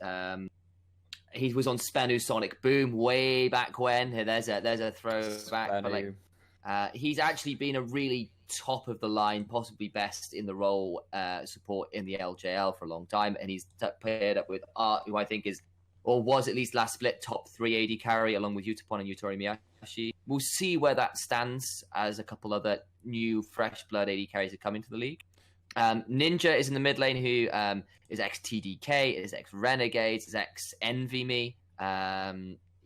He was on Spenu Sonic Boom way back when. There's a throwback. But he's actually been a really top of the line, possibly best in the role support in the LJL for a long time, and he's paired up with Art, who I think is, or was at least last split, top 3 AD carry, along with Yutapon and Yutori Miyashi. We'll see where that stands as a couple other new fresh blood AD carries have come into the league. Ninja is in the mid lane, who is ex-TDK, is ex-Renegades, is ex-Envy Me.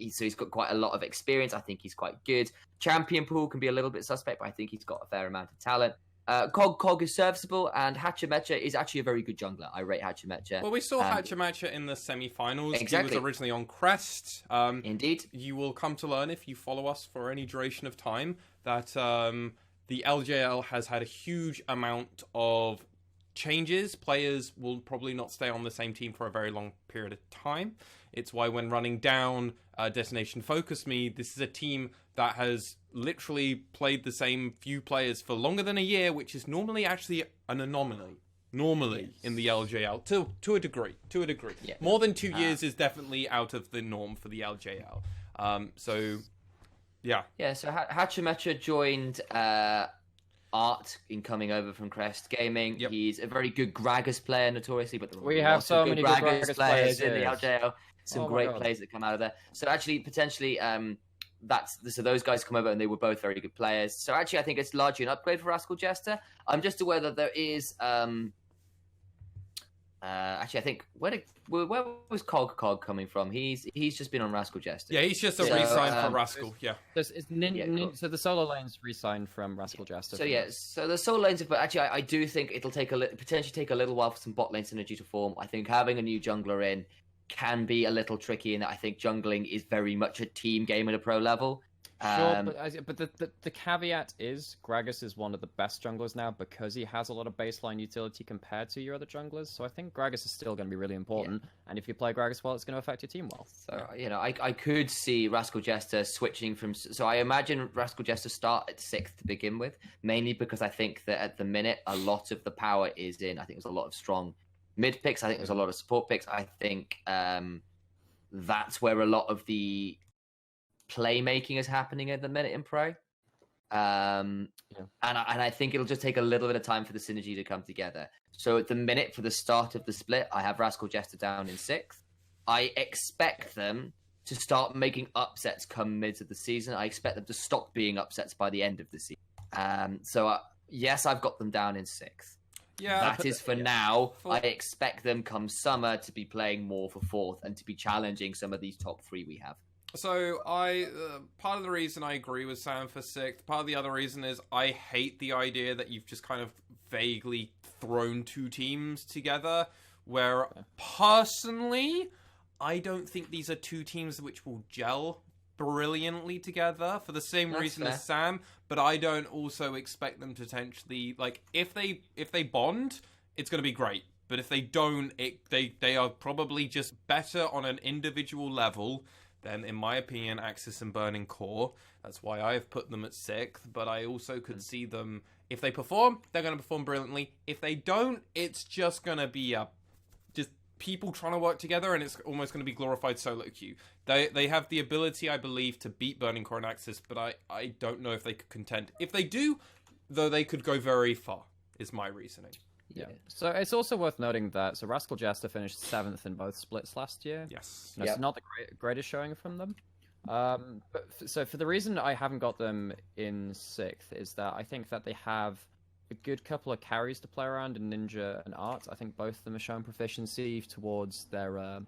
he's got quite a lot of experience. I think he's quite good. Champion pool can be a little bit suspect, but I think he's got a fair amount of talent. Cog is serviceable, and Hachimecha is actually a very good jungler. I rate Hachimecha. Well, we saw Hachimecha in the semi-finals. Exactly. He was originally on Crest. Indeed. You will come to learn, if you follow us for any duration of time, that the LJL has had a huge amount of changes. Players will probably not stay on the same team for a very long period of time. It's why when running down Destination FocusMe, this is a team that has literally played the same few players for longer than a year, which is normally actually an anomaly. In the LJL, to a degree. Yeah. More than 2 years is definitely out of the norm for the LJL. Yeah. Yeah, so Hachimecha joined Art in coming over from Crest Gaming. Yep. He's a very good Gragas player, notoriously, but there are We have lots so of many good good Gragas players in the players. LJL. Some Oh my great God. players that come out of there. So actually, potentially, so those guys come over and they were both very good players. So actually, I think it's largely an upgrade for Rascal Jester. I'm just aware that there is actually, I think where was Cog coming from? He's just been on Rascal Jester. Yeah, he's just a So, re-sign for Rascal. Yeah. Cool. So the solo lane's re-signed from Rascal Jester. So yeah, so the solo lanes, but actually, I do think it'll potentially take a little while for some bot lane synergy to form. I think having a new jungler in can be a little tricky, and I think jungling is very much a team game at a pro level. Sure, but the caveat is Gragas is one of the best junglers now because he has a lot of baseline utility compared to your other junglers. So I think Gragas is still going to be really important, and if you play Gragas well, it's going to affect your team well. So I could see Rascal Jester switching from. So I imagine Rascal Jester start at 6th to begin with, mainly because I think that at the minute a lot of the power is in. I think there's a lot of strong mid picks. I think there's a lot of support picks. I think that's where a lot of the playmaking is happening at the minute in pro. And I think it'll just take a little bit of time for the synergy to come together. So at the minute, for the start of the split, I have Rascal Jester down in 6th. I expect them to start making upsets come mid of the season. I expect them to stop being upsets by the end of the season. Yes, I've got them down in 6th. Yeah, That is for now. I expect them come summer to be playing more for 4th and to be challenging some of these top 3 we have. So part of the reason I agree with Sam for 6th, part of the other reason is I hate the idea that you've just kind of vaguely thrown 2 teams together, where personally, I don't think these are 2 teams which will gel brilliantly together for the same reason as Sam, but I don't also expect them to potentially, like, if they bond, it's going to be great. But if they don't, they are probably just better on an individual level than, in my opinion, Axis and Burning Core. That's why I've put them at 6th, but I also could see them, if they perform, they're going to perform brilliantly. If they don't, it's just going to be just people trying to work together, and it's almost going to be glorified solo queue. They have the ability, I believe, to beat Burning Core and Axis, but I don't know if they could contend. If they do, though, they could go very far, is my reasoning. Yeah. So it's also worth noting that Rascal Jester finished 7th in both splits last year. Yes. It's not the greatest showing from them. So for the reason I haven't got them in 6th is that I think that they have a good couple of carries to play around in Ninja and Art. I think both of them are showing proficiency towards their,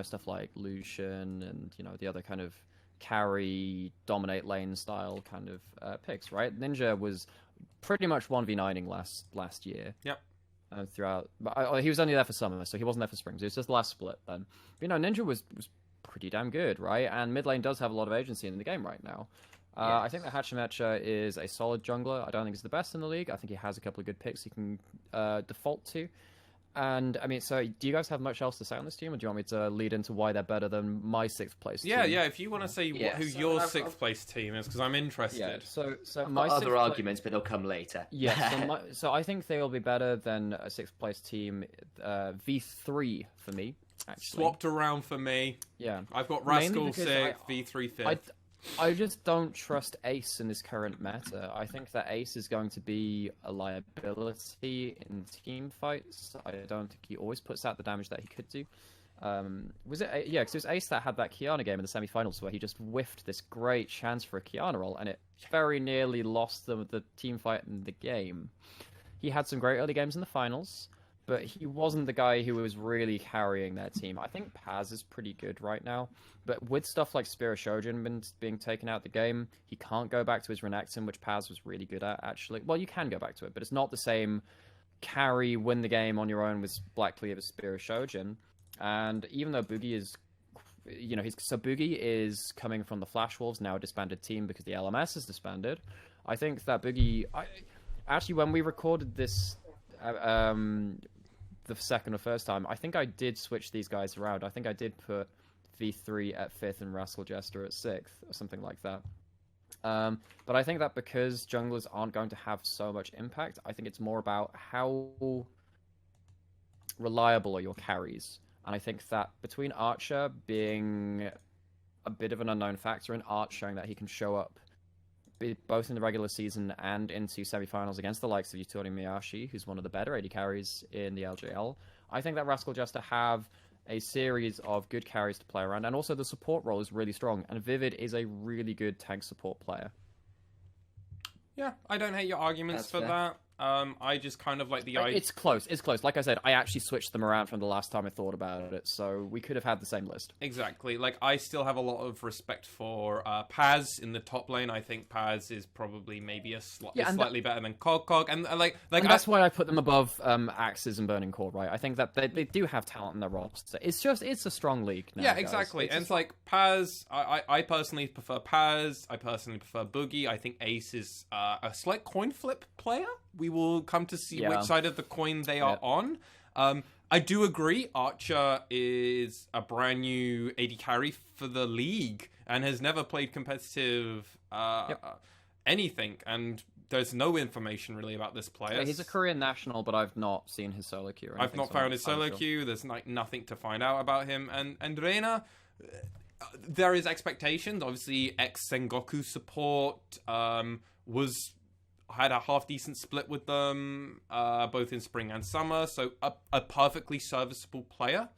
stuff like Lucian and, the other kind of carry, dominate lane style kind of picks, right? Ninja was pretty much 1v9ing last year. Yep. Throughout, but he was only there for summer, so he wasn't there for spring. So it was just the last split then. But, Ninja was pretty damn good, right? And mid lane does have a lot of agency in the game right now. I think that Hachimecha is a solid jungler. I don't think he's the best in the league. I think he has a couple of good picks he can default to. And, I mean, so do you guys have much else to say on this team, or do you want me to lead into why they're better than my 6th place team? Yeah, if you want to say who your 6th place team is, because I'm interested. Yeah, so I've my got other arguments, but they'll come later. Yeah, so I think they will be better than a 6th place team, V3 for me, actually. Swapped around for me. Yeah. I've got Rascal 6th, V3 5th. I just don't trust Ace in this current meta. I think that Ace is going to be a liability in team fights. I don't think he always puts out the damage that he could do. Was it? Yeah, because it was Ace that had that Kiana game in the semi-finals where he just whiffed this great chance for a Kiana roll, and it very nearly lost them the team fight in the game. He had some great early games in the finals, but he wasn't the guy who was really carrying their team. I think Paz is pretty good right now, but with stuff like Spirit Shojin being taken out of the game, he can't go back to his Renekton, which Paz was really good at, actually. Well, you can go back to it, but it's not the same carry, win the game on your own with Black Cleaver Spirit Shojin. And even though Boogie is, Boogie is coming from the Flash Wolves, now a disbanded team because the LMS is disbanded. I think that Boogie, actually, when we recorded this, the second or first time, I think I did switch these guys around. I think I did put V3 at 5th and Rascal Jester at 6th, or something like that. But I think that because junglers aren't going to have so much impact, I think it's more about how reliable are your carries. And I think that between Archer being a bit of an unknown factor and Arch showing that he can show up both in the regular season and into semifinals against the likes of Yutori Miyashi, who's one of the better AD carries in the LJL, I think that Rascal Jester have a series of good carries to play around, and also the support role is really strong, and Vivid is a really good tank support player. Yeah, I don't hate your arguments for that. I just kind of like the idea. It's close. Like I said, I actually switched them around from the last time I thought about it, so we could have had the same list. Exactly. Like, I still have a lot of respect for Paz in the top lane. I think Paz is probably maybe slightly better than Cog. And that's why I put them above Axes and Burning Core, right? I think that they do have talent in their roster. It's a strong league now. Yeah, exactly. And it's like Paz, I personally prefer Paz. I personally prefer Boogie. I think Ace is a slight coin flip player. We will come to see which side of the coin they are on. I do agree, Archer is a brand new AD carry for the league and has never played competitive anything, and there's no information really about this player. Yeah, he's a Korean national, but I've not seen his solo queue. I've not found his solo queue. There's nothing to find out about him. And Reina, there is expectations. Obviously, ex-Sengoku support had a half-decent split with them, both in spring and summer, so a perfectly serviceable player,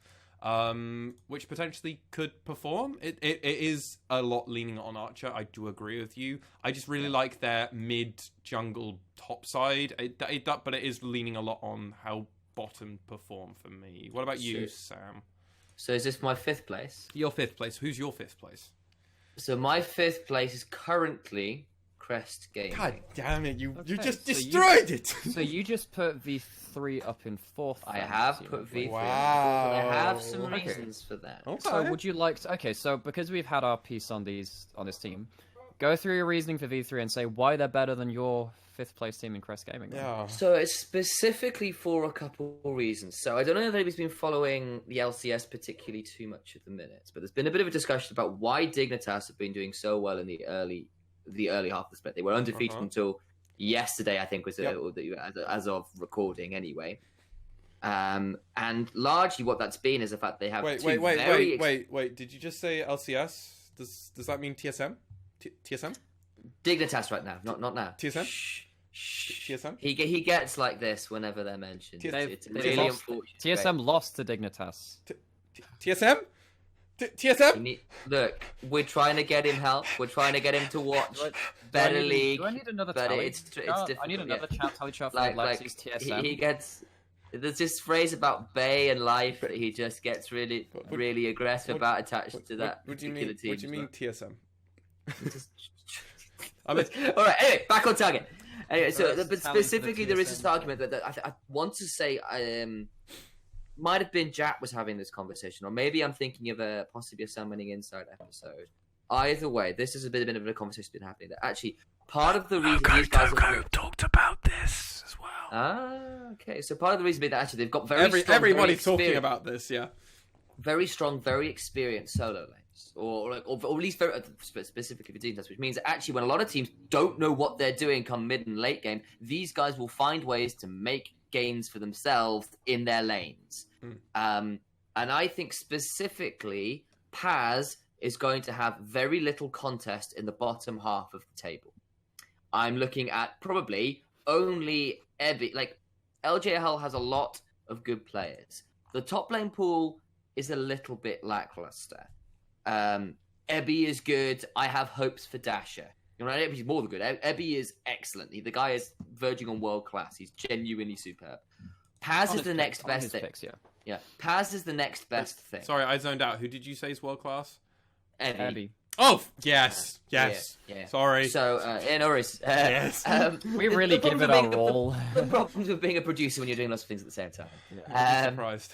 which potentially could perform. It is a lot leaning on Archer, I do agree with you. I just really like their mid-jungle top side, but it is leaning a lot on how bottom perform for me. What about you, Sam? So is this my 5th place? Your 5th place. Who's your 5th place? So my 5th place is currently Crest Gaming. God damn it, you just destroyed it! So you just put V3 up in 4th. I have put V3 wow. in 4th. I have some reasons for that. Okay. So would you like to... Okay, so because we've had our piece on this team, go through your reasoning for V3 and say why they're better than your 5th place team in Crest Gaming. Yeah. So it's specifically for a couple of reasons. So I don't know if anybody's been following the LCS particularly too much at the minute, but there's been a bit of a discussion about why Dignitas have been doing so well in the early half of the split. They were undefeated until yesterday, I think, as of recording anyway. And largely what that's been is the fact they have Wait, did you just say LCS? Does that mean TSM? TSM? Dignitas right now, not now. TSM? TSM? He gets like this whenever they're mentioned. It's really unfortunate. TSM lost to Dignitas. TSM? TSM? Look, we're trying to get him help. We're trying to get him to watch better league. Do I need another but tally? It's difficult. I need another tally chart for Lexi's TSM. He gets... There's this phrase about Bay and life that he just gets really aggressive about attached to that particular team. What do you mean TSM? All right, anyway, back on target. Anyway, but specifically there is this argument that I want to say... might have been Jack was having this conversation, or maybe I'm thinking of possibly a Summoning Insight episode. Either way, this is a bit of a conversation that's been happening. That actually part of the reason these guys have talked about this as well. Okay. So part of the reason being that actually they've got everybody's talking about this, yeah. Very strong, very experienced solo lanes, or at least very specifically for Dignitas, which means that actually when a lot of teams don't know what they're doing come mid and late game, these guys will find ways to make gains for themselves in their lanes. And I think specifically Paz is going to have very little contest in the bottom half of the table. I'm looking at probably only Ebby. Like, LJL has a lot of good players. The top lane pool is a little bit lackluster. Ebby is good. I have hopes for Dasher. You know, Ebby's more than good. Ebby is excellent. The guy is verging on world class. He's genuinely superb. Paz is the next best thing. Picks, yeah. Yeah, Paz is the next best thing. Sorry, I zoned out. Who did you say is world class? Eddie. Oh, yes. Yeah. Sorry. So, no worries. Yes. We really give it our all. The problems with being a producer when you're doing lots of things at the same time. I'm surprised.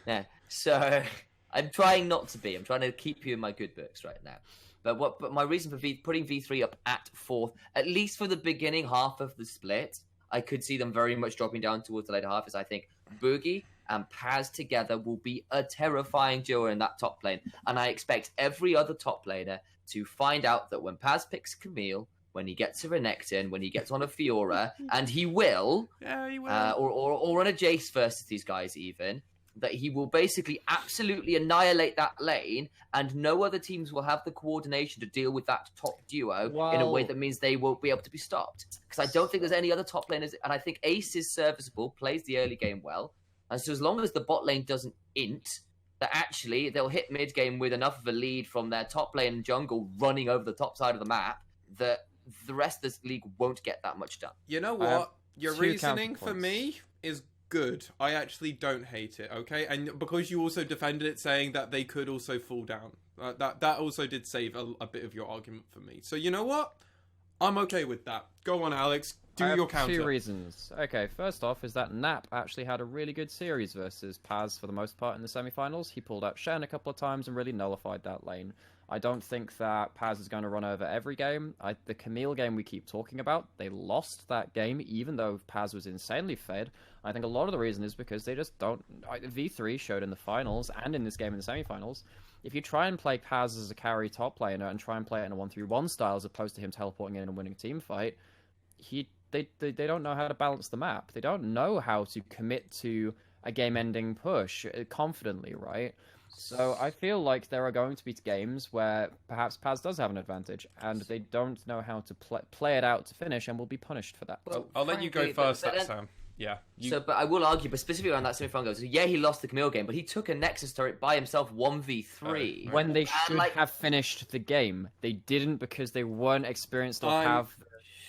Yeah. So, I'm trying not to be. I'm trying to keep you in my good books right now. But my reason for putting V3 up at 4th, at least for the beginning half of the split, I could see them very much dropping down towards the later half, is I think Boogie and Paz together will be a terrifying duo in that top lane. And I expect every other top laner to find out that when Paz picks Camille, when he gets a Renekton, when he gets on a Fiora, and he will, or on a Jace versus these guys even, that he will basically absolutely annihilate that lane, and no other teams will have the coordination to deal with that top duo in a way that means they won't be able to be stopped. Because I don't think there's any other top laners, and I think Ace is serviceable, plays the early game well, and so as long as the bot lane doesn't int, that actually they'll hit mid game with enough of a lead from their top lane and jungle running over the top side of the map that the rest of this league won't get that much done. You know what? Your reasoning for me is good. I actually don't hate it, okay? And because you also defended it saying that they could also fall down. That also did save a bit of your argument for me. So you know what? I'm okay with that. Go on, Alex. Do your counter. 2 reasons. Okay, first off is that Nap actually had a really good series versus Paz for the most part in the semi-finals. He pulled out Shen a couple of times and really nullified that lane. I don't think that Paz is going to run over every game. The Camille game we keep talking about, they lost that game even though Paz was insanely fed. I think a lot of the reason is because they just don't... V3 showed in the finals and in this game in the semi-finals, if you try and play Paz as a carry top laner and try and play it in a 1-3-1 style as opposed to him teleporting in and winning a team fight, they don't know how to balance the map. They don't know how to commit to a game-ending push confidently, right? So I feel like there are going to be games where perhaps Paz does have an advantage, and they don't know how to play it out to finish, and will be punished for that. Well, I'll let you go first, Sam. Yeah. But I will argue, but specifically around that semi-final, so yeah, he lost the Camille game, but he took a Nexus turret by himself 1v3. When they should have finished the game. They didn't because they weren't experienced or have...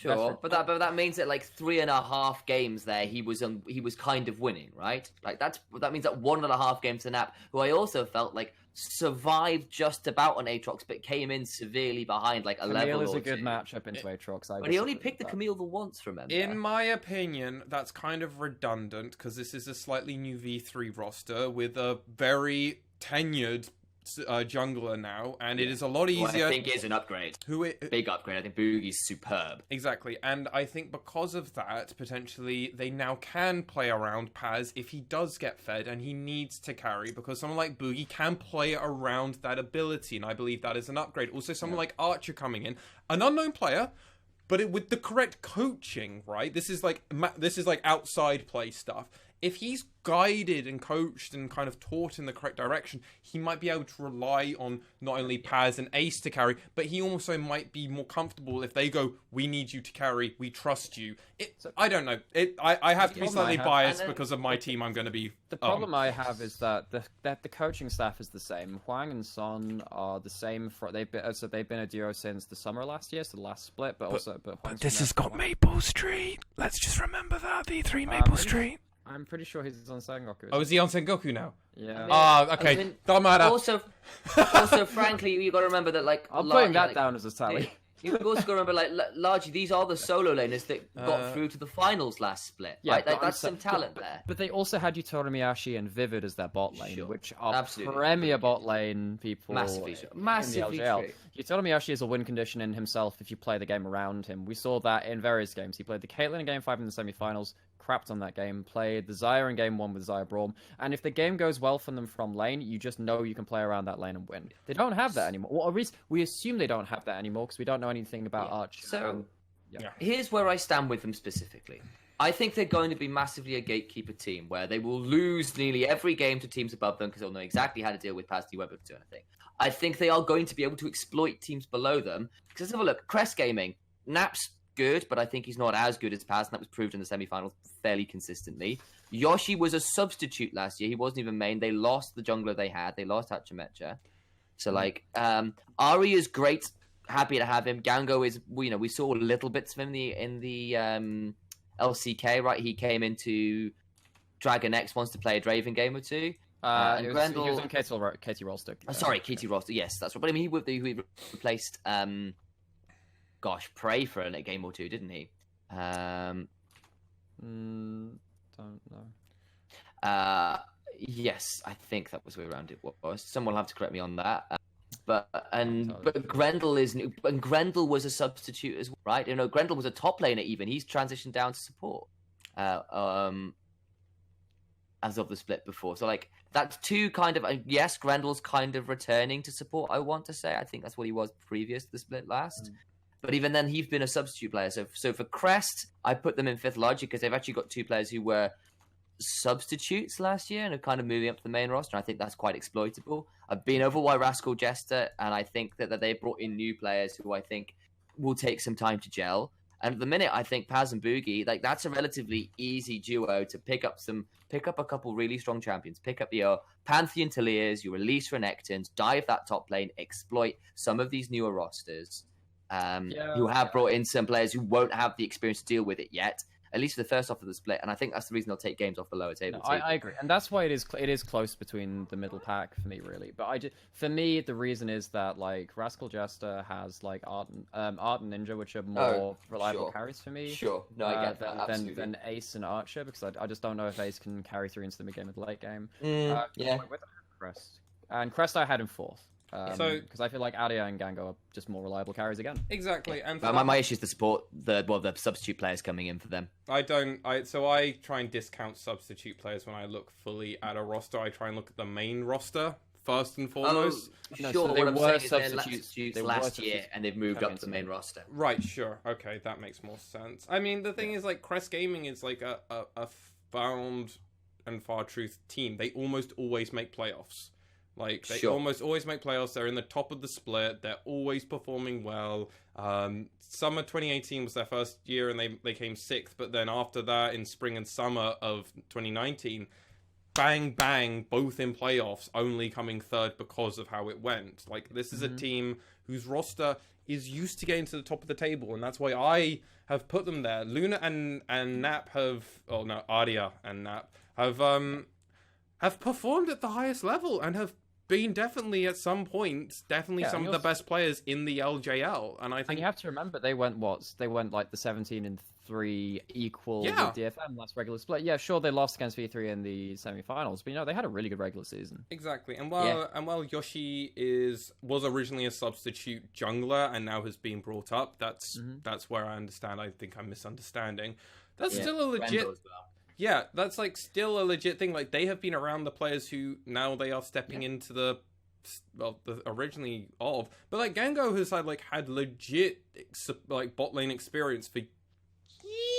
Sure, but that means that like 3.5 games there, he was kind of winning, right? Like that means that 1.5 games to Nap, who I also felt like survived just about on Aatrox, but came in severely behind, like a level or two. Camille is a good matchup into Aatrox. But he only picked the Camille the once, remember? In my opinion, that's kind of redundant because this is a slightly new V3 roster with a very tenured jungler now, and it is a lot easier. I think is an upgrade. Big upgrade. I think Boogie's superb. Exactly, and I think because of that, potentially they now can play around Paz if he does get fed and he needs to carry, because someone like Boogie can play around that ability, and I believe that is an upgrade. Also, someone like Archer coming in, an unknown player, but with the correct coaching, right? This is like outside play stuff. If he's guided and coached and kind of taught in the correct direction, he might be able to rely on not only Paz and Ace to carry, but he also might be more comfortable if they go, we need you to carry, we trust you. I don't know. I have to be slightly biased because of my team I'm going to be... The problem I have is that the coaching staff is the same. Huang and Son are the same. They've been a duo since the summer last year, so the last split, but this has got Maple Street. Let's just remember that, V3 Maple Street. I'm pretty sure he's on Sengoku. Oh, is he on Sengoku now? Yeah. Okay. Don't matter. Also, frankly, you got to remember that, like... I'm putting that down as a tally. You've also got to remember, like, largely, these are the solo laners that got through to the finals last split. Yeah, right? That's some talent there. But they also had Yutori Miyashi and Vivid as their bot lane, which are absolutely premier bot lane people. Massively in the LJL. true. Yutori Miyashi is a win condition in himself if you play the game around him. We saw that in various games. He played the Caitlyn in Game 5 in the semi-finals, crapped on that game, played the Xayah in Game 1 with Xayah Braum, and if the game goes well for them from lane, you just know you can play around that lane and win. They don't have that anymore. Or at least we assume they don't have that anymore because we don't know anything about Archer. So, here's where I stand with them specifically. I think they're going to be massively a gatekeeper team where they will lose nearly every game to teams above them because they'll know exactly how to deal with Paz. You won't be able to do anything. I think they are going to be able to exploit teams below them. Because let's have a look. Crest Gaming. Nap's good, but I think he's not as good as Paz, and that was proved in the semi-finals fairly consistently. Yoshi was a substitute last year. He wasn't even main. They lost the jungler they had. They lost Hachimecha. So, Ari is great. Happy to have him. Gango is, we saw little bits of him in the LCK, right? He came into Dragon X wants to play a Draven game or two. He was on Katie Rolster. Sorry, Katie Rolster. Yes, that's right. But I mean, he replaced Prey for a game or two, didn't he? Don't know. Yes, I think that was the way around it was. Someone will have to correct me on that. But Grendel is new, and Grendel was a substitute as well, right? You know, Grendel was a top laner even. He's transitioned down to support. As of the split before. So like that's two kind of yes, Grendel's kind of returning to support, I want to say. I think that's what he was previous to the split last. But even then he's been a substitute player. So for Crest, I put them in fifth logic because they've actually got two players who were substitutes last year and are kind of moving up to the main roster. And I think that's quite exploitable. I've been over why Rascal Jester, and I think that they brought in new players who I think will take some time to gel. And at the minute, I think Paz and Boogie, like that's a relatively easy duo to pick up a couple really strong champions, pick up your Pantheon Taliers, your release Renekton, dive that top lane, exploit some of these newer rosters who have brought in some players who won't have the experience to deal with it yet, at least for the first half of the split. And I think that's the reason they'll take games off the lower table. No, I agree, and that's why it is close between the middle pack for me, really. But for me, the reason is that like Rascal Jester has like Art and Ninja, which are more reliable carries for me. Sure, no, I get that than Ace and Archer, because I just don't know if Ace can carry through into the mid game or the late game. With Crest and Crest, I had in fourth. Because I feel like Adia and Gango are just more reliable carries again. Exactly, and my issue is to support the substitute players coming in for them. I try and discount substitute players when I look fully at a roster. I try and look at the main roster first and foremost. Sure. So they were substitutes last year, and they've moved up to the main roster. Right, sure, okay, that makes more sense. I mean, the thing is, like, Crest Gaming is like a found and far truth team. They almost always make playoffs. Like, they almost always make playoffs. They're in the top of the split. They're always performing well. Summer 2018 was their first year, and they came sixth. But then after that, in spring and summer of 2019, bang, bang, both in playoffs, only coming third because of how it went. Like, this is a team whose roster is used to getting to the top of the table, and that's why I have put them there. Luna and Nap Adia and Nap have performed at the highest level and have been definitely at some point some of the best players in the LJL, and I think you have to remember they went like the 17-3 equal with DFM last regular split. Yeah, sure, they lost against V3 in the semifinals, but they had a really good regular season. Exactly, and while Yoshi was originally a substitute jungler and now has been brought up, that's where I understand. I think I'm misunderstanding. That's still a legit. Yeah, that's like still a legit thing. Like, they have been around the players who now they are stepping into the originally of. But like Gango has had legit like bot lane experience for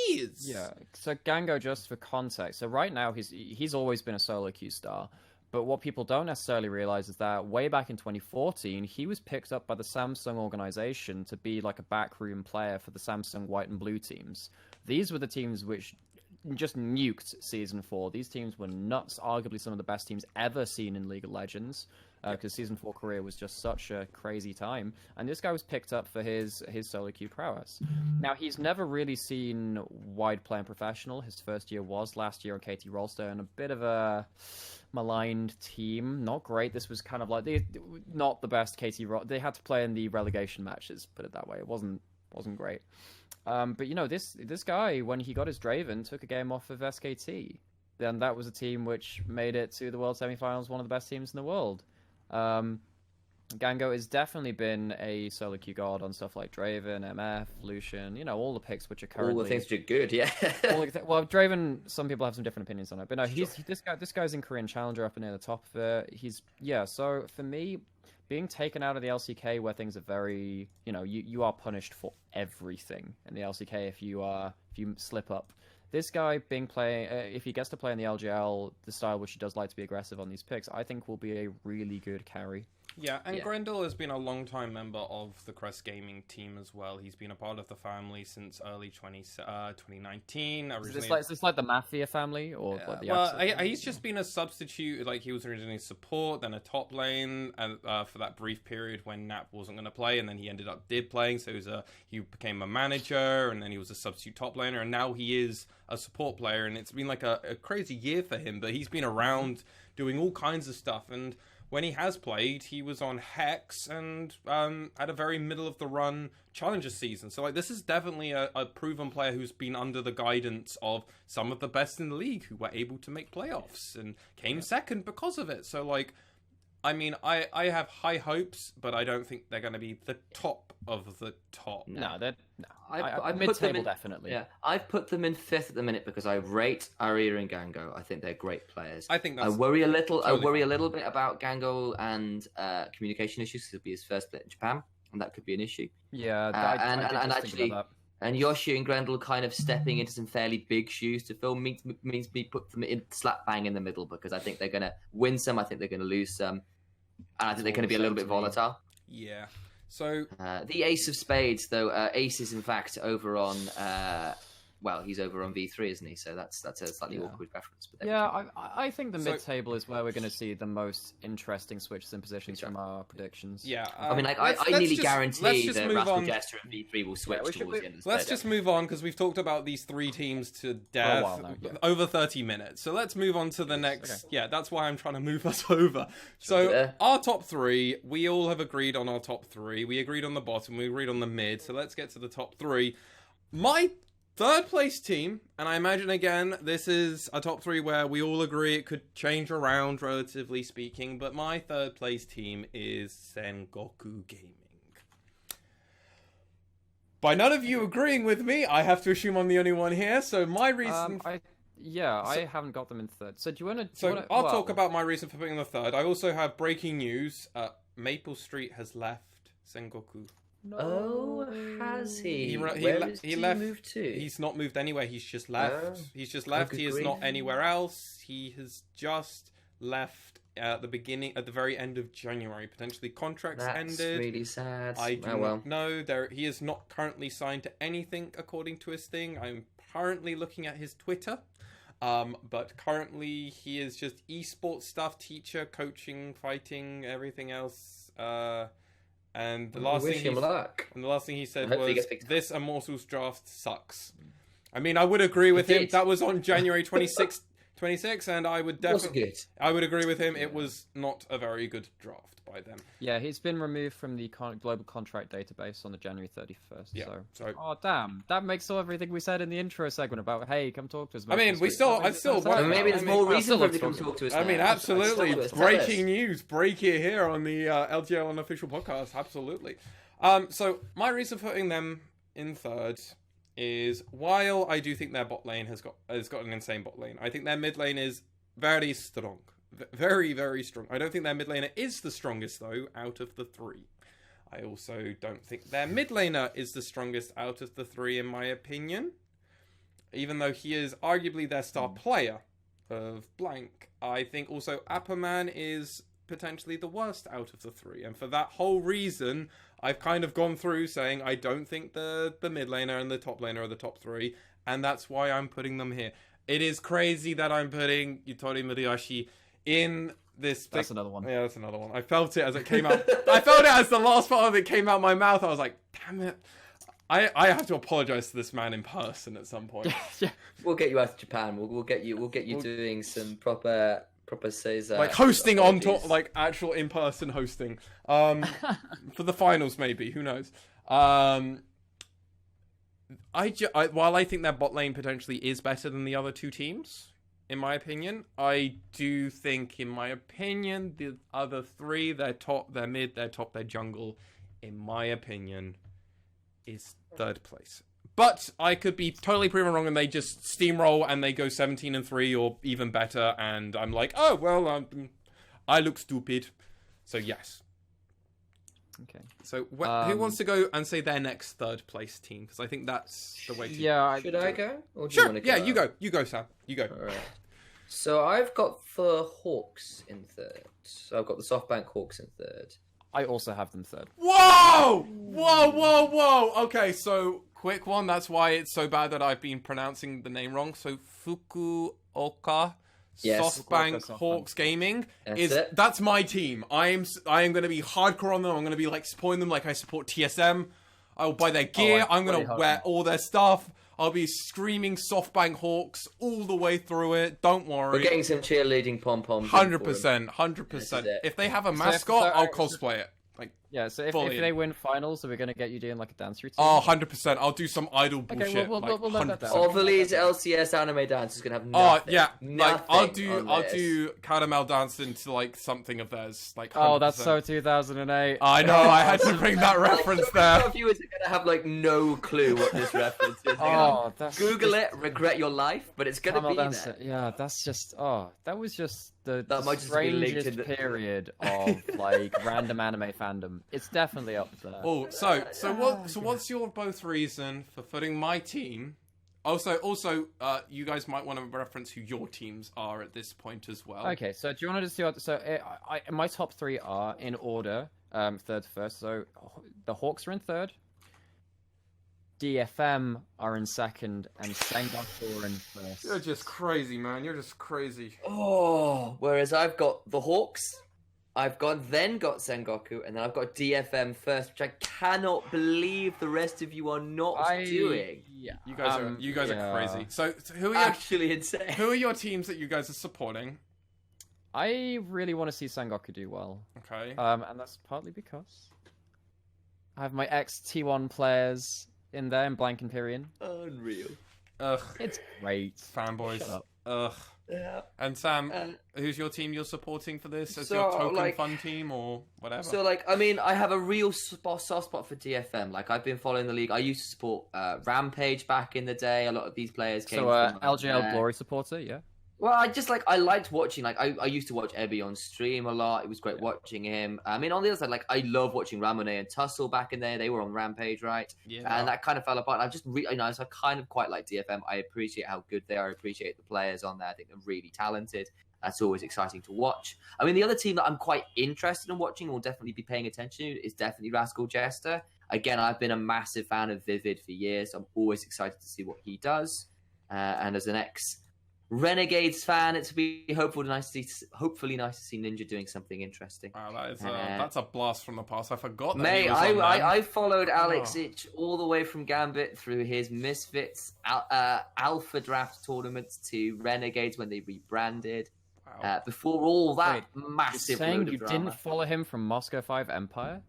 years. Yeah. So Gango, just for context, so right now he's always been a solo queue star. But what people don't necessarily realize is that way back in 2014, he was picked up by the Samsung organization to be like a backroom player for the Samsung White and Blue teams. These were the teams which just nuked Season 4. These teams were nuts, arguably some of the best teams ever seen in League of Legends, because Season 4 career was just such a crazy time. And this guy was picked up for his solo queue prowess. Now, he's never really seen wide play and professional. His first year was last year on KT Rolster, and a bit of a maligned team. Not great. This was kind of like not the best KT Rolster. They had to play in the relegation matches, put it that way. It wasn't great. But this guy, when he got his Draven, took a game off of SKT. Then that was a team which made it to the World Semifinals, one of the best teams in the world. Gango has definitely been a solo queue god on stuff like Draven, MF, Lucian, all the picks which are currently... All the things which are good, yeah. Well, Draven, some people have some different opinions on it. But no, this guy's in Korean Challenger up near the top of it. So for me, being taken out of the LCK where things are very, you are punished for everything in the LCK if you slip up. This guy if he gets to play in the LGL, the style which he does like to be aggressive on these picks, I think will be a really good carry. Yeah, and Yeah. Grendel has been a long-time member of the Crest Gaming team as well. He's been a part of the family since early 2019. Is this like the Mafia family or like the Yakuza? He's just been a substitute. Like, he was originally support, then a top lane, and for that brief period when Nap wasn't going to play, and then he did playing. So he became a manager, and then he was a substitute top laner, and now he is a support player. And it's been like a crazy year for him, but he's been around doing all kinds of stuff. And when he has played, he was on Hex and had a very middle-of-the-run Challenger season. So, like, this is definitely a proven player who's been under the guidance of some of the best in the league who were able to make playoffs and came second because of it. So, like, I mean, I have high hopes, but I don't think they're going to be the top of the top. No, they're no. I put them mid-table in, definitely. Yeah, I've put them in 5th at the minute because I rate Aria and Gango. I think they're great players. I think that's I worry a little. totally I worry fine. a little bit about Gango and communication issues. Because it'll be his first split in Japan, and that could be an issue. Yeah, and did just think actually, about and Yoshi and Grendel kind of stepping into some fairly big shoes to fill means me put them in slap bang in the middle because I think they're going to win some. I think they're going to lose some, and I think they're going to be a little bit volatile. Yeah. So The Ace of Spades, though, Ace is in fact over on. He's over on V3, isn't he? So that's a slightly awkward reference. But Yeah, I think the So- mid-table is where we're going to see the most interesting switches in positions from our predictions. yeah, I mean, like, I let's nearly just guarantee that move Rascal on. Jester and V3 will switch we should towards move- the end of the Let's split. just move on because we've talked about these three teams to death while now, yeah. over 30 minutes. So let's move on to the next. Yeah, that's why I'm trying to move us over. So Yeah. our top three, we all have agreed on our top three. We agreed on the bottom. We agreed on the mid. So let's get to the top three. My third place team, and I imagine again, this is a top three where we all agree it could change around, relatively speaking, but my third place team is Sengoku Gaming. By none of you agreeing with me, I have to assume I'm the only one here, so my reason... I haven't got them in third. So do you want to... So I'll talk about my reason for putting the third. I also have breaking news. Maple Street has left Sengoku. Oh, has he? Where has he left. moved to? He's not moved anywhere. He's just left. Oh. He's just left. good He is grief. not anywhere else. He has just left at the very end of January. Potentially contracts That's ended. really sad. I do Oh, well. not know. He is not currently signed to anything according to his thing. I'm currently looking at his Twitter. But currently he is just esports stuff, teacher, coaching, fighting, everything else. And the last wish thing him luck. and the last thing he said Hopefully he was, gets picked up. "This Immortals draft sucks." I mean, I would agree with him. did. That was on January 26th, 26, and I would Wasn't definitely, good. I would agree with him. It was not a very good draft by them. Yeah, he's been removed from the global contract database on the January 31st. Yeah, so- Oh, damn. That makes all everything we said in the intro segment about, hey, come talk to us. I mean, I still want Well, maybe there's I mean, more I'll reason still for him to look come talking. talk to us. I mean, now. absolutely. Tell us. Breaking news. Break it here on the LJL Unofficial Podcast. Absolutely. So my reason for putting them in third is while I do think their bot lane has got an insane bot lane, I think their mid lane is very strong. Very, very strong. I don't think their mid laner is the strongest, though, out of the three. I also don't think their mid laner is the strongest out of the three, in my opinion. Even though he is arguably their star player of blank. I think also Apperman is potentially the worst out of the three. And for that whole reason, I've kind of gone through saying I don't think the mid laner and the top laner are the top three. And that's why I'm putting them here. It is crazy that I'm putting Yutori Moriyashi in this... That's another one. Yeah, that's another one. I felt it as it came out. I felt it as the last part of it came out my mouth. I was like, damn it. I have to apologize to this man in person at some point. Yeah. We'll get you out to Japan. We'll get you doing some proper Caesar. Like hosting on top, apologies. like actual in-person hosting. For the finals, maybe. Who knows? While I think their bot lane potentially is better than the other two teams, in my opinion, I do think, in my opinion, the other three, their top, their mid, their top, their jungle, in my opinion, is third place. But I could be totally proven wrong and they just steamroll and they go 17-3 or even better. And I'm like, oh, well, I look stupid. So, yes. Okay. So, who wants to go and say their next third place team? Because I think that's the way to... Yeah. Should I go? Or do you Sure. wanna Yeah, go? you go. You go, Sam. You go. All right. So I've got the Hawks in third. Hawks. I've got the SoftBank Hawks in third. I also have them third. Whoa! Whoa! Okay, so quick one. That's why it's so bad that I've been pronouncing the name wrong. So Fukuoka Yes. SoftBank Fukuoka Hawks Gaming That's that's my team. I am going to be hardcore on them. I'm going to be like supporting them like I support TSM. I will buy their gear. I'm going to wear all their stuff. I'll be screaming SoftBank Hawks all the way through it. Don't worry. We're getting some cheerleading pom-poms. 100%. If they have a mascot, I'll cosplay it. Like, Yeah, so if fully they win finals, are we going to get you doing like a dance routine? oh, 100%. I'll do some idol bullshit. Okay, we'll like, let that 100%. down. Ovally's LCS anime dance is gonna have Oh nothing. yeah, like I'll Nothing do caramel dance into like something of theirs. Like 100%. Oh, that's so 2008. I know. I had to bring that reference there. Our viewers are gonna have like no clue what this reference is. They're gonna Oh, that's Google it, regret your life, but it's gonna Camel be Dancer. there. Yeah, that's just that was just the That might just be linked strangest in the- period of like random anime fandom. It's definitely up there. Oh, so what's your both reason for putting my team? Also, you guys might want to reference who your teams are at this point as well. Okay, so do you want to just do so? My top three are in order, third to first. So the Hawks are in third. DFM are in second, and Sengoku are in first. You're just crazy, man. You're just crazy. Oh, whereas I've got the Hawks, then got Sengoku, and then I've got DFM first, which I cannot believe the rest of you are not doing. Yeah, You guys are crazy. So who are Actually insane. who are your teams that you guys are supporting? I really want to see Sengoku do well. Okay. And that's partly because I have my ex T1 players in there in Blank Empyrean. Unreal. Ugh. It's great. Fanboys. Shut up. Ugh. Yeah. And Sam, who's your team you're supporting for this? As So, your token like- fun team or whatever? So, like, I mean, I have a real soft spot for DFM. Like, I've been following the league. I used to support Rampage back in the day. A lot of these players came So from LJL there. Glory supporter, yeah. Well, I liked watching. Like, I used to watch Ebby on stream a lot. It was great watching him. I mean, on the other side, like, I love watching Ramone and Tussle back in there. They were on Rampage, right? Yeah. And that kind of fell apart. I just, so I kind of quite like DFM. I appreciate how good they are. I appreciate the players on there. I think they're really talented. That's always exciting to watch. I mean, the other team that I'm quite interested in watching, will definitely be paying attention to, is definitely Rascal Jester. Again, I've been a massive fan of Vivid for years. I'm always excited to see what he does. And as an ex-Renegades fan, it's be hopefully nice to see Ninja doing something interesting. Wow, that is that's a blast from the past. I forgot that. Mate, he was on there. I followed Alex Itch all the way from Gambit through his Misfits Alpha Draft tournaments to Renegades when they rebranded. Wow. Before all that You're massive saying load of you drama. didn't follow him from Moscow 5 Empire?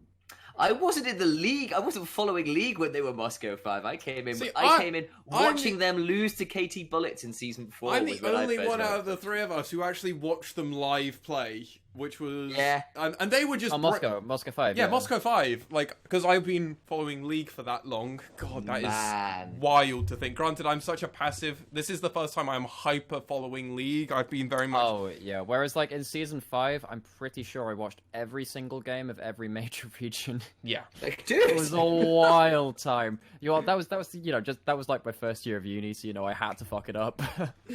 I wasn't in the league. I wasn't following league when they were Moscow 5. I came in. See, I came in watching them lose to KT Bullets in season 4. I'm was the when I only first one went. out of the three of us who actually watched them live play, which was Yeah. and they were just Moscow 5. Yeah, Moscow 5. Like, because I've been following League for that long. God, that is wild to think. Granted, I'm such a passive. This is the first time I'm hyper following League. I've been very much. Oh, yeah. Whereas, like, in Season 5, I'm pretty sure I watched every single game of every major region. Yeah. Like, dude. It was a wild time. That was that was like my first year of uni, so, I had to fuck it up.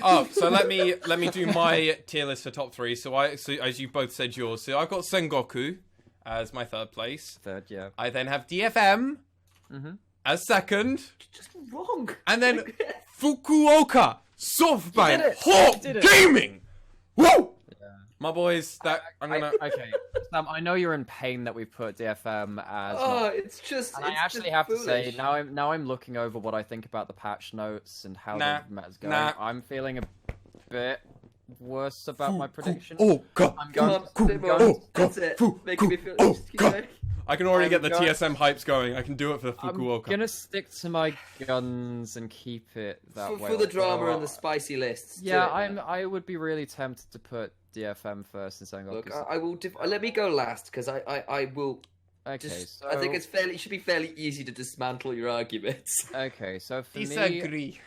Oh, so let me do my tier list for top three. So as you both said yours. So I've got Sengoku as my third place. Third, yeah. I then have DFM as second. Just wrong. And then Fukuoka SoftBank You Hawk did it. Gaming. Woo! My boys, I'm gonna. Okay, Sam, I know you're in pain that we put DFM as. Oh, it's just. And I actually have to say, now I'm looking over what I think about the patch notes and how the meta's going. I'm feeling a bit worse about my prediction. Oh god! I'm Come going. on, bit more. That's it. Making me feel. Just keep going. I can already I'm get the going- TSM hypes going. I can do it for Fukuoka. I'm gonna stick to my guns and keep it that way. For the drama although- and the spicy lists. Do Yeah, it, man. I would be really tempted to put DFM first and Sengoku. Look, I will. Let me go last because I will. Okay, Just, so I think it should be fairly easy to dismantle your arguments. okay, so for me, Disagree.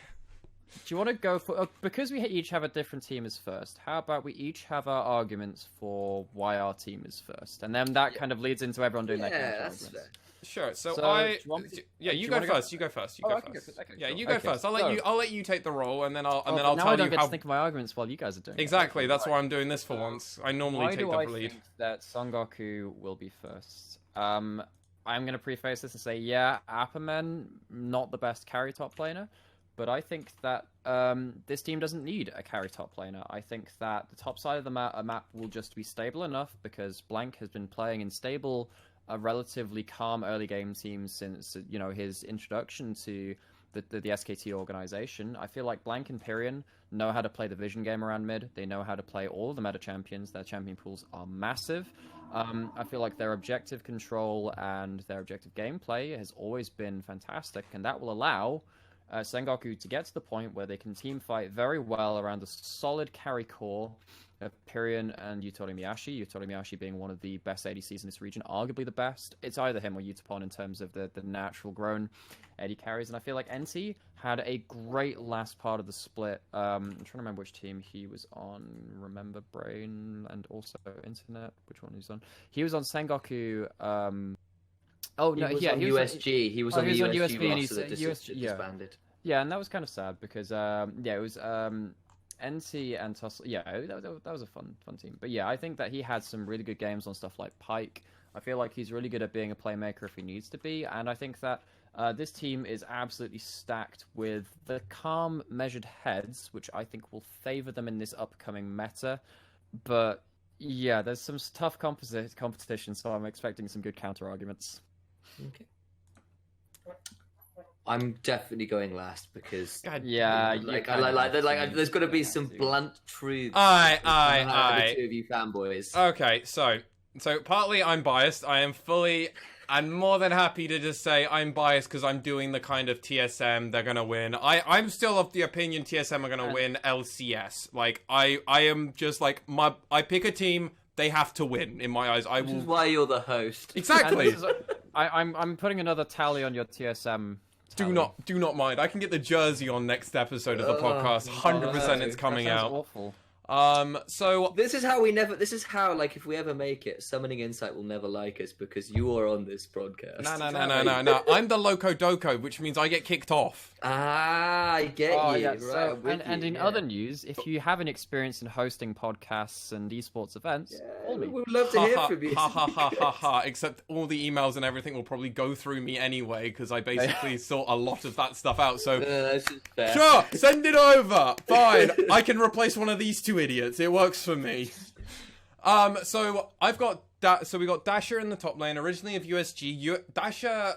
you want to go for because we each have a different team as first? How about we each have our arguments for why our team is first, and then that kind of leads into everyone doing their counter that's arguments. fair. Sure. So do I, you want me to- yeah, do you you go wanna go first. You go first. You Oh, go I can go first. first. Okay, Yeah, cool. you go Okay, first. I'll let you take the role, and then I'll now tell I don't you get how. to think of my arguments while you guys are doing it. Exactly. That's why I'm doing this for once. I normally Why take do the I lead. think that Son Goku will be first? I'm going to preface this and say, yeah, Apperman, not the best carry top laner, but I think that this team doesn't need a carry top laner. I think that the top side of the map will just be stable enough because Blank has been playing in stable, a relatively calm early game team since his introduction to the SKT organization. I feel like Blank and Pyrion know how to play the vision game around mid. They know how to play all of the meta champions. Their champion pools are massive. I feel like their objective control and their objective gameplay has always been fantastic, and that will allow Sengoku to get to the point where they can team fight very well around a solid carry core of Pyrion and Yutori Miyashi. Yutori Miyashi being one of the best ADCs in this region, arguably the best. It's either him or Yutapon in terms of the natural grown AD carries, and I feel like NT had a great last part of the split. I'm trying to remember which team he was on. Remember Brain and also Internet. Which one he was on? He was on Sengoku. Oh no, He was yeah, on he was USG. He was on the USG and roster that disbanded. Yeah, and that was kind of sad because it was NT and Tussle. Yeah, that was a fun team. But yeah, I think that he had some really good games on stuff like Pyke. I feel like he's really good at being a playmaker if he needs to be, and I think that this team is absolutely stacked with the calm, measured heads, which I think will favor them in this upcoming meta. But yeah, there's some tough competition, so I'm expecting some good counter arguments. Okay. I'm definitely going last because yeah, there's got to be some blunt truths. Aye. The two of you fanboys. Okay, so partly I'm biased. I'm more than happy to just say I'm biased because I'm doing the kind of TSM they're gonna win. I'm still of the opinion TSM are gonna win LCS. Like I am just like I pick a team, they have to win in my eyes. Which is why you're the host. Exactly. I'm putting another tally on your TSM. Do not mind. I can get the jersey on next episode of the podcast. 100% it's coming out. Awful. So this is how like if we ever make it, Summoning Insight will never like us because you are on this broadcast. No. I'm the Loco Doco, which means I get kicked off. I get you. Yeah, right, and in other news, if you have an experience in hosting podcasts and esports events, call me. We would love to hear from you. Ha. Except all the emails and everything will probably go through me anyway because I basically sort a lot of that stuff out. So that's just fair. sure, send it over. Fine, I can replace one of these two idiots. It works for me. So I've got so we got Dasher in the top lane, originally of USG. Dasher,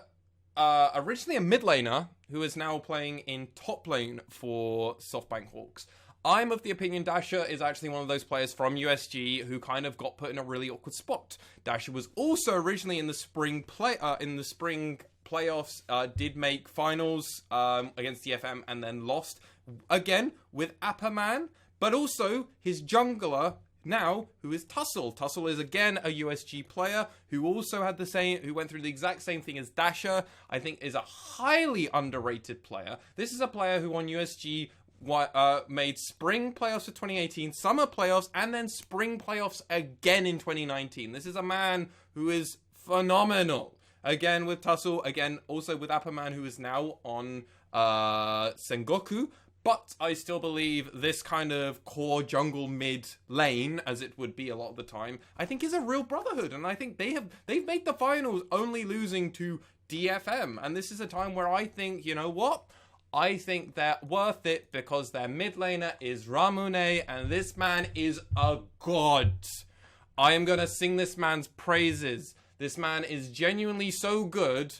originally a mid laner who is now playing in top lane for SoftBank Hawks. I'm of the opinion Dasher is actually one of those players from USG who kind of got put in a really awkward spot. Dasher was also originally in the spring playoffs, did make finals against the FM and then lost again with Apperman. But also his jungler now, who is Tussle. Tussle is again a USG player who also had who went through the exact same thing as Dasher. I think is a highly underrated player. This is a player who on USG made spring playoffs for 2018, summer playoffs, and then spring playoffs again in 2019. This is a man who is phenomenal. Again with Tussle, again also with Apperman, who is now on Sengoku. But I still believe this kind of core jungle mid lane, as it would be a lot of the time, I think is a real brotherhood. And I think they've made the finals only losing to DFM. And this is a time where I think, you know what? I think they're worth it because their mid laner is Ramune and this man is a god. I am going to sing this man's praises. This man is genuinely so good.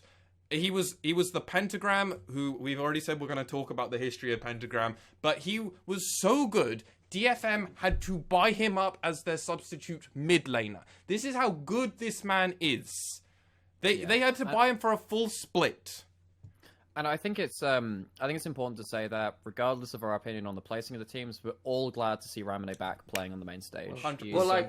He was the Pentagram, who we've already said we're going to talk about the history of Pentagram, but he was so good, DFM had to buy him up as their substitute mid laner. This is how good this man is. They had to buy him for a full split. And I think it's important to say that regardless of our opinion on the placing of the teams, we're all glad to see Ramune back playing on the main stage. Well,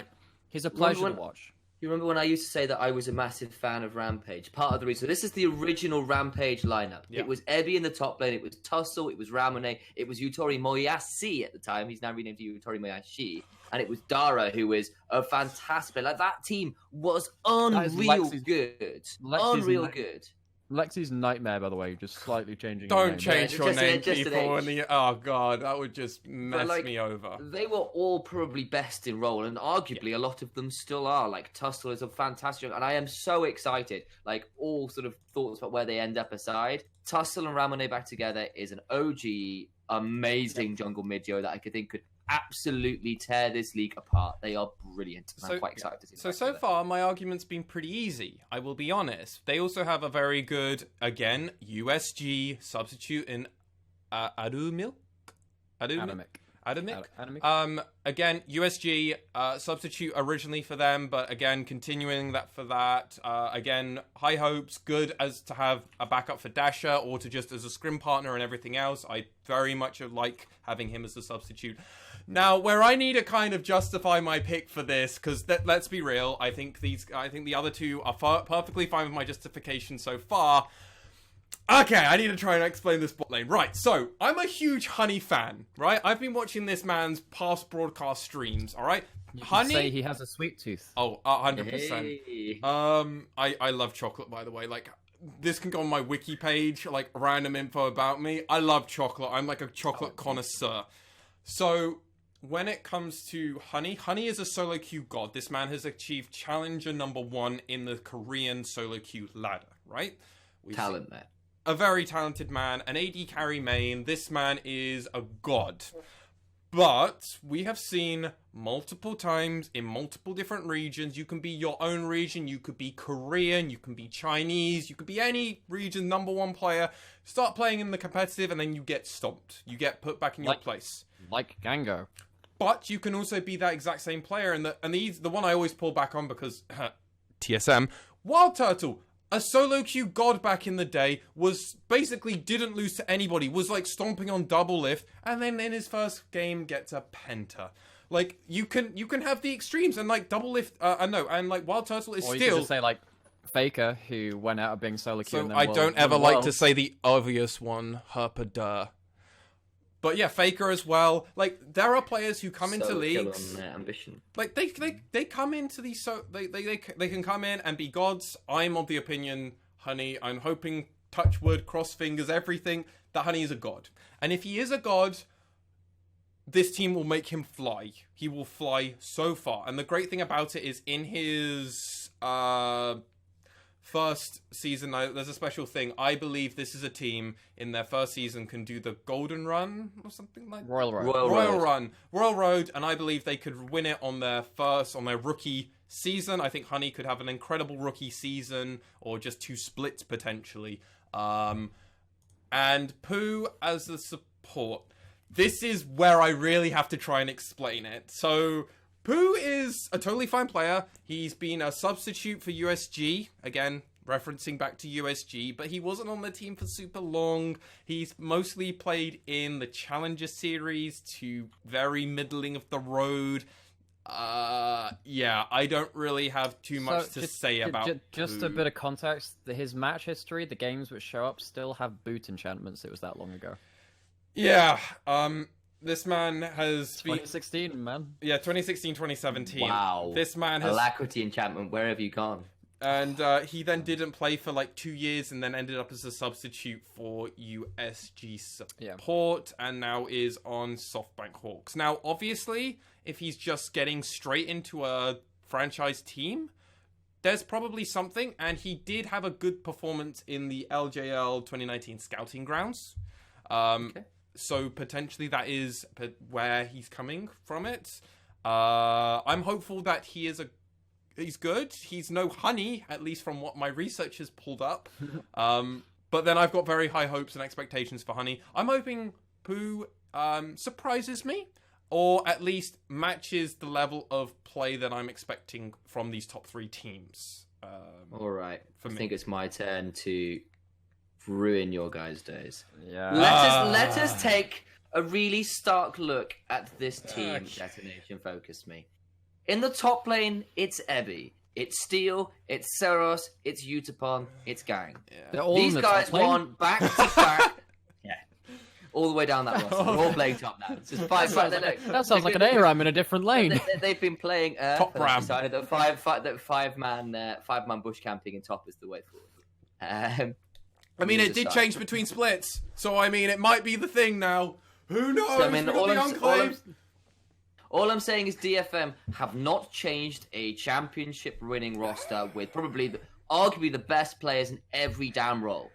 he's a pleasure to watch. You remember when I used to say that I was a massive fan of Rampage? Part of the reason. This is the original Rampage lineup. Yeah. It was Ebi in the top lane. It was Tussle. It was Ramone. It was Yutori Moyashi at the time. He's now renamed to Yutori Moyashi. And it was Dara, who is a fantastic player. Like, that team was unreal good. Unreal good. Lexi's Nightmare, by the way, just slightly changing. Don't change your name, just an people. H. Oh god, that would just mess like, me over. They were all probably best in role, and arguably a lot of them still are. Like, Tussle is a fantastic, and I am so excited. Like, all sort of thoughts about where they end up aside, Tussle and Ramone back together is an OG, amazing jungle mid-yo that I could think could absolutely tear this league apart. They are brilliant. And I'm quite excited to see them. So far, my argument's been pretty easy. I will be honest. They also have a very good, again, USG substitute in Adumilk. Again, USG substitute originally for them, but again, continuing that for that. Again, high hopes, good as to have a backup for Dasher or to just as a scrim partner and everything else. I very much like having him as a substitute. Now, where I need to kind of justify my pick for this, because let's be real, I think the other two are perfectly fine with my justification so far. Okay, I need to try and explain this bot lane. Right, so, I'm a huge Honey fan, right? I've been watching this man's past broadcast streams, alright? Honey, say he has a sweet tooth. Oh, 100%. Hey. I love chocolate, by the way. Like, this can go on my wiki page, like, random info about me. I love chocolate. I'm like a chocolate connoisseur. So, when it comes to Honey is a solo queue god. This man has achieved challenger #1 in the Korean solo queue ladder, right? Talent there. A very talented man, an AD carry main. This man is a god. But we have seen multiple times in multiple different regions. You can be your own region. You could be Korean. You can be Chinese. You could be any region #1 player. Start playing in the competitive and then you get stomped. You get put back in your place. Like Gango. But you can also be that exact same player. And the one I always pull back on because TSM, Wild Turtle, a solo queue god back in the day, was basically didn't lose to anybody, was like stomping on double lift, and then in his first game gets a penta. Like, you can have the extremes, and like double lift, and like Wild Turtle is or you still. Could just say like Faker, who went out of being solo queue. So and then I don't ever won like Worlds. to say the obvious one, Herpa. But yeah, Faker as well. Like, there are players who come into leagues. On their ambition. Like they come into these, so they can come in and be gods. I'm of the opinion, Honey, I'm hoping, touch wood, cross fingers, everything, that Honey is a god. And if he is a god, this team will make him fly. He will fly so far. And the great thing about it is in his first season, there's a special thing. I believe this is a team in their first season can do the Golden Run or something like Royal Road. Royal Road, and I believe they could win it on their rookie season. I think Honey could have an incredible rookie season, or just 2 splits potentially. And Pooh as the support. This is where I really have to try and explain it. So, Pooh is a totally fine player. He's been a substitute for USG. Again, referencing back to USG. But he wasn't on the team for super long. He's mostly played in the Challenger Series to very middling of the road. Yeah, I don't really have too much to say about just Pooh. a bit of context. His match history, the games which show up, still have boot enchantments. It was that long ago. Yeah, this man has 2016, man. Yeah, 2016, 2017. Wow. This man has... Alacrity enchantment, where have you gone? And he then didn't play for like 2 years and then ended up as a substitute for USG support and now is on SoftBank Hawks. Now, obviously, if he's just getting straight into a franchise team, there's probably something, and he did have a good performance in the LJL 2019 Scouting Grounds. Okay. So potentially that is where he's coming from it. I'm hopeful that he's good. He's no Honey, at least from what my research has pulled up. But then I've got very high hopes and expectations for Honey. I'm hoping Pooh surprises me, or at least matches the level of play that I'm expecting from these top 3 teams. All right. I think it's my turn to ruin your guys' days. Yeah. Let us take a really stark look at this team. Okay. Detonation, FocusMe. In the top lane, it's Ebi. It's Steel, it's Seros, it's Utapon, it's Gang. They're all These in the guys top lane. won back to back. Yeah. All the way down that roster. They're all playing top now. It's just five. That sounds like an ARAM in a different lane. They've been playing Top ram. decided that five man bush camping in top is the way forward. I mean, it did change between splits, so I mean, it might be the thing now. Who knows? So, I mean, We got the Enclave. all I'm saying is DFM have not changed a championship winning roster with probably arguably the best players in every damn role.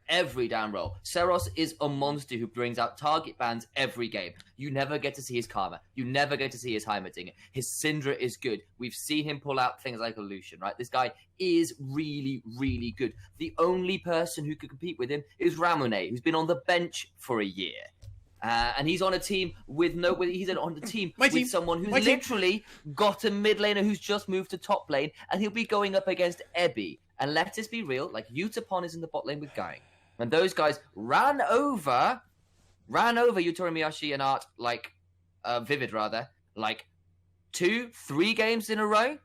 Every damn role. Seros is a monster who brings out target bans every game. You never get to see his Karma. You never get to see his Heimerdinger. His Syndra is good. We've seen him pull out things like Illusion, right? This guy is really, really good. The only person who could compete with him is Ramone, who's been on the bench for a year. And he's on a team with someone who's literally got a mid laner who's just moved to top lane, and he'll be going up against Ebby. And let us be real, like Utapon is in the bot lane with Gang. And those guys ran over Yutori Miyashi and Art, like, Vivid rather, like 2-3 games in a row.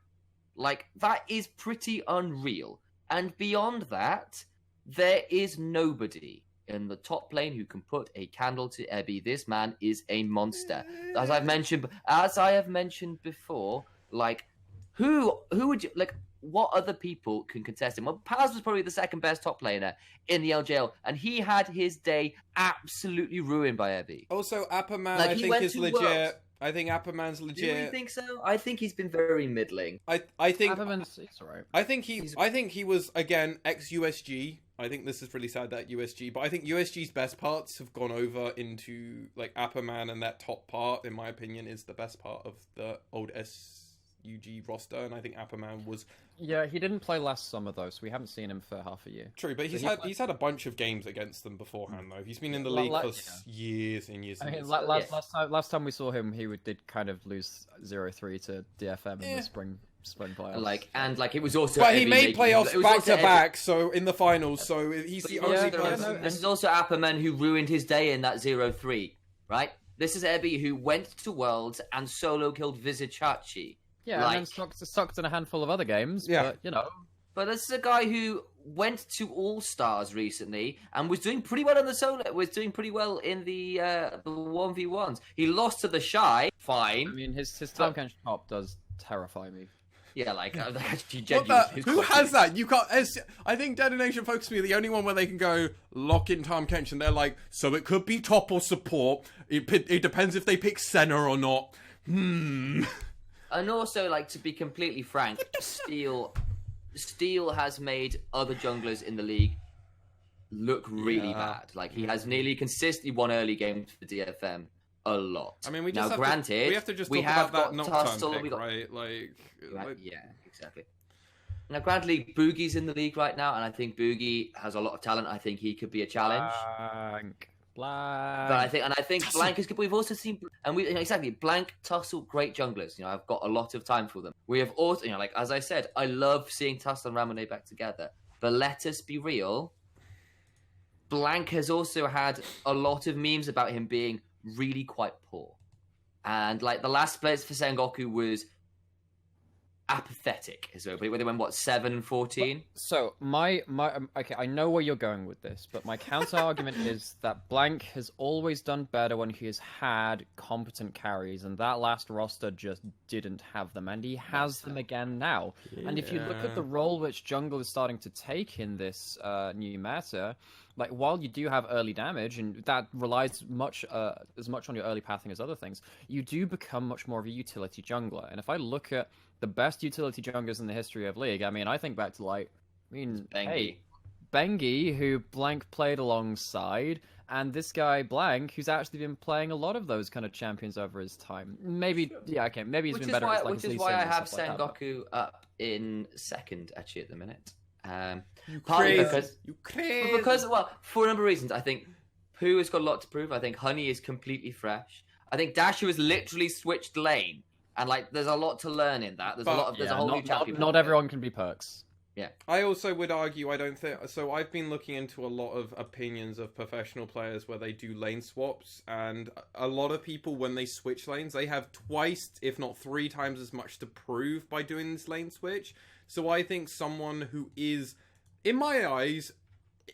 Like, that is pretty unreal. And beyond that, there is nobody in the top lane who can put a candle to Ebby. This man is a monster. As I have mentioned before, like, who would you, like, what other people can contest him? Well, Paz was probably the second best top laner in the LJL, and he had his day absolutely ruined by Ebby. Also, Apperman, Like, I he think, went is to legit. Worlds. I think Apperman's legit. Do you really think so? I think he's been very middling. I think It's alright. I think he was again ex USG. I think this is really sad that USG, but I think USG's best parts have gone over into like Apperman, and that top part, in my opinion, is the best part of the old SUG roster, and I think Apperman was. Yeah, he didn't play last summer though, so we haven't seen him for half a year. True, but he's had a bunch of games against them beforehand though. He's been in the league for years and years. I And mean, years. last time we saw him, he did kind of lose 0-3 to DFM in the spring playoffs. Like it was also. But he Ebby made making- playoffs it was back also to Ebby- back, so in the finals. So he's the only person. This is also Apperman who ruined his day in that 0-3, right? This is Ebby who went to Worlds and solo killed Vizichachi. Yeah, like, and then sucked in a handful of other games. Yeah. But, you know. But this is a guy who went to All Stars recently and was doing pretty well on the solo. Was doing pretty well in the 1v1s. He lost to the Shy. Fine. I mean, his Time Catch top does terrify me. Yeah, like actually, Who has that? You can't. I think DetonatioN FocusMe are the only one where they can go lock in Tom Kench, and they're like, so it could be top or support. It depends if they pick Senna or not. And also, like, to be completely frank, Steel has made other junglers in the league look really bad. Like, he has nearly consistently won early games for DFM a lot. I mean, we have to just talk about that Nocturne pick, got... right? Yeah, exactly. Now, granted, Boogie's in the league right now, and I think Boogie has a lot of talent. I think he could be a challenge. Blank. But I think Blank is good. But we've also seen, Blank, Tussle, great junglers. You know, I've got a lot of time for them. We have also, you know, like as I said, I love seeing Tussle and Ramone back together. But let us be real. Blank has also had a lot of memes about him being really quite poor, and like the last place for Sengoku was apathetic, as well. They went 7-14. So my okay, I know where you're going with this, but my counter argument is that Blank has always done better when he has had competent carries, and that last roster just didn't have them, and he has them again now. Yeah. And if you look at the role which jungle is starting to take in this new meta, like while you do have early damage, and that relies as much on your early pathing as other things, you do become much more of a utility jungler. And if I look at the best utility junglers in the history of League, I mean, I think back to Bengi, who Blank played alongside, and this guy Blank, who's actually been playing a lot of those kind of champions over his time. Maybe he's been better. Which is why I have Sengoku up in second actually at the minute. Because for a number of reasons. I think Pooh has got a lot to prove. I think Honey is completely fresh. I think Dashu has literally switched lane, and like there's a lot to learn in that. There's a whole new champion. Not everyone can be Perks. Yeah. I also would argue, I don't think so. I've been looking into a lot of opinions of professional players where they do lane swaps, and a lot of people, when they switch lanes, they have twice, if not 3 times as much to prove by doing this lane switch. So I think someone who is, in my eyes,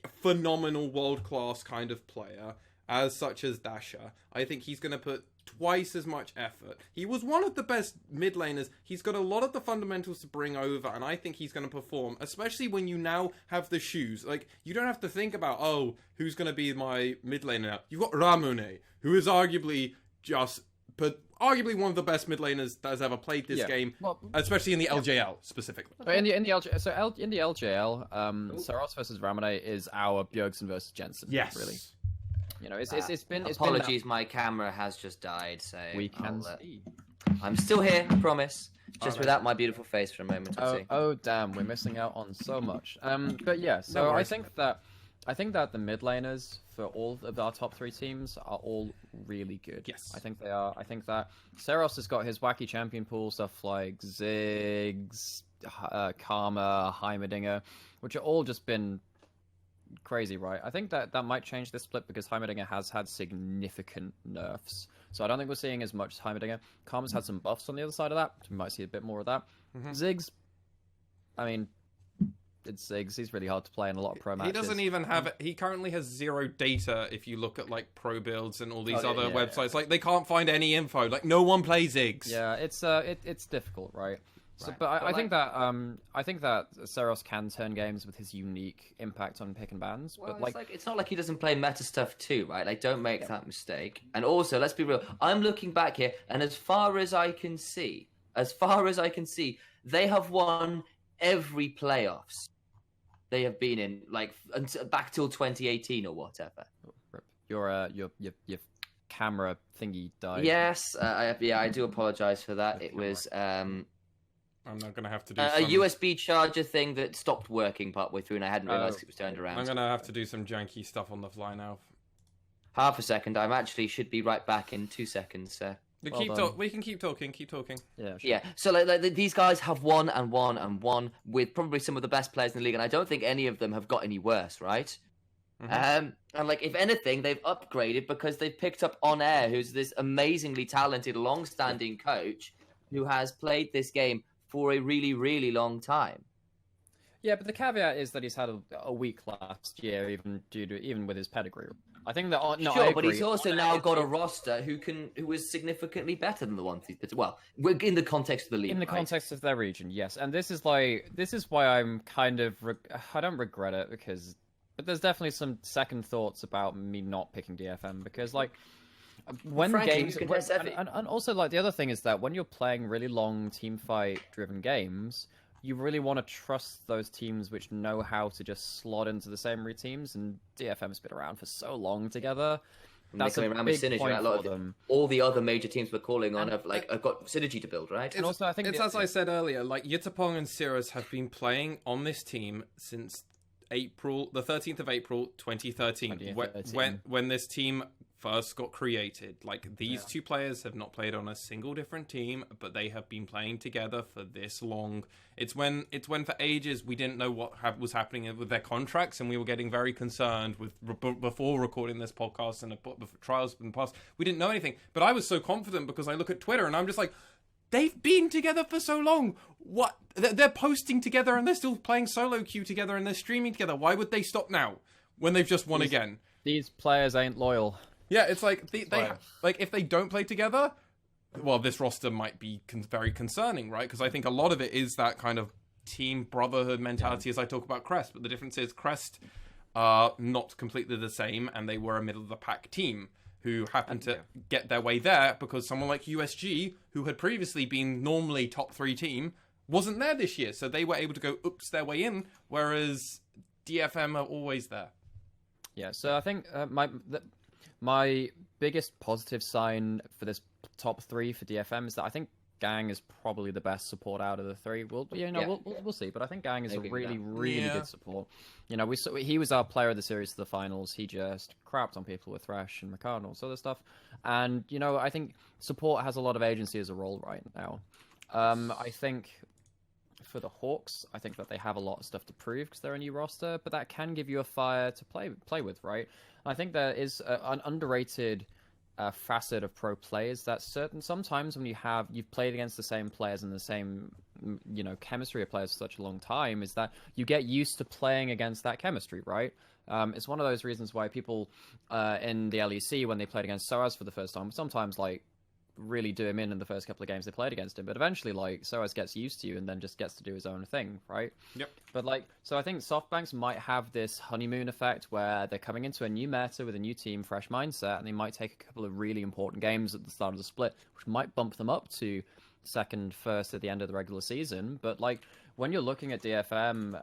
a phenomenal world-class kind of player, as such as Dasher, I think he's going to put twice as much effort. He was one of the best mid laners. He's got a lot of the fundamentals to bring over, and I think he's going to perform, especially when you now have the shoes. Like, you don't have to think about, oh, who's going to be my mid laner now. You've got Ramune, who is arguably one of the best mid laners that has ever played this game, especially in the LJL specifically. In the LJL, Saros versus Ramune is our Bjergsen versus Jensen. Yes, really. You know, it's been. Apologies, my camera has just died, so we can see. I'm still here, I promise. Just without my beautiful face for a moment or two. Oh damn, we're missing out on so much. But yeah, so I think that the mid laners for all of our top 3 teams are all really good. Yes, I think they are. I think that Saros has got his wacky champion pool, stuff like Ziggs, Karma, Heimerdinger, which are all just been crazy, right? I think that might change this split because Heimerdinger has had significant nerfs. So I don't think we're seeing as much Heimerdinger. Karma's had some buffs on the other side of that. So we might see a bit more of that. Ziggs, I mean, it's Ziggs. He's really hard to play in a lot of pro matches. He doesn't even have it. He currently has 0 data if you look at like pro builds and all these other websites. Like, they can't find any info. Like, no one plays Ziggs. Yeah, it's difficult, right? So, but I think that Saros can turn games with his unique impact on pick and bans. Well, but it's not like he doesn't play meta stuff too, right? Like, don't make that mistake. And also, let's be real. I'm looking back here, and as far as I can see, they have won every playoffs they have been in, like back till 2018 or whatever. Your camera thingy died. Yes, I do apologize for that. It was I'm not going to have to do a USB charger thing that stopped working partway through, and I hadn't realized it was turned around. I'm going to have to do some janky stuff on the fly now. Half a second. I should be right back in 2 seconds, sir. We can keep talking. Yeah, sure. Yeah. So like these guys have won and won and won with probably some of the best players in the league, and I don't think any of them have got any worse, right? And like, if anything, they've upgraded because they've picked up On Air, who's this amazingly talented, long-standing coach who has played this game for a really, really long time. Yeah, but the caveat is that he's had a week last year, even with his pedigree. I think that but he's also now got a roster who is significantly better than the ones he's put. Well, in the context of the league, in the context of their region, yes. And this is why I'm kind of I don't regret it but there's definitely some second thoughts about me not picking DFM because like. And also, like, the other thing is that when you're playing really long team fight driven games, you really want to trust those teams which know how to just slot into the same routines, and DFM's been around for so long together. That's a big point for them. All the other major teams we're calling on have got synergy to build, right? And also, I think it's as I said earlier, like, Yutapong and Cirrus have been playing on this team since the 13th of April 2013. When this team first got created. Like, these two players have not played on a single different team, but they have been playing together for this long. It's when for ages we didn't know what was happening with their contracts, and we were getting very concerned before recording this podcast and the trials in the past. We didn't know anything, but I was so confident because I look at Twitter and I'm just like, they've been together for so long. What? They're posting together and they're still playing solo queue together and they're streaming together. Why would they stop now when they've just won again? These players ain't loyal. Yeah, it's like if they don't play together, well, this roster might be very concerning, right? Because I think a lot of it is that kind of team brotherhood mentality as I talk about Crest. But the difference is Crest are not completely the same, and they were a middle-of-the-pack team who happened to get their way there because someone like USG, who had previously been normally top 3 team, wasn't there this year. So they were able to go oops their way in, whereas DFM are always there. Yeah, so I think my biggest positive sign for this top 3 for DFM is that I think Gang is probably the best support out of the 3. We'll see, but I think Gang is a really good support. You know, he was our player of the series to the finals. He just crapped on people with Thresh and Ricard and all this other stuff. And, you know, I think support has a lot of agency as a role right now. I think for the Hawks, I think that they have a lot of stuff to prove because they're a new roster, but that can give you a fire to play with, right? I think there is an underrated facet of pro play is that sometimes when you've played against the same players and the same chemistry of players for such a long time, is that you get used to playing against that chemistry, right? It's one of those reasons why people in the LEC, when they played against SOAS for the first time, sometimes like really do him in the first couple of games they played against him, but eventually like SOAS gets used to you and then just gets to do his own thing, right? Yep. But like, so I think SoftBanks might have this honeymoon effect where they're coming into a new meta with a new team, fresh mindset, and they might take a couple of really important games at the start of the split, which might bump them up to second, first at the end of the regular season. But like, when you're looking at DFM,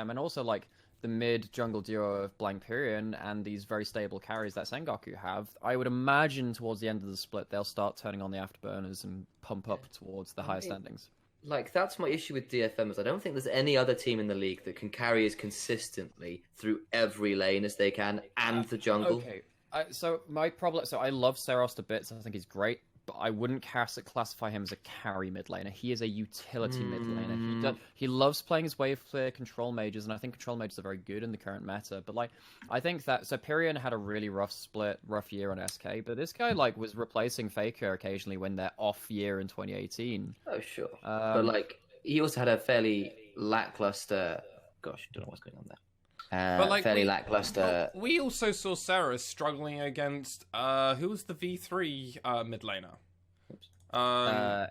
and also like the mid-jungle duo of Blankpyrion and these very stable carries that Sengoku have, I would imagine towards the end of the split, they'll start turning on the afterburners and pump up towards the higher standings. Like, that's my issue with DFM, is I don't think there's any other team in the league that can carry as consistently through every lane as they can, and the jungle. Okay, so I love Seros to bits, I think he's great, but I wouldn't classify him as a carry mid laner. He is a utility mid laner. He loves playing his wave clear control mages, and I think control mages are very good in the current meta. But like, I think that Pyrion had a really rough year on SK, but this guy like was replacing Faker occasionally when they're off year in 2018. Oh sure, but like he also had a fairly lackluster. Gosh, don't know what's going on there. But like fairly lackluster. We also saw Sarah struggling against who was the V3 mid laner?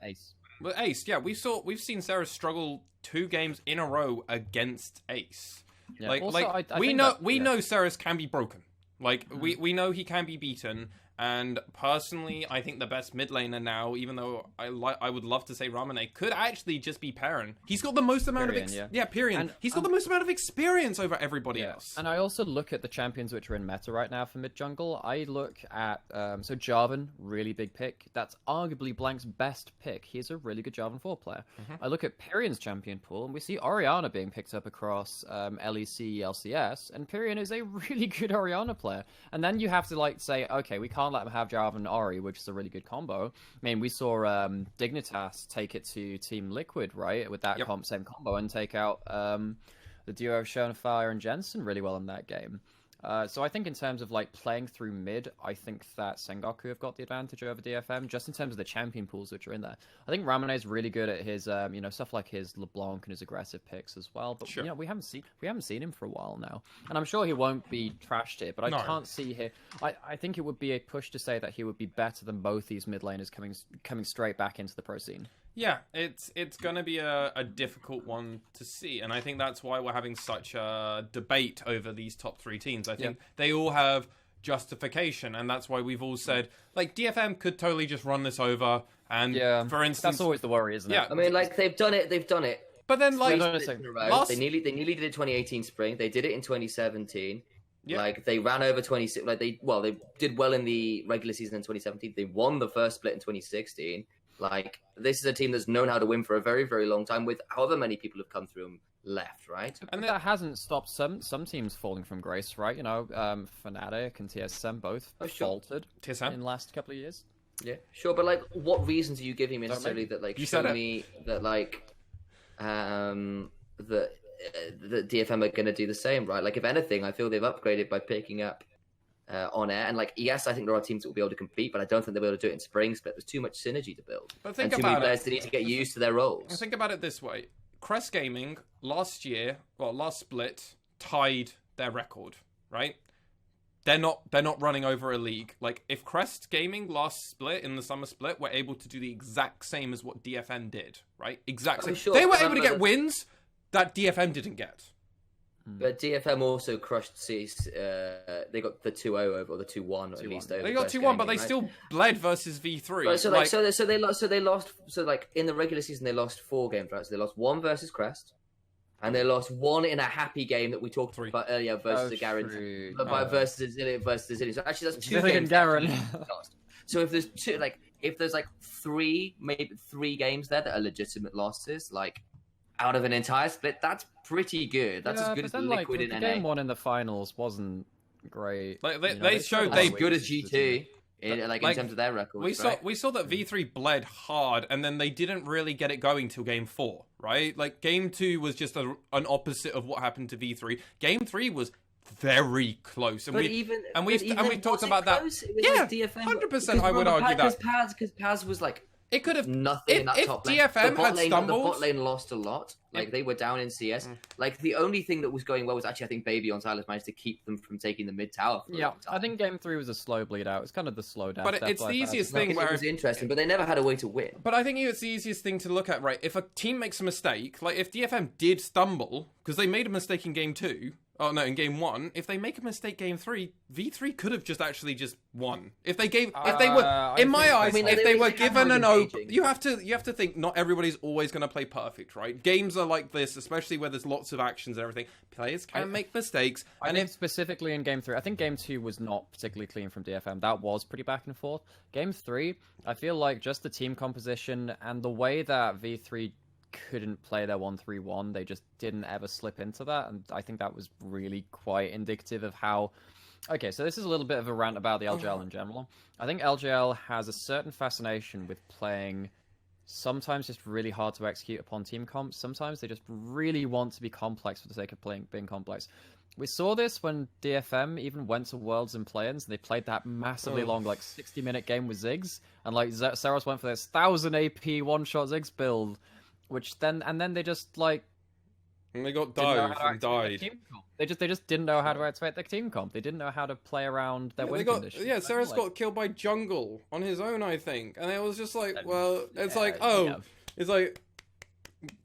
Ace. Well, Ace. Yeah, we've seen Sarah struggle 2 games in a row against Ace. Yeah. Like, also, like we know Sarah's can be broken. Like we know he can be beaten. And personally, I think the best mid laner now, even though I would love to say Ramune, could actually just be Perrin. He's got the most amount of Pyrion. He's got the most amount of experience over everybody else. And I also look at the champions which are in meta right now for mid jungle. I look at so Jarvan, really big pick. That's arguably Blank's best pick. He's a really good Jarvan 4 player. I look at Pyrion's champion pool, and we see Orianna being picked up across LEC, LCS, and Pyrion is a really good Orianna player. And then you have to like say, okay, we can't let them have Jarvan and Ori, which is a really good combo. I mean, we saw Dignitas take it to Team Liquid, right, with that same combo, and take out the duo of Schonefire and Jensen really well in that game. So I think in terms of like playing through mid, I think that Sengoku have got the advantage over DFM, just in terms of the champion pools which are in there. I think Ramune is really good at his stuff like his LeBlanc and his aggressive picks as well. But we haven't seen him for a while now, and I'm sure he won't be trashed here. But I can't see here. I think it would be a push to say that he would be better than both these mid laners coming straight back into the pro scene. Yeah, it's going to be a difficult one to see, and I think that's why we're having such a debate over these top 3 teams. I think they all have justification, and that's why we've all said, like, DFM could totally just run this over, and for instance... That's always the worry, isn't it? I mean, like, they've done it. But then, like... They nearly did it 2018 spring, they did it in 2017... Yeah. Like, they ran over 26... Like, they did well in the regular season in 2017. They won the first split in 2016. Like, this is a team that's known how to win for a very, very long time with however many people have come through and left, right? And that hasn't stopped some teams falling from grace, right? You know, Fnatic and TSM both faltered in the last couple of years. Yeah, sure, but, like, what reasons are you giving me necessarily that, like, show me that, like, that DFM are going to do the same, right? Like, if anything, I feel they've upgraded by picking up on air, and like, yes, I think there are teams that will be able to compete, but I don't think they'll be able to do it in spring split. There's too much synergy to build, but think and too many players that need to get used to their roles. Think about it this way: Crest Gaming last split tied their record, right? They're not running over a league. Like, if Crest Gaming last split in the summer split were able to do the exact same as what DFM did, right? Exactly. Sure, they were able to get wins that DFM didn't get. But DFM also crushed C's. They got the 2-0 over, or the 2-1 at least. Over they got 2-1, but they still bled versus V3. Right, so they lost. So like in the regular season, they lost 4 games. Right, so they lost 1 versus Crest, and they lost 1 in a happy game that we talked about earlier versus a Garen, versus Azilian. So actually, that's 2 games. Garen. So if there's 3 games there that are legitimate losses, like, out of an entire split, that's pretty good. That's as good as Liquid in NA. Game 1 in the finals wasn't great. Like, they showed they good as G2 in terms of their record. We saw that V3 bled hard, and then they didn't really get it going till game 4, right? Like, game 2 was just an opposite of what happened to V3. Game 3 was very close. And we've talked about that. Yeah, DFM. 100%. I would argue that because Paz was like. It could have nothing in that top lane. DFM had stumbled. The bot lane lost a lot. Like they were down in CS. Like the only thing that was going well was actually I think Baby on Silas managed to keep them from taking the mid tower. I think game 3 was a slow bleed out. It's kind of the slow down. But it's the easiest thing where it was interesting, but they never had a way to win. But I think it's the easiest thing to look at, right? If a team makes a mistake, like if DFM did stumble because they made a mistake in game 2. Oh no, in game 1, if they make a mistake game 3, V3 could have just won. If they were, in my eyes, if they were given an open, you have to think not everybody's always going to play perfect, right? Games are like this, especially where there's lots of actions and everything. Players can make mistakes. And specifically in game 3, I think game 2 was not particularly clean from DFM. That was pretty back and forth. Game 3, I feel like just the team composition and the way that V3 couldn't play their 1-3-1. They just didn't ever slip into that, and I think that was really quite indicative of how... Okay, so this is a little bit of a rant about the LJL in general. I think LJL has a certain fascination with playing sometimes just really hard to execute upon team comps. Sometimes they just really want to be complex for the sake of being complex. We saw this when DFM even went to Worlds and Play-ins, and they played that massively long, like 60-minute game with Ziggs, and like Seros went for this 1000 AP one-shot Ziggs build, which then they just like and they got dived and died. They just didn't know how to activate their team comp. They didn't know how to play around their win conditions. Yeah, Seros got killed by jungle on his own, I think, and it was just like, it's like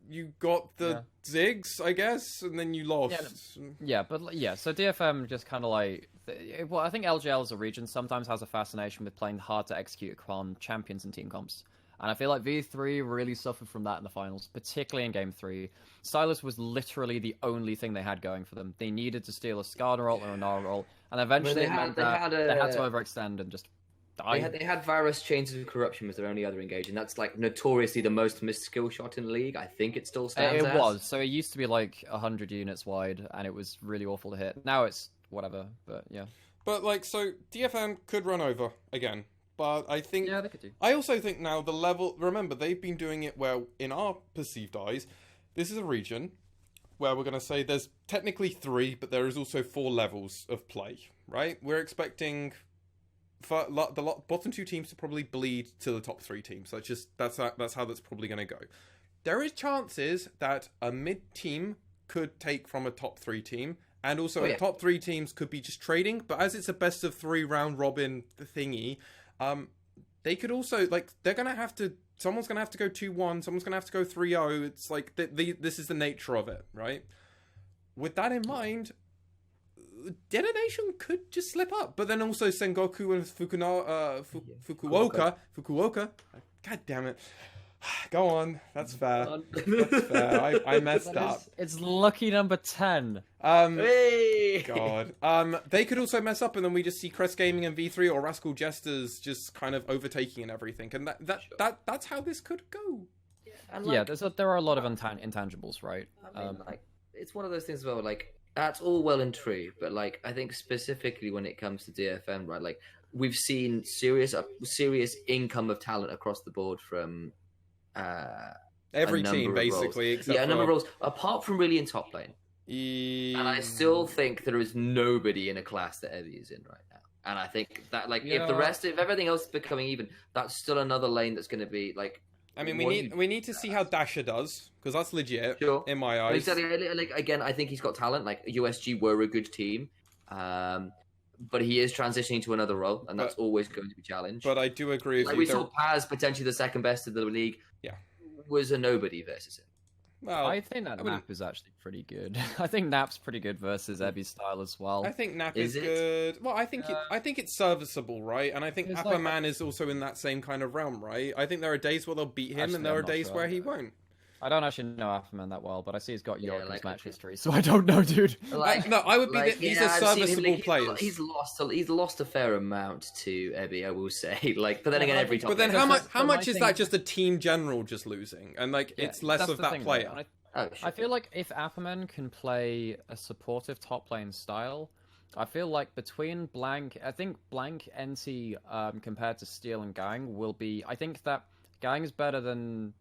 you got the Ziggs, I guess, and then you lost. So DFM just kind of like, well, I think LJL as a region sometimes has a fascination with playing hard to execute upon champions and team comps. And I feel like V3 really suffered from that in the finals, particularly in Game 3. Silas was literally the only thing they had going for them. They needed to steal a Skada ult or a Nara ult, and eventually they had to overextend and just die. They had Varus Chains of Corruption was their only other engage, and that's like notoriously the most missed skill shot in the league. I think it still stands It was. So it used to be like 100 units wide, and it was really awful to hit. Now it's whatever, but yeah. But like, so DFM could run over again. But I think... Yeah, they could do. I also think now the level... Remember, they've been doing it where, in our perceived eyes, this is a region where we're going to say there's technically 3, but there is also 4 levels of play, right? We're expecting for the bottom 2 teams to probably bleed to the top 3 teams. That's how that's probably going to go. There is chances that a mid team could take from a top 3 team, and also top 3 teams could be just trading, but as it's a best of 3 round robin thingy... they could also, like, someone's gonna have to go 2-1, someone's gonna have to go 3-0. It's like, this is the nature of it, right? With that in mind, DetonatioN could just slip up, but then also Sengoku and Fukuoka, god damn it. Go on, that's fair. That's fair. I messed up. It's lucky number 10. Hey! God. They could also mess up, and then we just see Crest Gaming and V3 or Rascal Jesters just kind of overtaking and everything, and that's how this could go. There are a lot of intangibles, right? I mean, it's one of those things as well. Like, that's all well and true, but like, I think specifically when it comes to DFM, right? Like, we've seen serious income of talent across the board from. Every team basically, except a number of roles apart from really in top lane, and I still think there is nobody in a class that Evie is in right now. And I think that if everything else is becoming even, that's still another lane that's going to be like. I mean, we need to see how Dasher does, because that's legit in my eyes. Exactly. Like, again, I think he's got talent. Like USG were a good team, but he is transitioning to another role, and that's always going to be challenged. But I do agree with you. We saw Paz potentially the second best of the league. Yeah, was a nobody versus him. Well, I think that Nap is actually pretty good. I think Nap's pretty good versus Evie's style as well. I think Nap is good. Well, I think it's serviceable, right? And I think Apperman is also in that same kind of realm, right? I think there are days where they'll beat him, and there are days where he won't. I don't actually know Apperman that well, but I see he's got York's match history, so I don't know, dude. I would be. He's a serviceable player. He's lost a fair amount to Evie, I will say. Like, but then again, every time. But then how much is that just the team general just losing, and like it's less of that player. I feel like if Apperman can play a supportive top lane style, I feel like between Blank, I think Blank, NT, compared to Steel and Gang will be. I think that Gang is better than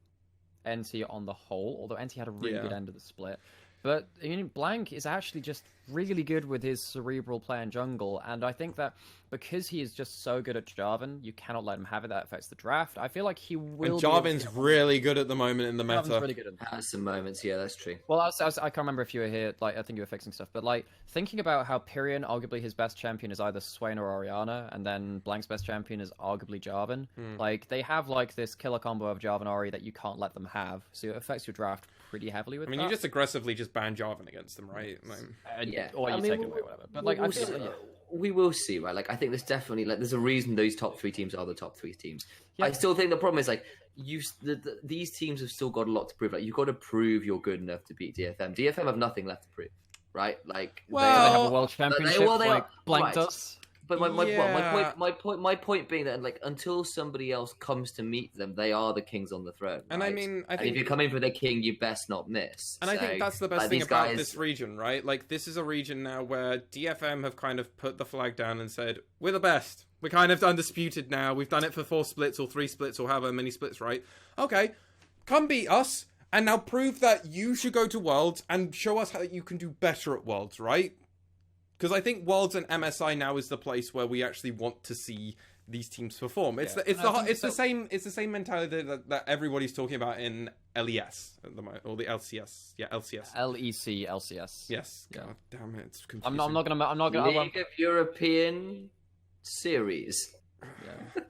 NT on the whole, although NT had a really good end of the split. But Blank is actually just really good with his cerebral play in jungle, and I think that because he is just so good at Jarvan, you cannot let him have it. That affects the draft. I feel like he will. And Jarvan's really good at the moment in the meta. Jarvan's really good at Has some moments, yeah, that's true. Well, I can't remember if you were here. Like, I think you were fixing stuff, but like thinking about how Pyrion, arguably his best champion, is either Swain or Orianna, and then Blank's best champion is arguably Jarvan. Like, they have like this killer combo of Jarvan Ori that you can't let them have, so it affects your draft pretty heavily with. I mean, that. you just aggressively just ban Jarvan against them, right? Like, or you take it away, whatever. But like, I feel, we will see, right? Like, I think there's definitely there's a reason those top 3 teams are the top 3 teams. Yeah. I still think the problem is like these teams have still got a lot to prove. Like, you've got to prove you're good enough to beat DFM. DFM have nothing left to prove, right? Like, they have a world championship. They Blank right. does. But my point being that like until somebody else comes to meet them, they are the kings on the throne. And right? I mean, I and think if you're coming for the king, you best not miss. And so, I think that's the best like, thing about guys... this region, right? Like, this is a region now where DFM have kind of put the flag down and said, we're the best. We're kind of undisputed now. We've done it for 4 splits or 3 splits or however many splits, right? Okay, come beat us and now prove that you should go to Worlds and show us how you can do better at Worlds, right? Because I think Worlds and MSI now is the place where we actually want to see these teams perform. It's the same mentality that everybody's talking about in LES at the moment, or the LCS. Yeah, LCS. LEC, LCS. Yes. Yeah. God damn it, it's confusing. I'm not gonna. League of European Series. Yeah.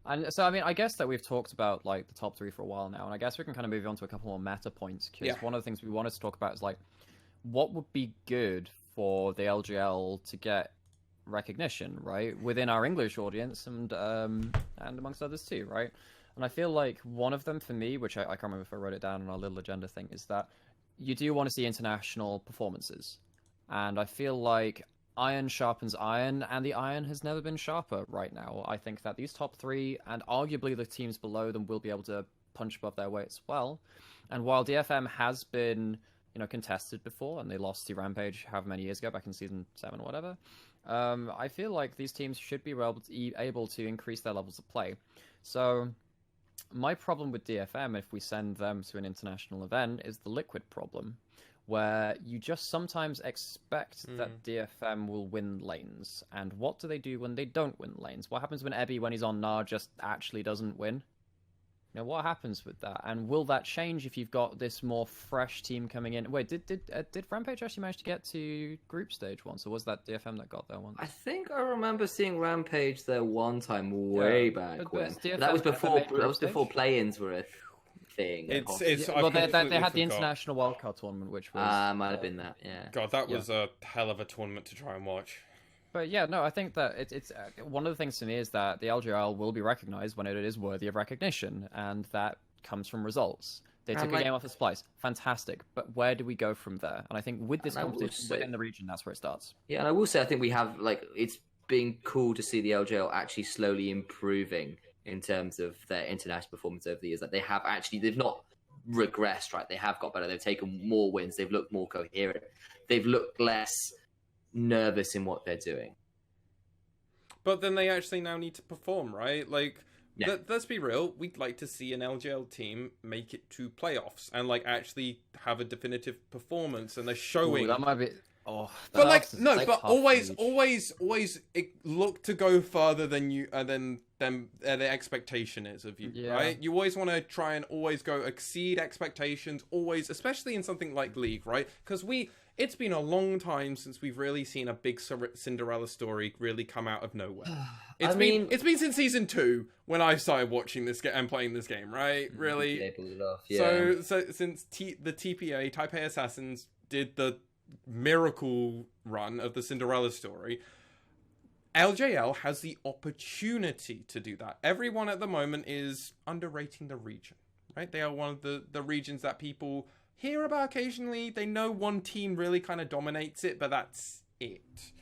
And so, I mean, I guess that we've talked about like the top 3 for a while now, and I guess we can kind of move on to a couple more meta points. Because one of the things we wanted to talk about is like, what would be good for the LJL to get recognition, right, within our English audience and amongst others too, right? And I feel like one of them for me, which I can't remember if I wrote it down on our little agenda thing, is that you do want to see international performances. And I feel like iron sharpens iron, and the iron has never been sharper right now. I think that these top 3, and arguably the teams below them, will be able to punch above their weight as well. And while DFM has been contested before, and they lost to Rampage however many years ago, back in season 7 or whatever, I feel like these teams should be able to increase their levels of play. So my problem with DFM, if we send them to an international event, is the Liquid problem, where you just sometimes expect that DFM will win lanes. And what do they do when they don't win lanes? What happens when Ebby, when he's on Gnar, just actually doesn't win? What happens with that? And will that change if you've got this more fresh team coming in? Wait, did Rampage actually manage to get to group stage once, or was that DFM that got there once? I think I remember seeing Rampage there one time way back when. DFM That was before play-ins were a thing. They had the international wildcard tournament, which was might have been that. Yeah. God, that was a hell of a tournament to try and watch. But yeah, no, I think that it's one of the things to me is that the LJL will be recognized when it is worthy of recognition, and that comes from results. They took a game off the Splice, fantastic. But where do we go from there? And I think with this competition within the region, that's where it starts. Yeah, and I will say, I think we have it's been cool to see the LJL actually slowly improving in terms of their international performance over the years. Like they've not regressed, right? They have got better. They've taken more wins. They've looked more coherent. They've looked less nervous in what they're doing. But then they actually now need to perform, right? Like, let's be real. We'd like to see an LJL team make it to playoffs and like actually have a definitive performance, and they're showing. Ooh, that might be. But always look to go further than you than the expectation is of you, right? You always want to try and always go exceed expectations, always, especially in something like League, right? Because it's been a long time since we've really seen a big Cinderella story really come out of nowhere. It's been since season 2 when I started watching this game and playing this game, right? Really. So since the TPA Taipei Assassins did the miracle run of the Cinderella story, LJL has the opportunity to do that. Everyone at the moment is underrating the region, right? They are one of the regions that people hear about occasionally. They know one team really kind of dominates it, but that's it.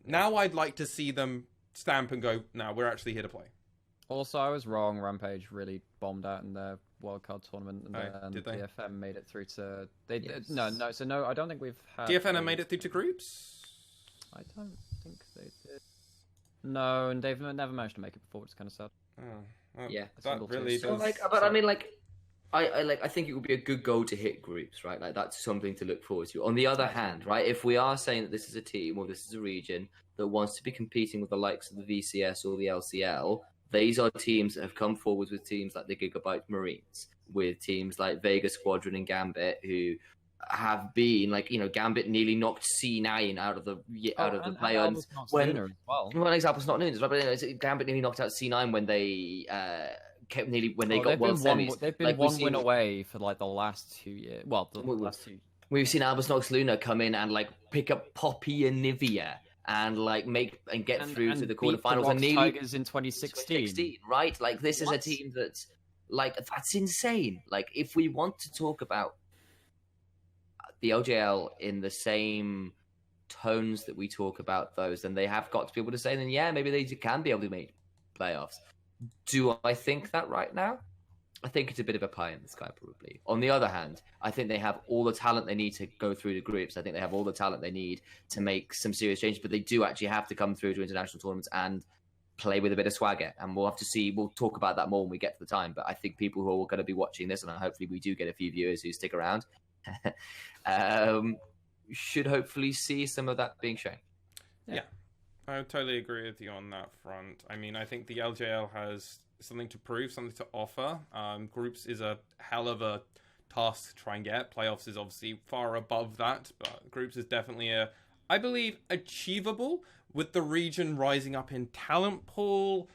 Now I'd like to see them stamp and go, no, we're actually here to play. Also, I was wrong. Rampage really bombed out in their wildcard tournament, and did they? DFM made it through to... No, I don't think we've had... DFM have made it through to groups? I don't think they did. No, and they've never managed to make it before, which is kind of sad. That really does... I think it would be a good goal to hit groups, right? Like that's something to look forward to. On the other hand, right, if we are saying that this is a team or this is a region that wants to be competing with the likes of the VCS or the LCL, these are teams that have come forward with teams like the Gigabyte Marines, with teams like Vega Squadron and Gambit, who have been like, Gambit nearly knocked C9 out of the playoffs. Well, example's not news, right? But Gambit nearly knocked out C9 when they got world semis. They've been one win away for like the last 2 years. Well, the last two. We've seen Albus Nox Luna come in and like pick up Poppy and Nivea and like get through to the quarterfinals and nearly Tigers in 2016, right? Like this is a team that's insane. Like if we want to talk about the LJL in the same tones that we talk about those, then they have got to be able to say, then yeah, maybe they can be able to make playoffs. Do I think that right now? I think it's a bit of a pie in the sky, probably. On the other hand, I think they have all the talent they need to go through the groups. I think they have all the talent they need to make some serious changes, but they do actually have to come through to international tournaments and play with a bit of swagger. And we'll have to see. We'll talk about that more when we get to the time. But I think people who are going to be watching this, and hopefully we do get a few viewers who stick around, should hopefully see some of that being shown. Yeah, I totally agree with you on that front. I mean, I think the LJL has something to prove, something to offer. Groups is a hell of a task to try and get. Playoffs is obviously far above that, but groups is definitely I believe, achievable. With the region rising up in talent pool,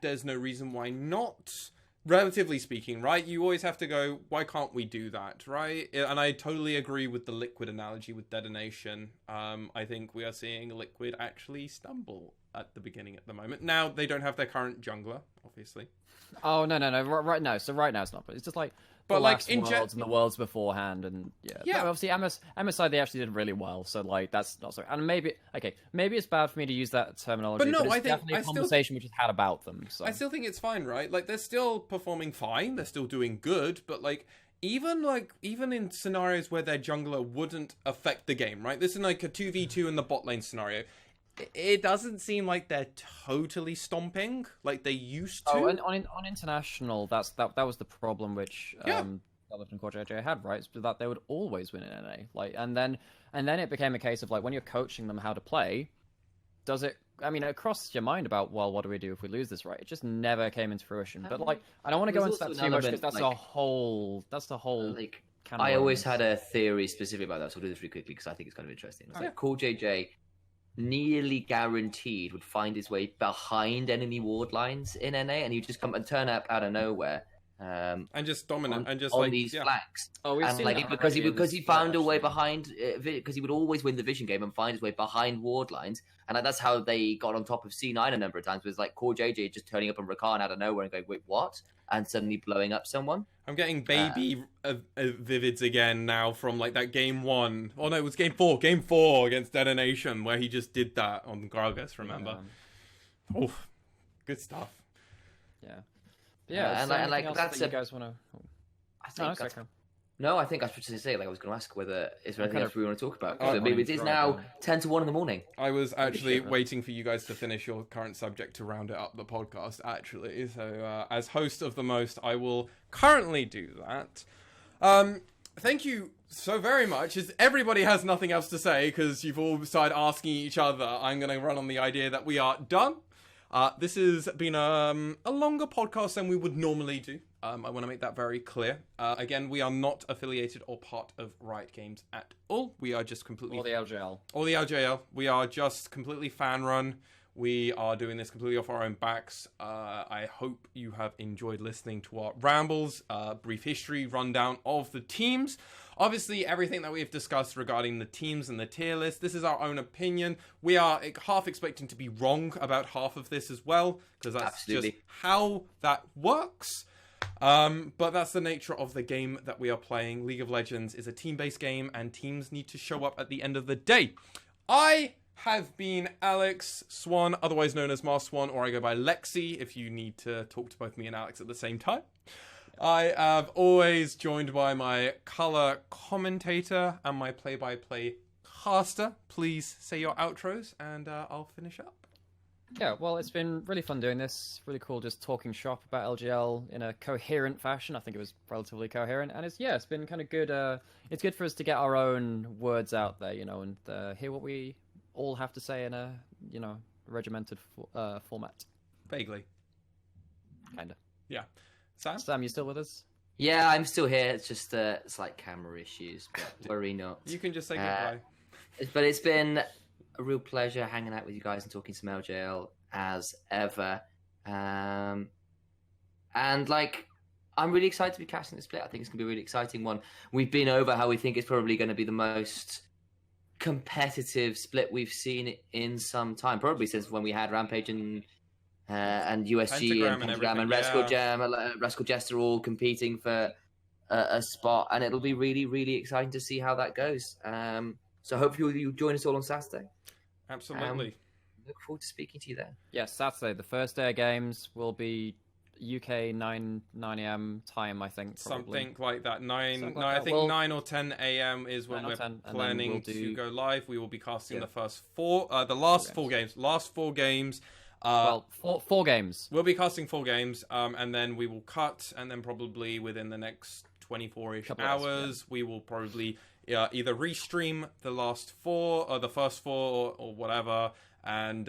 there's no reason why not. Relatively speaking, right? You always have to go, why can't we do that, right? And I totally agree with the Liquid analogy with Detonation. I think we are seeing Liquid actually stumble at the beginning at the moment. Now, they don't have their current jungler, obviously. Oh, no. Right now. So right now it's not. But it's just like the last worlds and the worlds beforehand. And yeah. Obviously, MSI, they actually did really well. So like, that's not so... And maybe it's bad for me to use that terminology. But no, I think definitely a conversation which is had about them. So. I still think it's fine, right? Like, they're still performing fine. They're still doing good. But like, even in scenarios where their jungler wouldn't affect the game, right? This is like a 2v2 in the bot lane scenario. It doesn't seem like they're totally stomping like they used to. Oh, and on international, that was the problem which Development and Core JJ had, right? So that they would always win in NA. Like, and then it became a case of like, when you're coaching them how to play, it crosses your mind about, well, what do we do if we lose this, right? It just never came into fruition. But like, I don't want to go into that too much because that's the whole like. I always had a theory specifically about that, so I'll do this really quickly because I think it's kind of interesting. It's like Core JJ nearly guaranteed would find his way behind enemy ward lines in NA, and he'd just come and turn up out of nowhere and just dominant and just on these flanks. Oh, we've seen that because he found a way behind, because he would always win the vision game and find his way behind ward lines, and that's how they got on top of C9 a number of times. Was like Core JJ just turning up on Rakan out of nowhere and going, wait, what? And suddenly blowing up someone. I'm getting baby vivids again now from like that game 1. Oh no, it was game 4 against Detonation where he just did that on Gragas, remember? Oh, good stuff. Yeah, and like that's that you guys want to. I think that's... No, I think I was just going to say, like, I was going to ask whether is there anything else we want to talk about. So maybe it is now 10 to 1 in the morning. I was actually waiting for you guys to finish your current subject to round it up the podcast, actually. So, as host of the most, I will currently do that. Thank you so very much. As everybody has nothing else to say, because you've all started asking each other, I'm going to run on the idea that we are done. This has been a longer podcast than we would normally do. I want to make that very clear. Again, we are not affiliated or part of Riot Games at all. We are just completely... Or the LJL. Or the LJL. We are just completely fan-run. We are doing this completely off our own backs. I hope you have enjoyed listening to our rambles, brief history, rundown of the teams. Obviously, everything that we've discussed regarding the teams and the tier list, this is our own opinion. We are half expecting to be wrong about half of this as well, because that's just how that works. But that's the nature of the game that we are playing. League of Legends is a team-based game, and teams need to show up at the end of the day. I have been Alex Swan, otherwise known as Mars Swan, or I go by Lexi if you need to talk to both me and Alex at the same time. I have always joined by my color commentator and my play-by-play caster. Please say your outros and I'll finish up. Yeah, well, it's been really fun doing this. Really cool just talking shop about LGL in a coherent fashion. I think it was relatively coherent. And it's been kind of good. It's good for us to get our own words out there, and hear what we all have to say in a, regimented format. Vaguely. Kind of. Yeah. Sam? Sam, you still with us? Yeah, I'm still here. It's just slight camera issues, but worry not. You can just say goodbye. But it's been a real pleasure hanging out with you guys and talking some LJL as ever. And I'm really excited to be casting this split. I think it's going to be a really exciting one. We've been over how we think it's probably going to be the most competitive split we've seen in some time, probably since when we had Rampage and USG and Pentagram and Rascal Jam, Rascal Jester all competing for a spot, and it'll be really, really exciting to see how that goes. So hopefully you'll join us all on Saturday. Absolutely. Look forward to speaking to you then. Yes, Saturday, the first day of games will be UK 9 a.m. time, I think. Probably. Something like that. I think Well, 9 or 10 a.m. is when we're 10, planning to go live. We will be casting the last four games. Four games. We'll be casting 4 games, and then we will cut, and then probably within the next 24-ish hours, we will probably either restream the last 4 or the first 4 or whatever. And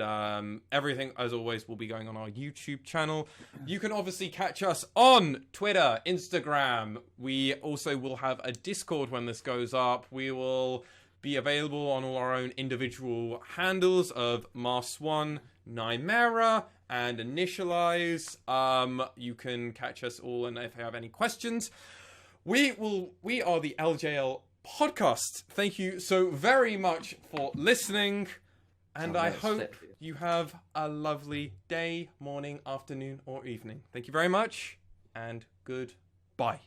everything, as always, will be going on our YouTube channel. You can obviously catch us on Twitter, Instagram. We also will have a Discord when this goes up. We will be available on all our own individual handles of Mars1, Nymera, and Initialize. You can catch us all, and if you have any questions, we are the LJL Podcast. Thank you so very much for listening. And I hope you have a lovely day, morning, afternoon, or evening. Thank you very much, and goodbye.